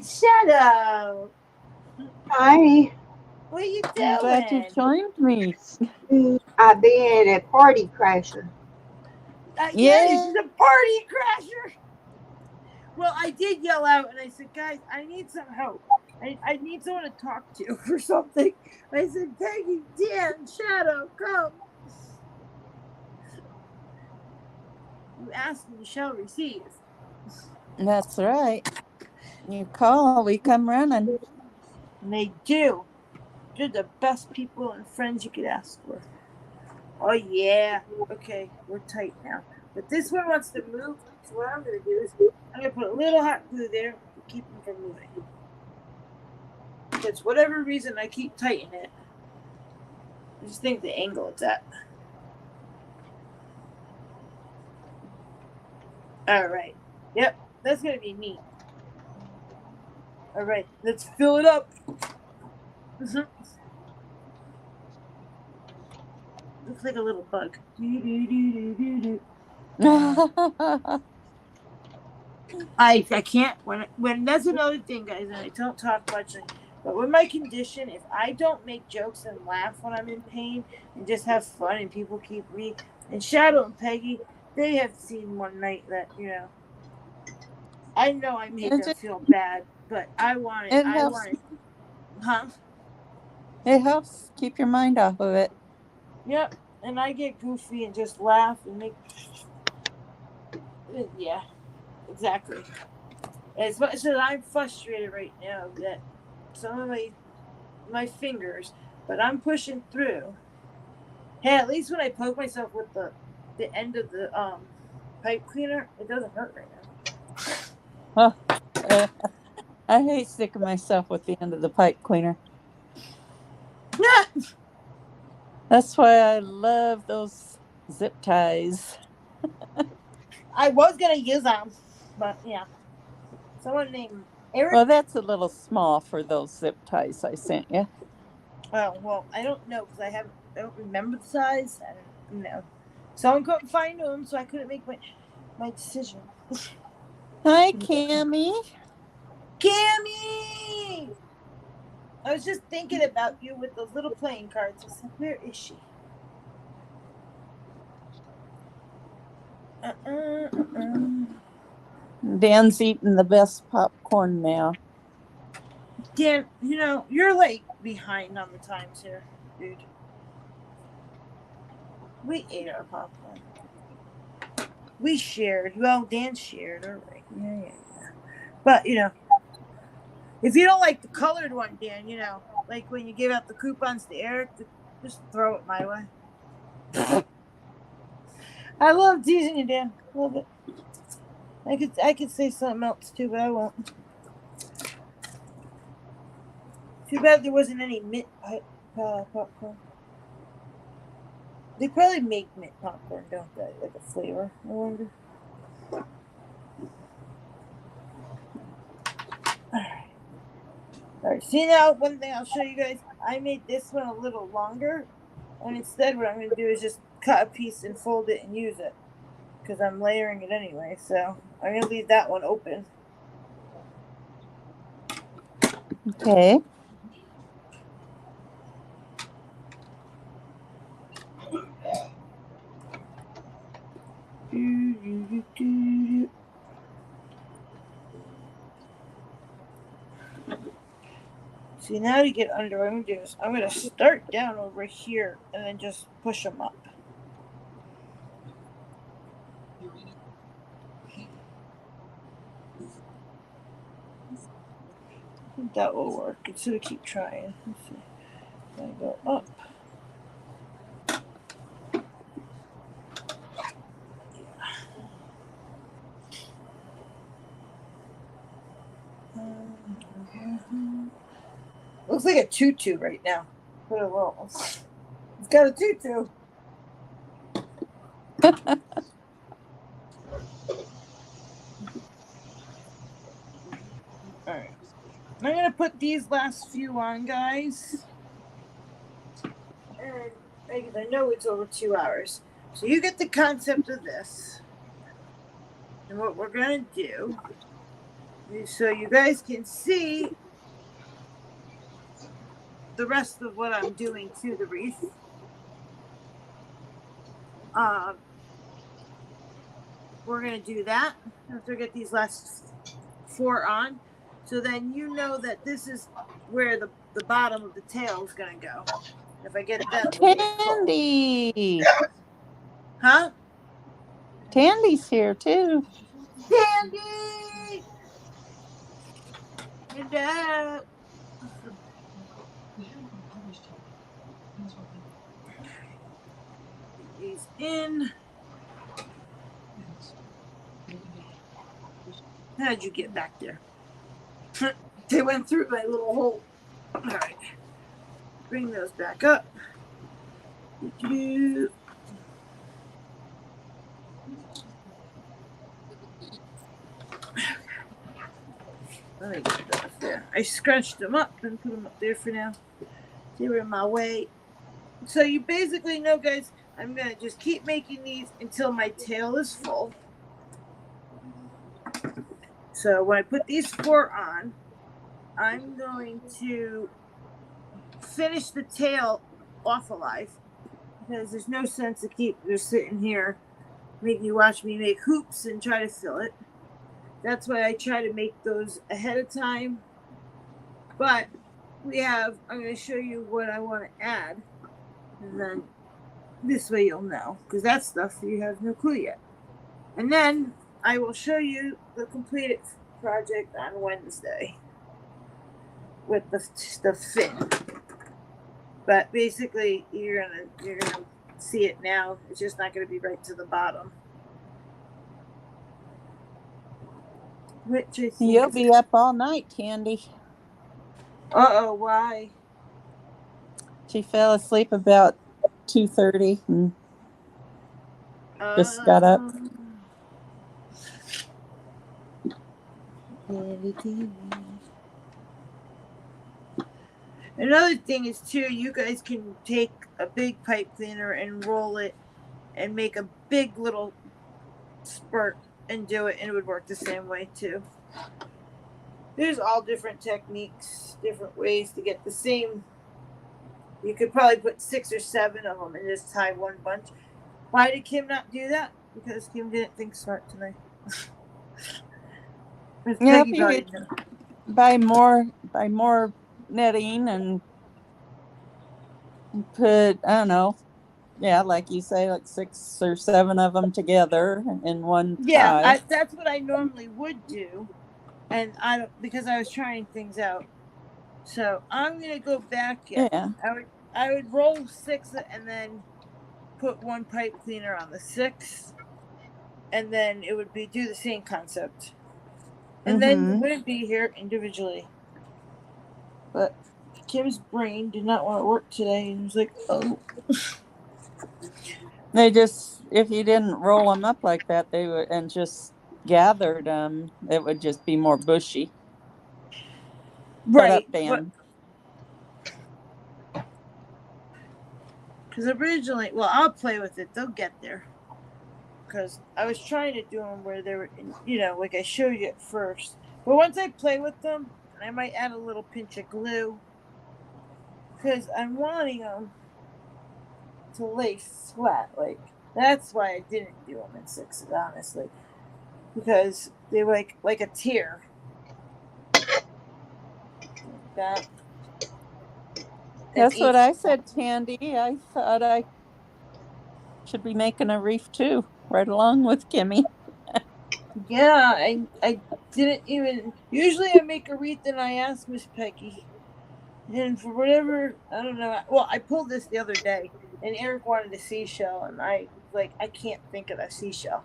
Shadow, Hi. what are you I'm glad you doing? joined me. I've been a party crasher. Yeah, she's a party crasher. Well, I did yell out and I said, guys, I need some help. I need someone to talk to for something. I said, Peggy, Dan, Shadow, come. You ask and you shall receive. That's right. You call, we come running. And they do. They're the best people and friends you could ask for. Oh, yeah. Okay, we're tight now. But this one wants to move. So what I'm going to do is I'm going to put a little hot glue there to keep them from moving. Because whatever reason I keep tightening it. I just think the angle it's at. All right. Yep, that's going to be neat. All right, let's fill it up. Looks like a little bug. I can't when that's another thing, guys, and I don't talk much. But with my condition, if I don't make jokes and laugh when I'm in pain and just have fun and people keep me and Shadow and Peggy, they have seen one night that I know I made them feel bad, but I want it. I want it. Huh? It helps keep your mind off of it. Yep. And I get goofy and just laugh and make. Yeah, exactly. As much as I'm frustrated right now that some of my fingers, but I'm pushing through. Hey, at least when I poke myself with the end of the pipe cleaner, it doesn't hurt right now. I hate sticking myself with the end of the pipe cleaner. That's why I love those zip ties. I was gonna use them, but yeah. Someone named Eric. Well, that's a little small for those zip ties I sent you. Oh well, I don't know because I don't remember the size. I don't know. Someone couldn't find them, so I couldn't make my decision. Hi, Cammy. Cammy! I was just thinking about you with those little playing cards. I said, where is she? Dan's eating the best popcorn now. Dan, you're like behind on the times here, dude. We ate our popcorn. We shared. Well, Dan shared. All right. Yeah. But, if you don't like the colored one, Dan, like when you give out the coupons to Eric, just throw it my way. I love teasing you, Dan. Love it. I could say something else too, but I won't. Too bad there wasn't any mint popcorn. They probably make mint popcorn, don't they? Like a flavor, I wonder. Alright, see now, one thing I'll show you guys. I made this one a little longer. And instead what I'm going to do is just cut a piece and fold it and use it. Because I'm layering it anyway, so I'm going to leave that one open. Okay. See, now to get under, what I'm going to do is I'm going to start down over here and then just push them up. I think that will work. Instead of keep trying. Let's see. I go up. Looks like a tutu right now. Put a little. It's got a tutu. Alright. I'm going to put these last few on, guys. And I know it's over 2 hours. So you get the concept of this. And what we're going to do is so you guys can see the rest of what I'm doing to the wreath. We're going to do that after I get these last 4 on. So then you know that this is where the bottom of the tail is going to go. If I get that Tandy. Huh? Tandy's here too. Tandy! Get up. He's in. How'd you get back there? They went through my little hole. All right. Bring those back up. Let me get those there. I scrunched them up and put them up there for now. They were in my way. So you basically know, guys, I'm going to just keep making these until my tail is full. So when I put these 4 on, I'm going to finish the tail off alive because there's no sense to keep just sitting here making you watch me make hoops and try to fill it. That's why I try to make those ahead of time. But I'm going to show you what I want to add. And then this way you'll know. Because that stuff you have no clue yet. And then I will show you the completed project on Wednesday. With the fin. But basically you're gonna see it now. It's just not gonna be right to the bottom. Which I think You'll be up all night, Tandy. Why? She fell asleep about 2:30 and just got up. Another thing is too, you guys can take a big pipe cleaner and roll it and make a big little spurt and do it, and it would work the same way too. There's all different techniques, different ways to get the same. You could probably put 6 or 7 of them and just tie one bunch. Why did Kim not do that? Because Kim didn't think smart tonight. Yeah, if you could buy more netting and put, I don't know, yeah, like you say, like 6 or 7 of them together in one tie. Yeah, that's what I normally would do, and because I was trying things out. So I'm gonna go back. Yeah. I would roll 6 and then put one pipe cleaner on the 6th, and then it would do the same concept, and then you wouldn't be here individually. But Kim's brain did not want to work today, and was like, "Oh, They just, if you didn't roll them up like that, they would, and just gathered them, it would just be more bushy. Shut up, right." But Dan. because originally, well, I'll play with it. They'll get there. Because I was trying to do them where they were, like I showed you at first. But once I play with them, I might add a little pinch of glue because I'm wanting them to lay flat. Like that's why I didn't do them in sixes, honestly, because they were like a tear. Like that. That's what I said, Tandy. I thought I should be making a wreath too, right along with Kimmy. Yeah, I didn't even. Usually I make a wreath and I ask Miss Peggy. And for whatever, I don't know. Well, I pulled this the other day, and Eric wanted a seashell, and I can't think of a seashell.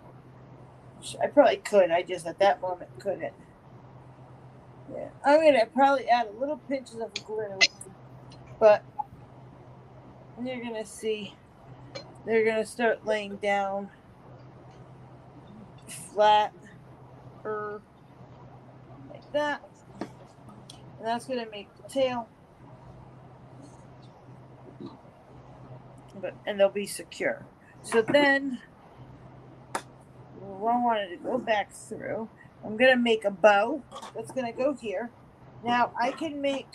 I probably could. I just at that moment couldn't. Yeah, I'm gonna probably add a little pinches of glue, but you're gonna see. They're gonna start laying down flat, like that, and that's gonna make the tail. And they'll be secure. So then I wanted to go back through. I'm gonna make a bow that's gonna go here. Now I can make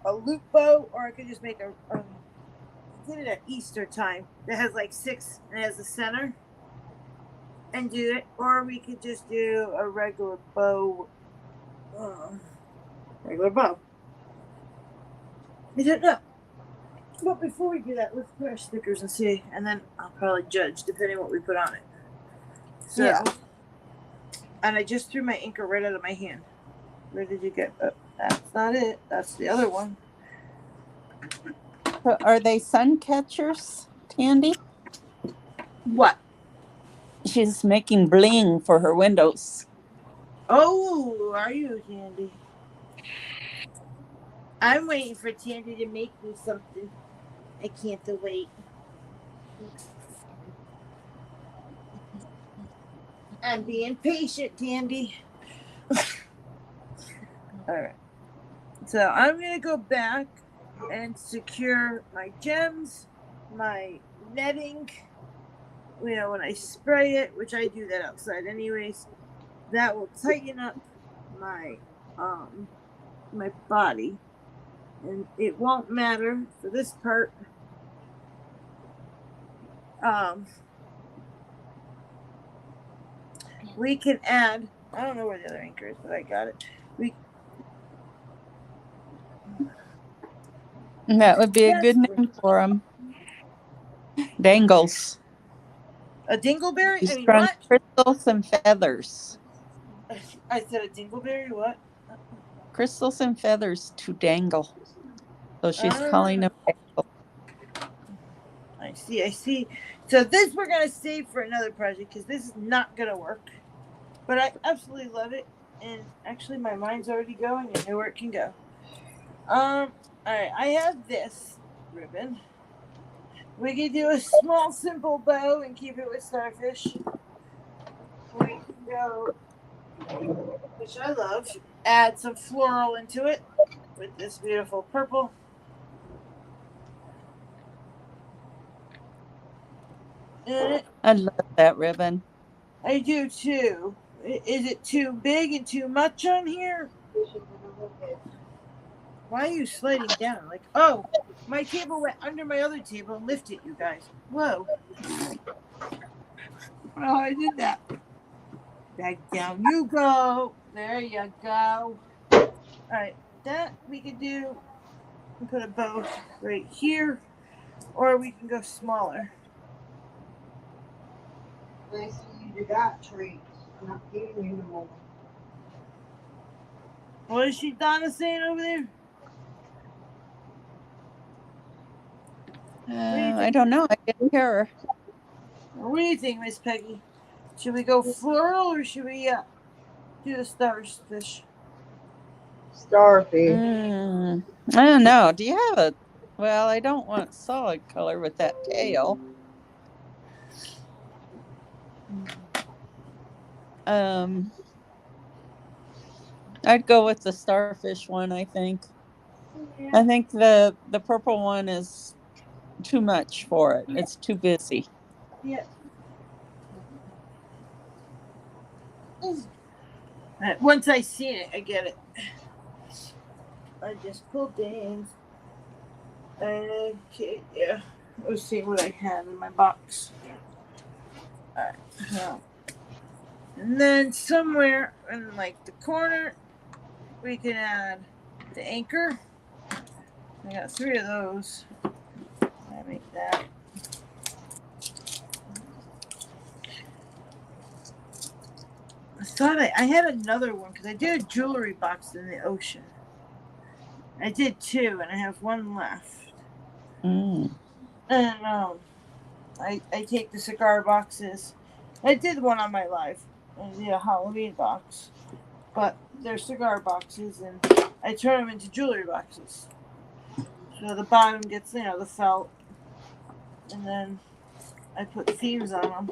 a loop bow, or I could just make I did it at Easter time that has like 6 and has a center, and do it, or we could just do a regular bow. Regular bow. I don't know. But before we do that, let's put our stickers and see, and then I'll probably judge depending on what we put on it. So, yeah. And I just threw my inker right out of my hand. Where did you get? Oh, that's not it. That's the other one. So are they sun catchers, Tandy? What? She's making bling for her windows. Oh, are you, Tandy? I'm waiting for Tandy to make me something. I can't wait. I'm being patient, Tandy. All right. So I'm going to go back and secure my gems, my netting. When I spray it, which I do that outside anyways, that will tighten up my my body, and it won't matter for this part. We can add. I don't know where the other anchor is, but I got it. That would be a good name for them. Dangles. A dingleberry? She's I mean, strung what? crystals and feathers. I said a dingleberry? What? Crystals and feathers to dangle. So she's calling them dangle. I see. So this we're going to save for another project because this is not going to work. But I absolutely love it. And actually, my mind's already going. I know where it can go. All right. I have this ribbon. We can do a small, simple bow and keep it with starfish. We can go, which I love, add some floral into it with this beautiful purple. I love that ribbon. I do too. Is it too big and too much on here? Why are you sliding down? Like, oh, my table went under my other table and lifted, you guys. Whoa. Oh, I did that. Back down you go. There you go. All right, that we could do. Put a bow right here, or we can go smaller. They see you got treats. I'm not giving you no more. What is she, Donna, saying over there? I don't know. I didn't hear her. What do you think, Miss Peggy? Should we go floral or should we do the starfish? Starfish. I don't know. Do you have a? Well, I don't want solid color with that tail. I'd go with the starfish one. I think. Yeah. I think the purple one is too much for it. It's too busy. Yeah. Once I see it, I get it. I just pulled things. Okay, yeah. Let's see what I have in my box. Alright. Well, and then somewhere in like the corner, we can add the anchor. I got 3 of those. I make that. I thought I had another one because I did a jewelry box in the ocean. I did 2, and I have 1 left. Mm. And I take the cigar boxes. I did one on my live. I did a Halloween box, but they're cigar boxes, and I turn them into jewelry boxes. So the bottom gets, the felt, and then I put themes on them.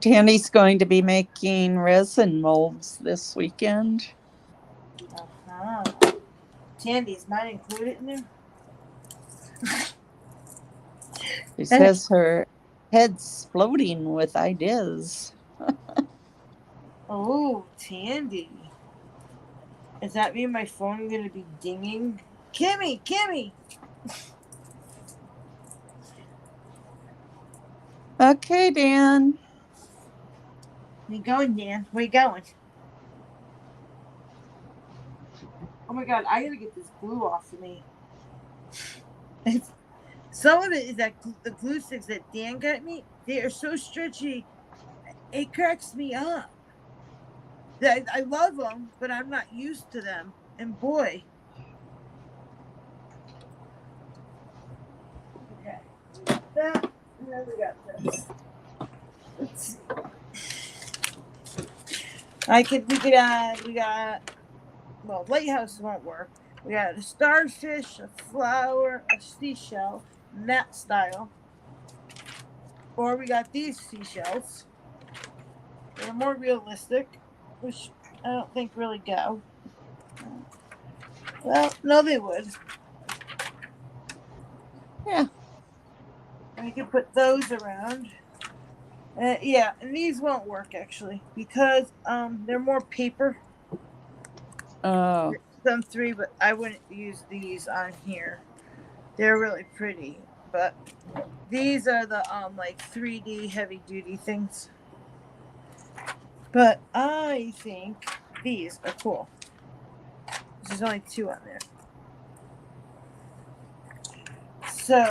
Tandy's going to be making resin molds this weekend. Uh-huh. Tandy, is mine included in there? She says her head's floating with ideas. Oh, Tandy. Does that mean my phone going to be dinging? Kimmy! Okay, Dan. Where you going, Dan? Where you going? Oh my god, I gotta get this glue off of me. Some of it is that the glue sticks that Dan got me. They are so stretchy, it cracks me up. I love them, but I'm not used to them. And boy. Okay. That, and then we got this. Let's see. We got, well, lighthouse won't work. We got a starfish, a flower, a seashell, and that style. Or we got these seashells. They're more realistic, which I don't think really go. Well, no, they would. Yeah. And we can put those around. Yeah, and these won't work actually because they're more paper. Oh. Some 3, but I wouldn't use these on here. They're really pretty, but these are the like 3D heavy duty things. But I think these are cool. There's only 2 on there. So I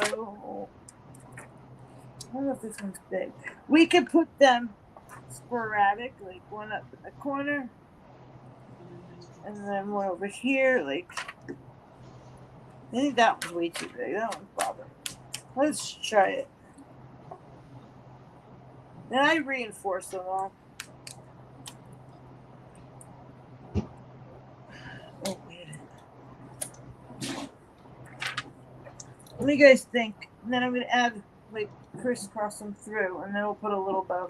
don't know if this one's big. We could put them sporadic, like one up in the corner, and then one over here. Like, I think that one's way too big. That one's bothering. Let's try it. Then I reinforce them all. Oh, wait. What do you guys think? And then I'm gonna add, like, crisscross them through, and then we'll put a little bow.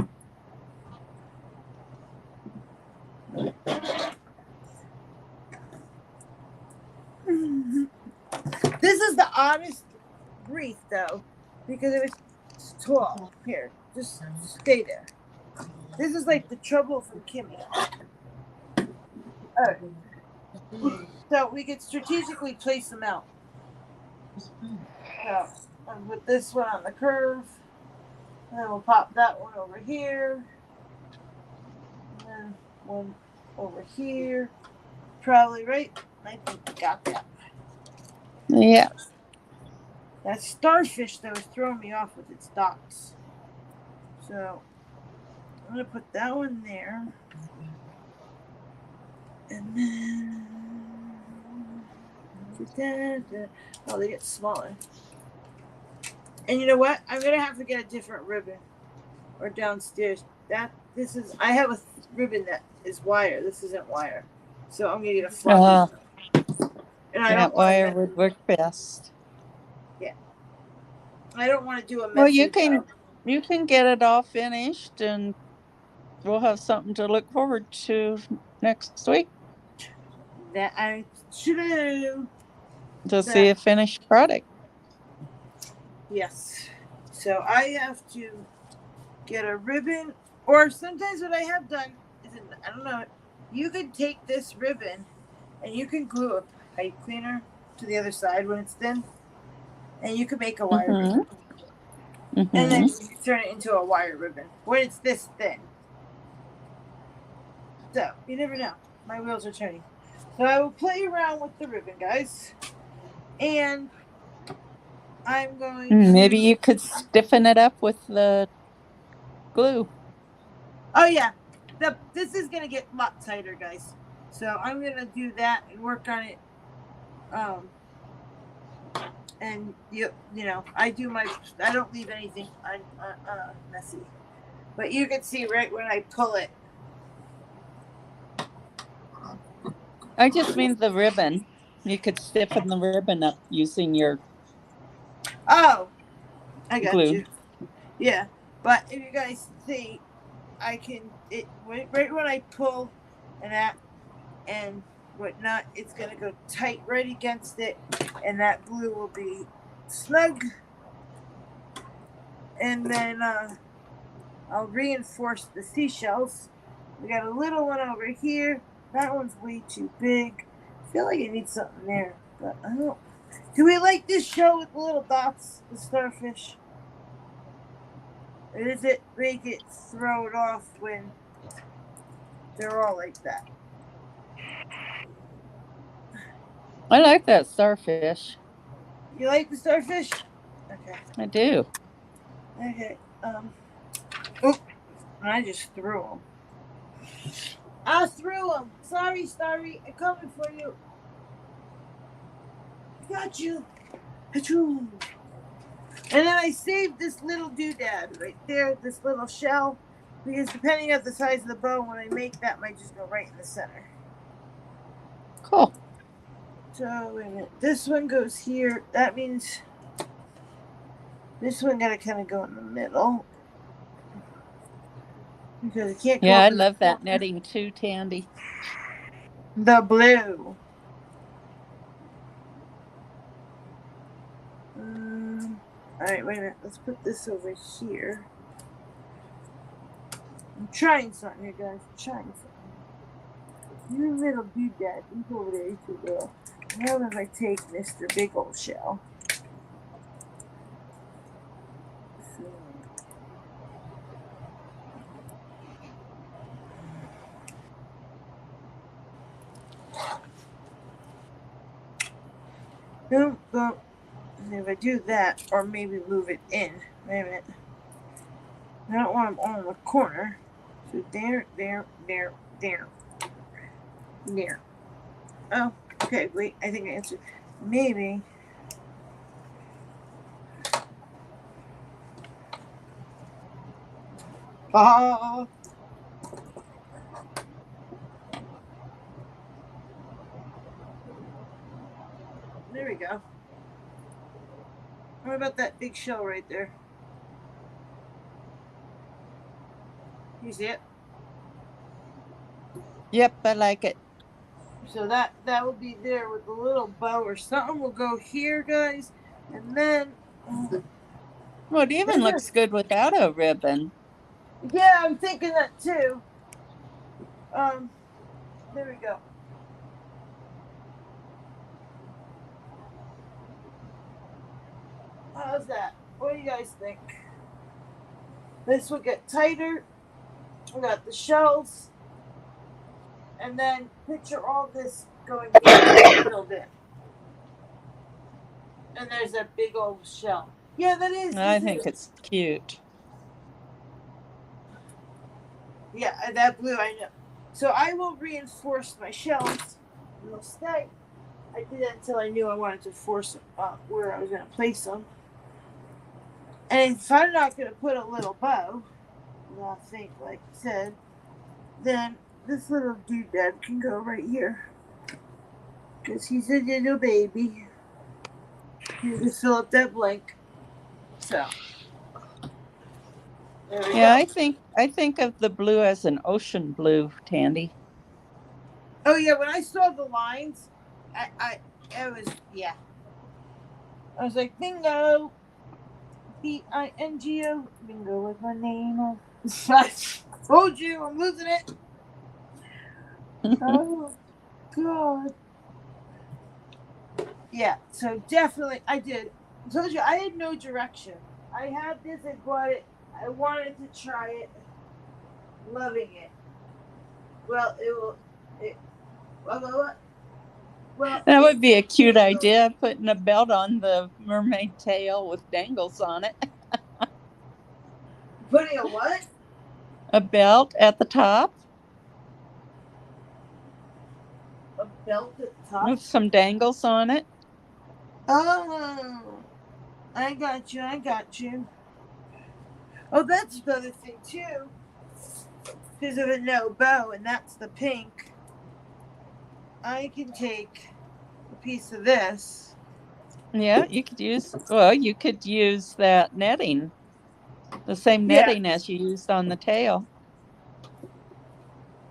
This is the oddest wreath, though, because it was tall. Here, just stay there. This is like the trouble from Kimmy. Alright. So we could strategically place them out. So, and with this one on the curve, and then we'll pop that one over here, and then one over here. Probably right. I think we got that. Yeah. That starfish that was throwing me off with its dots. So I'm gonna put that one there, and then oh, they get smaller. And you know what? I'm gonna have to get a different ribbon, or downstairs. I have a ribbon that is wire. This isn't wire, So I'm gonna get a fluffy. And I That don't want wire to. would work best. Yeah. I don't want to do a messy Well, bow. you can get it all finished, and we'll have something to look forward to next week That I true. to see That a finished product. yes. So I have to get a ribbon, or sometimes what I have done is, I don't know. You could take this ribbon and you can glue a pipe cleaner to the other side when it's thin, and you can make a wire Mm-hmm. ribbon, and then Mm-hmm. you can turn it into a wire ribbon when it's this thin. So you never know. My wheels are turning. So I will play around with the ribbon, guys, and I'm going Maybe to. you could stiffen it up with the glue. Oh yeah, this is gonna get a lot tighter, guys. So I'm gonna do that and work on it. And you know I don't leave anything messy. But you can see right when I pull it. I just mean the ribbon. You could stiffen the ribbon up using your Oh, I got glue. you. Yeah, but if you guys see, I can right when I pull and whatnot, it's gonna go tight right against it, and that glue will be snug. And then I'll reinforce the seashells. We got a little one over here. That one's way too big. I feel like it needs something there, but I don't. Do we like this show with the little dots, the starfish? Or does it make it throw it off when they're all like that? I like that starfish. You like the starfish? Okay. I do. Okay. Oh, I just threw them. I threw them. Sorry, Starry. I'm coming for you. I got you. Achoo. And then I saved this little doodad right there, this little shell, because depending on the size of the bow, when I make that, might just go right in the center. Cool. So wait a minute. This one goes here. That means this one gotta kind of go in the middle because it can't go Yeah, I up in the love that corner. netting too, Tandy. The blue. All right, wait a minute. Let's put this over here. I'm trying something here, guys. I'm trying something. You little doodad, you over there, you two little. Now if I take Mr. Big Old Shell. Boom, boom. And if I do that, or maybe move it in. Wait a minute. I don't want them all in the corner. So there. Oh, okay, wait. I think I answered. Maybe. Oh. There we go. What about that big shell right there? You see it? Yep, I like it. So that will be there with a little bow or something. Will go here, guys, and then. Well, it even looks good without a ribbon. Yeah, I'm thinking that too. There we go. How's that? What do you guys think? This will get tighter. We got the shells. And then picture all this going filled in. And there's that big old shell. Yeah, that is. I think it's cute. Yeah, that blue, I know. So I will reinforce my shells. They'll stay. I did that until I knew I wanted to force where I was going to place them. And if I'm not going to put a little bow, I think, like I said, then this little doodad can go right here. Because he's a little baby. You just fill up that blank. So. There we Yeah, go. I think of the blue as an ocean blue, Tandy. Oh yeah, when I saw the lines, it was yeah. I was like bingo, bingo, bingo with my name. I told you I'm losing it. Oh God. Yeah, so definitely I did. I told you I had no direction. I had this, I bought it. I wanted to try it. Loving it. Well, it will. It. Well, That would it's be a cute dangle. idea, putting a belt on the mermaid tail with dangles on it. Putting a what? A belt at the top A belt at the top. with some dangles on it. Oh, I got you. I got you. Oh, that's another thing too. Because of a no bow, and that's the pink. I can take a piece of this. Yeah, you could use that netting. The same Yeah. netting as you used on the tail.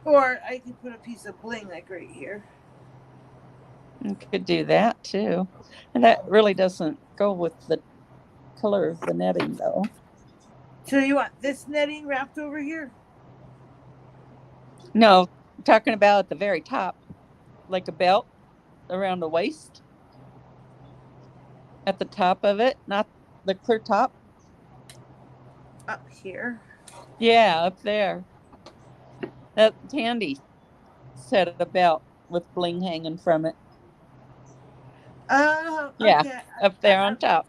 Or I could put a piece of bling like right here. You could do that too. And that really doesn't go with the color of the netting though. So you want this netting wrapped over here? No, I'm talking about at the very top, like a belt around the waist at the top of it, not the clear top. Up here. Yeah, up there. That Tandy said a belt with bling hanging from it. Oh, Yeah, okay. up there on top.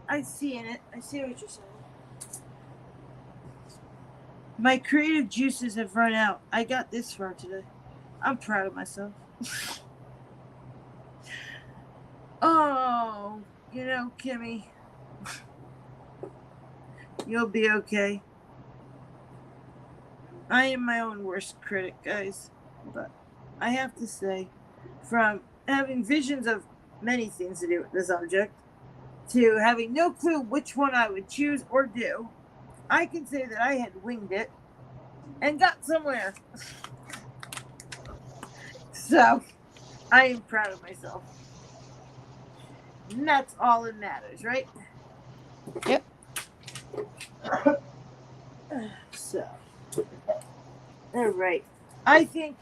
I see in it. I see what you're saying. My creative juices have run out. I got this far today. I'm proud of myself. Oh, Kimmy, you'll be okay. I am my own worst critic, guys. But I have to say, from having visions of many things to do with this object, to having no clue which one I would choose or do, I can say that I had winged it and got somewhere. So, I am proud of myself. And that's all that matters, right? Yep. So, all right. I think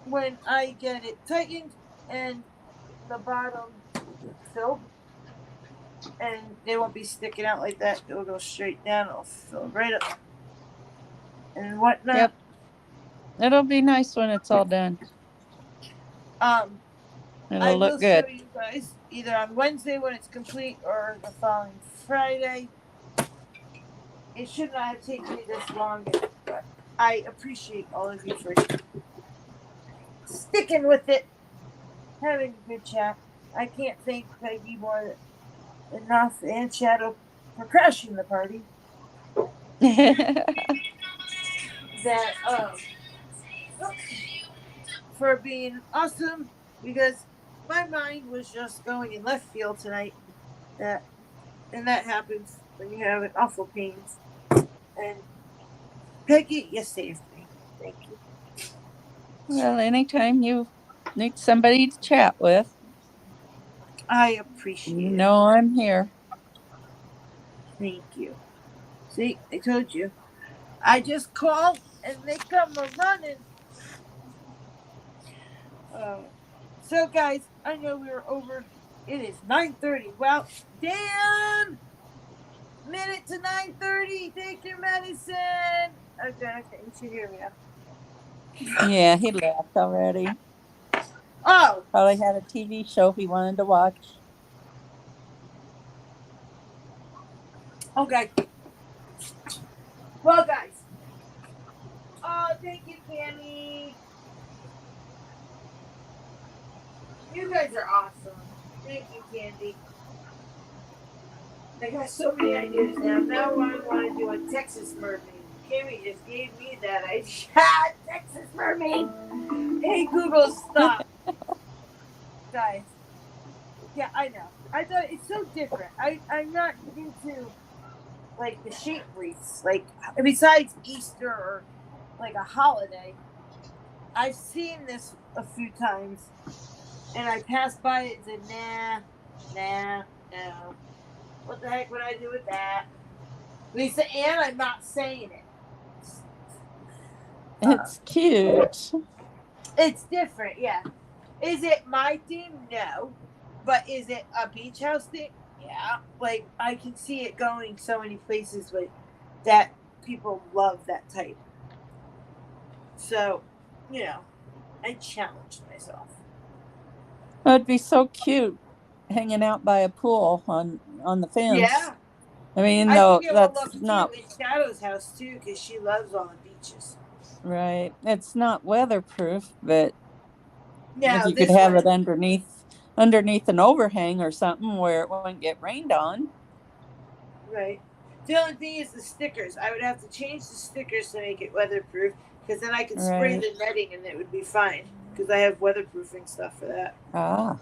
when I get it tightened and the bottom filled, and they won't be sticking out like that, it'll go straight down. It'll fill right up and whatnot. Yep. It'll be nice when it's all done. I It'll will look good. show you guys either on Wednesday when it's complete or the following Friday. It should not have taken me this long, but I appreciate all of you for sticking with it, having a good chat. I can't thank Peggy more enough and Shadow for crashing the party. That for being awesome, because my mind was just going in left field tonight. And that happens when you have an awful pains. And Peggy, you saved me. Thank you. Well, anytime you need somebody to chat with, I appreciate it. I'm here. Thank you. See, I told you. I just call and they come a running. So guys, I know we were over. It is 9:30. Well, damn! Minute to 9:30. Take your medicine. Okay, you should hear me now. Yeah, he left already. Oh! Probably had a TV show he wanted to watch. Okay. Well, guys. Oh, thank you, Cammy. You guys are awesome. Thank you, Candy. I got so many ideas now. Now I want to do a Texas Mermaid Kimmy just gave me that idea. Texas Mermaid. Hey, Google, stop. Guys. Yeah, I know. I thought it's so different. I'm not into like the shape wreaths. Like besides Easter or like a holiday, I've seen this a few times, and I passed by it and said, nah, no. What the heck would I do with that? Lisa Ann, I'm not saying it. It's cute. It's different, yeah. Is it my theme? No. But is it a beach house thing? Yeah. Like I can see it going so many places with that people love that type. So, I challenged myself. It'd be so cute hanging out by a pool on the fence. Yeah. I mean, I though think it will that's look not cute in Shadow's house too, because she loves all the beaches. right. It's not weatherproof, but if No, you could this have one. it underneath an overhang or something where it wouldn't get rained on. Right. The only thing is the stickers. I would have to change the stickers to make it weatherproof, because then I could spray Right. the netting and it would be fine. Because I have weatherproofing stuff for that. Ah.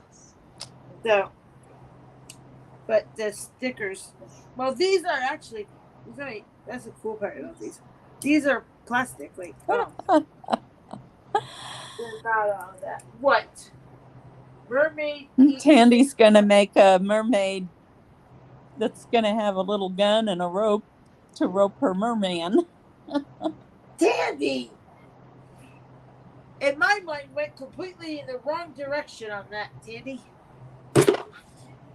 So, but the stickers. Well, these are actually. That's the cool part about these. These are plastic, like they're not all that. What? Mermaid. Tandy's gonna make a mermaid that's gonna have a little gun and a rope to rope her merman. Tandy. And my mind went completely in the wrong direction on that, Tandy.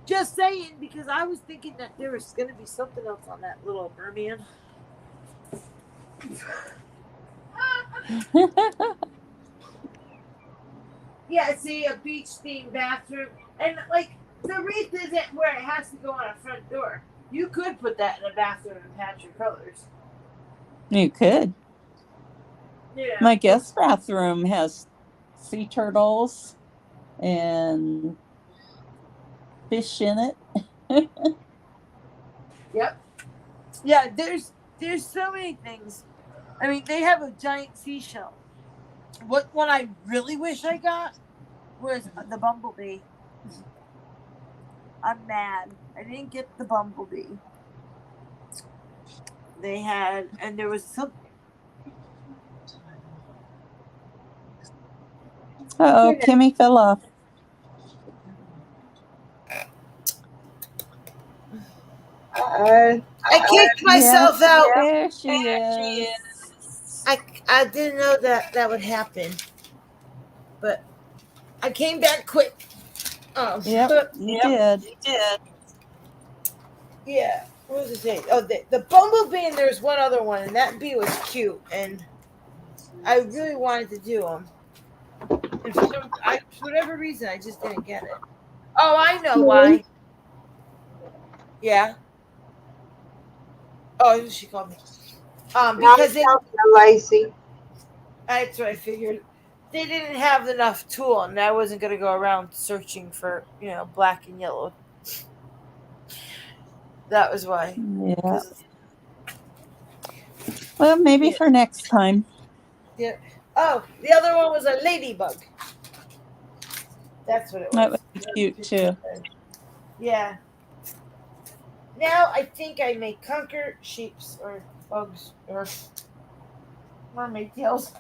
Just saying, because I was thinking that there was going to be something else on that little merman. Yeah, see, a beach themed bathroom. And, like, the wreath isn't where it has to go on a front door. You could put that in a bathroom and patch your colors. You could. Yeah. My guest bathroom has sea turtles and fish in it. Yep. Yeah, there's so many things. I mean, they have a giant seashell. What one I really wish I got was the bumblebee. I'm mad. I didn't get the bumblebee. They had, and there was some. Oh, Kimmy fell off. Uh, I kicked myself out. There she is. I didn't know that would happen, but I came back quick. Yep, you did. Yeah. What was it saying? Oh, the bumblebee, and there's one other one, and that bee was cute, and I really wanted to do them. And for whatever reason, I just didn't get it. Oh, I know why. Yeah. Oh, she called me. Because Lacey. that's what I figured. They didn't have enough tool, and I wasn't going to go around searching for, black and yellow. That was why. Yeah. Well, maybe for next time. Yeah. Oh, the other one was a ladybug. That's what it was. That would be cute too. Yeah. Now I think I may conquer sheeps or bugs or mermaid tails.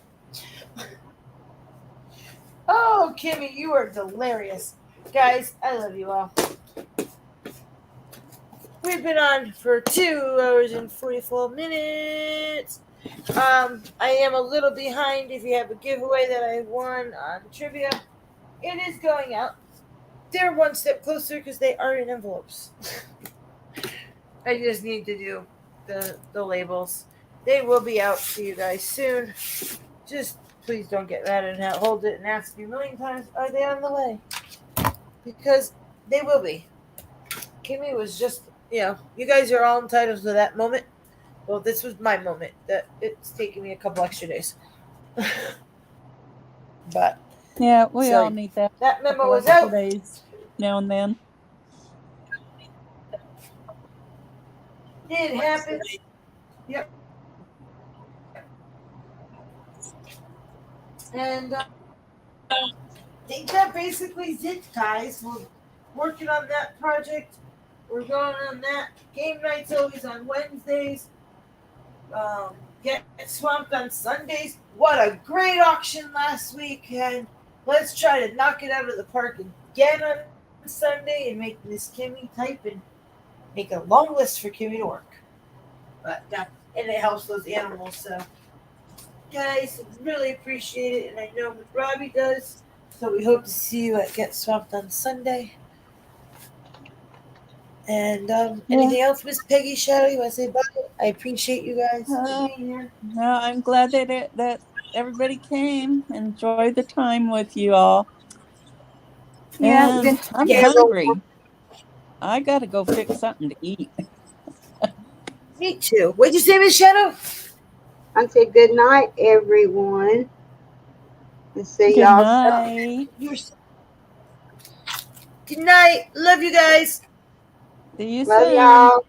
Oh, Kimmy, you are delirious. Guys, I love you all. We've been on for 2 hours and 44 minutes. I am a little behind if you have a giveaway that I won on trivia. It is going out. They're one step closer because they are in envelopes. I just need to do the labels. They will be out to you guys soon. Just please don't get mad and hold it and ask me a million times, are they on the way? Because they will be. Kimmy was just, you guys are all entitled to that moment. Well, this was my moment. That it's taking me a couple extra days. But yeah, we all need that. That memo was out. Days now and then. It happens. Yep. And I think that basically is it, guys. We're working on that project. We're going on that. Game night's always on Wednesdays. Get swamped on Sundays. What a great auction last week, and let's try to knock it out of the park again on Sunday and make Miss Kimmy type and make a long list for Kimmy to work. But and it helps those animals. So, guys, really appreciate it, and I know Robbie does. So we hope to see you at Get Swamped on Sunday. And anything else, Miss Peggy Shadow, you want to say about it? I appreciate you guys being here. No, I'm glad that everybody came. Enjoy the time with you all. Yeah, And I'm hungry. I got to go fix something to eat. Me too. What'd you say, Miss Shadow? I said good night, everyone. And see Good y'all. night. Good night. Love you guys. See you Love soon. y'all.